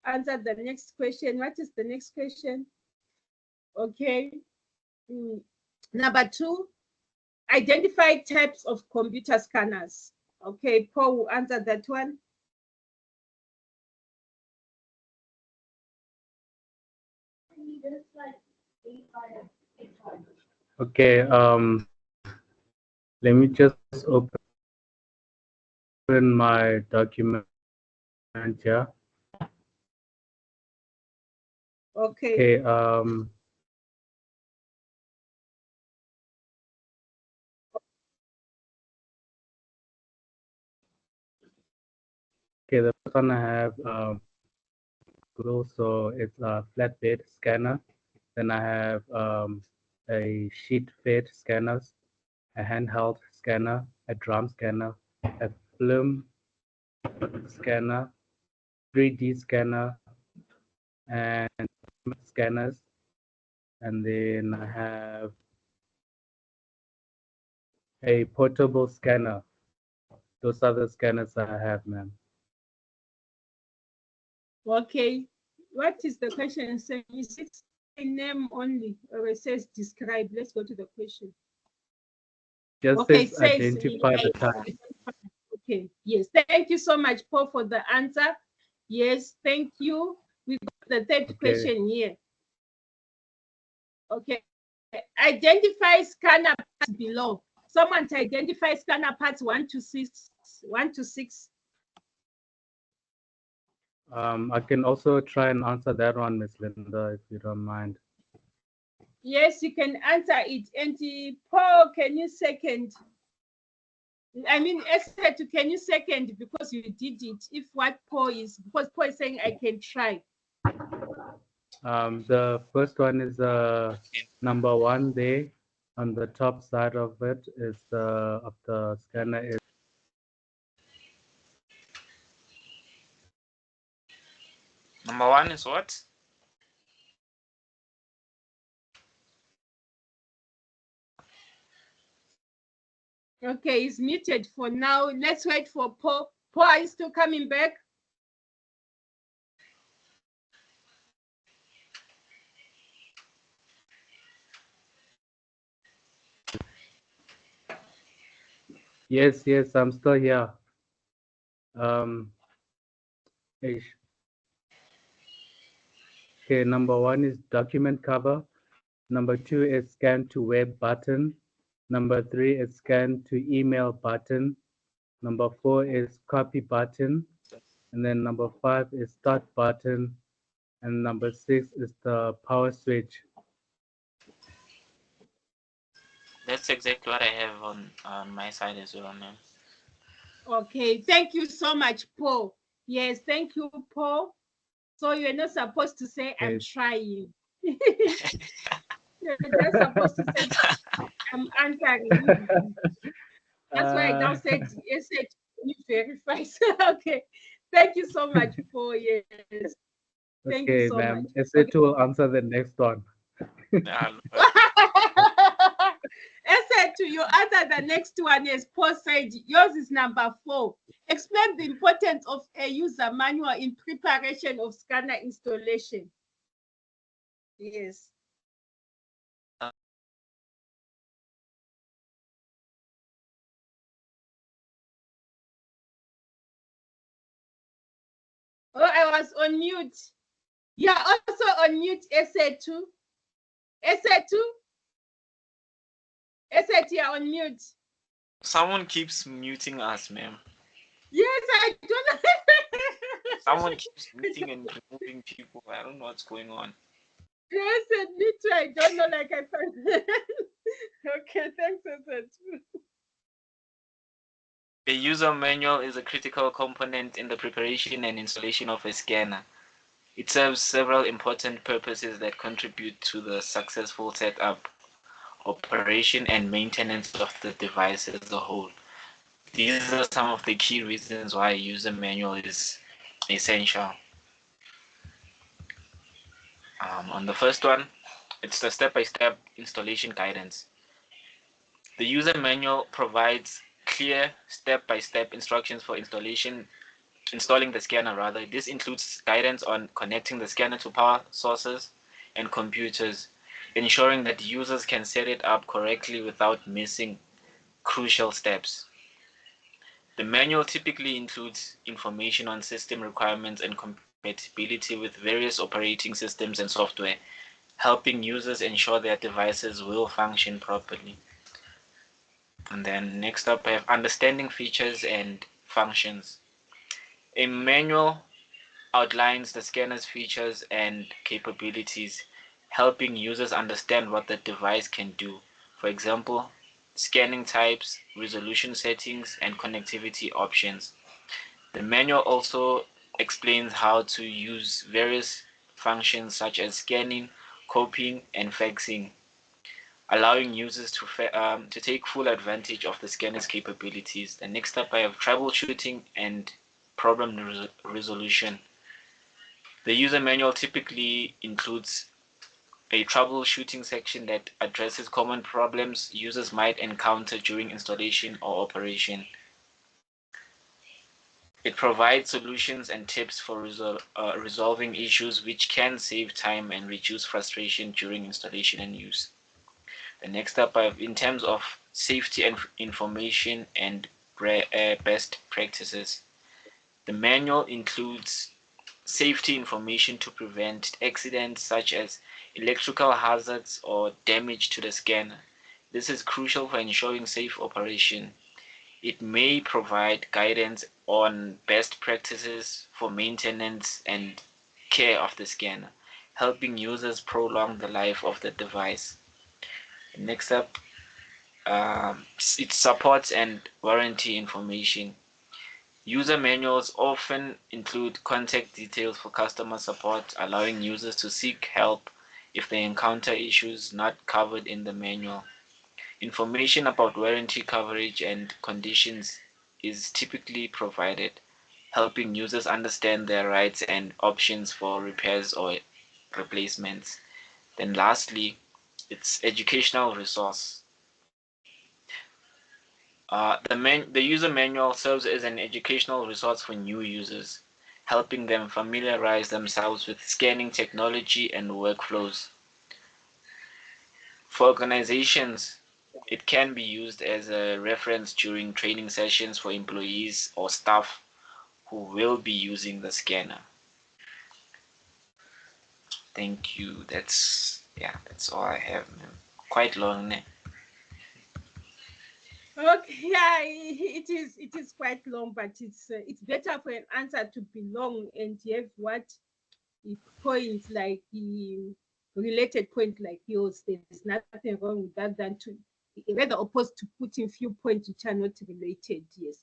S6: answer the next question. What is the next question? Okay. Number 2, identify types of computer scanners. Okay, Paul will answer that one.
S9: Okay, let me just open my document here.
S6: Okay.
S9: Okay, okay, the first one I have Google, so it's a flatbed scanner. Then I have a sheet fed scanners, a handheld scanner, a drum scanner, a film scanner, 3D scanner, and scanners. And then I have a portable scanner. Those are the scanners I have, ma'am.
S6: Okay. What is the question saying? Is it a name only or it says describe? Let's go to the question.
S9: Just
S6: okay,
S9: says identify the type.
S6: Okay, yes. Thank you so much, Paul, for the answer. Yes, thank you. We got the third question here. Okay. Identify scanner parts below. Someone to identify scanner parts 1 to 6. 1 to 6.
S9: I can also try and answer that one, Miss Linda, if you don't mind.
S6: Yes, you can answer it. And Paul, can you second? I mean, Esther, can you second because you did it? If what Paul is, because Paul is saying I can try.
S9: The first one is number 1 there on the top side of it is of the scanner is
S8: Number 1 is what?
S6: Okay, he's muted for now. Let's wait for Paul. Paul, are you still coming back?
S9: Yes, I'm still here. Okay, number 1 is document cover. Number 2 is scan to web button. Number 3 is scan to email button. Number 4 is copy button. And then number 5 is start button. And number 6 is the power switch.
S8: That's exactly what I have on my side as well, ma'am.
S6: Okay, thank you so much, Paul. Yes, thank you, Paul. So you're not supposed to say I'm
S9: Yes.
S6: trying. You're just supposed to say I'm answering. That's why I now said you verify. Okay, thank you so much, Paul. Yes, thank you
S9: Okay,
S6: so
S9: ma'am.
S6: much.
S9: SA2 will answer the next one.
S6: Said to you, answer the next one. Yes, Paul said yours is number 4. Explain the importance of a user manual in preparation of scanner installation. Yes. Oh, I was on mute. Yeah, also on mute, SA2. SA2? SA2, you're on mute.
S8: Someone keeps muting us, ma'am.
S6: Yes, I don't know.
S8: Someone keeps muting and removing people. I don't know what's going on.
S6: Yes, me too. I don't know, like I found. Okay, thanks, SA2.
S8: A user manual is a critical component in the preparation and installation of a scanner. It serves several important purposes that contribute to the successful setup, operation, and maintenance of the device as a whole. These are some of the key reasons why a user manual is essential. On the first one, it's the step-by-step installation guidance. The user manual provides clear step-by-step instructions for installing the scanner rather. This includes guidance on connecting the scanner to power sources and computers, ensuring that users can set it up correctly without missing crucial steps. The manual typically includes information on system requirements and compatibility with various operating systems and software, helping users ensure their devices will function properly. And then next up, I have understanding features and functions. A manual outlines the scanner's features and capabilities, helping users understand what the device can do. For example, scanning types, resolution settings, and connectivity options. The manual also explains how to use various functions such as scanning, copying, and faxing, allowing users to take full advantage of the scanner's capabilities. The next up, I have troubleshooting and problem resolution. The user manual typically includes a troubleshooting section that addresses common problems users might encounter during installation or operation. It provides solutions and tips for resolving issues, which can save time and reduce frustration during installation and use. The next up, in terms of safety and information and best practices, the manual includes safety information to prevent accidents such as electrical hazards or damage to the scanner. This is crucial for ensuring safe operation. It may provide guidance on best practices for maintenance and care of the scanner, helping users prolong the life of the device. Next up, it supports and warranty information. User manuals often include contact details for customer support, allowing users to seek help if they encounter issues not covered in the manual. Information about warranty coverage and conditions is typically provided, helping users understand their rights and options for repairs or replacements. Then lastly, it's educational resource. The user manual serves as an educational resource for new users, helping them familiarize themselves with scanning technology and workflows. For organizations, it can be used as a reference during training sessions for employees or staff who will be using the scanner. Thank you. That's Yeah, that's all I have, ma'am. Quite long, ne?
S6: Okay, yeah, it is quite long, but it's better for an answer to be long and you have what points like the related point like yours. There's nothing wrong with that than to rather opposed to putting few points which are not related. Yes.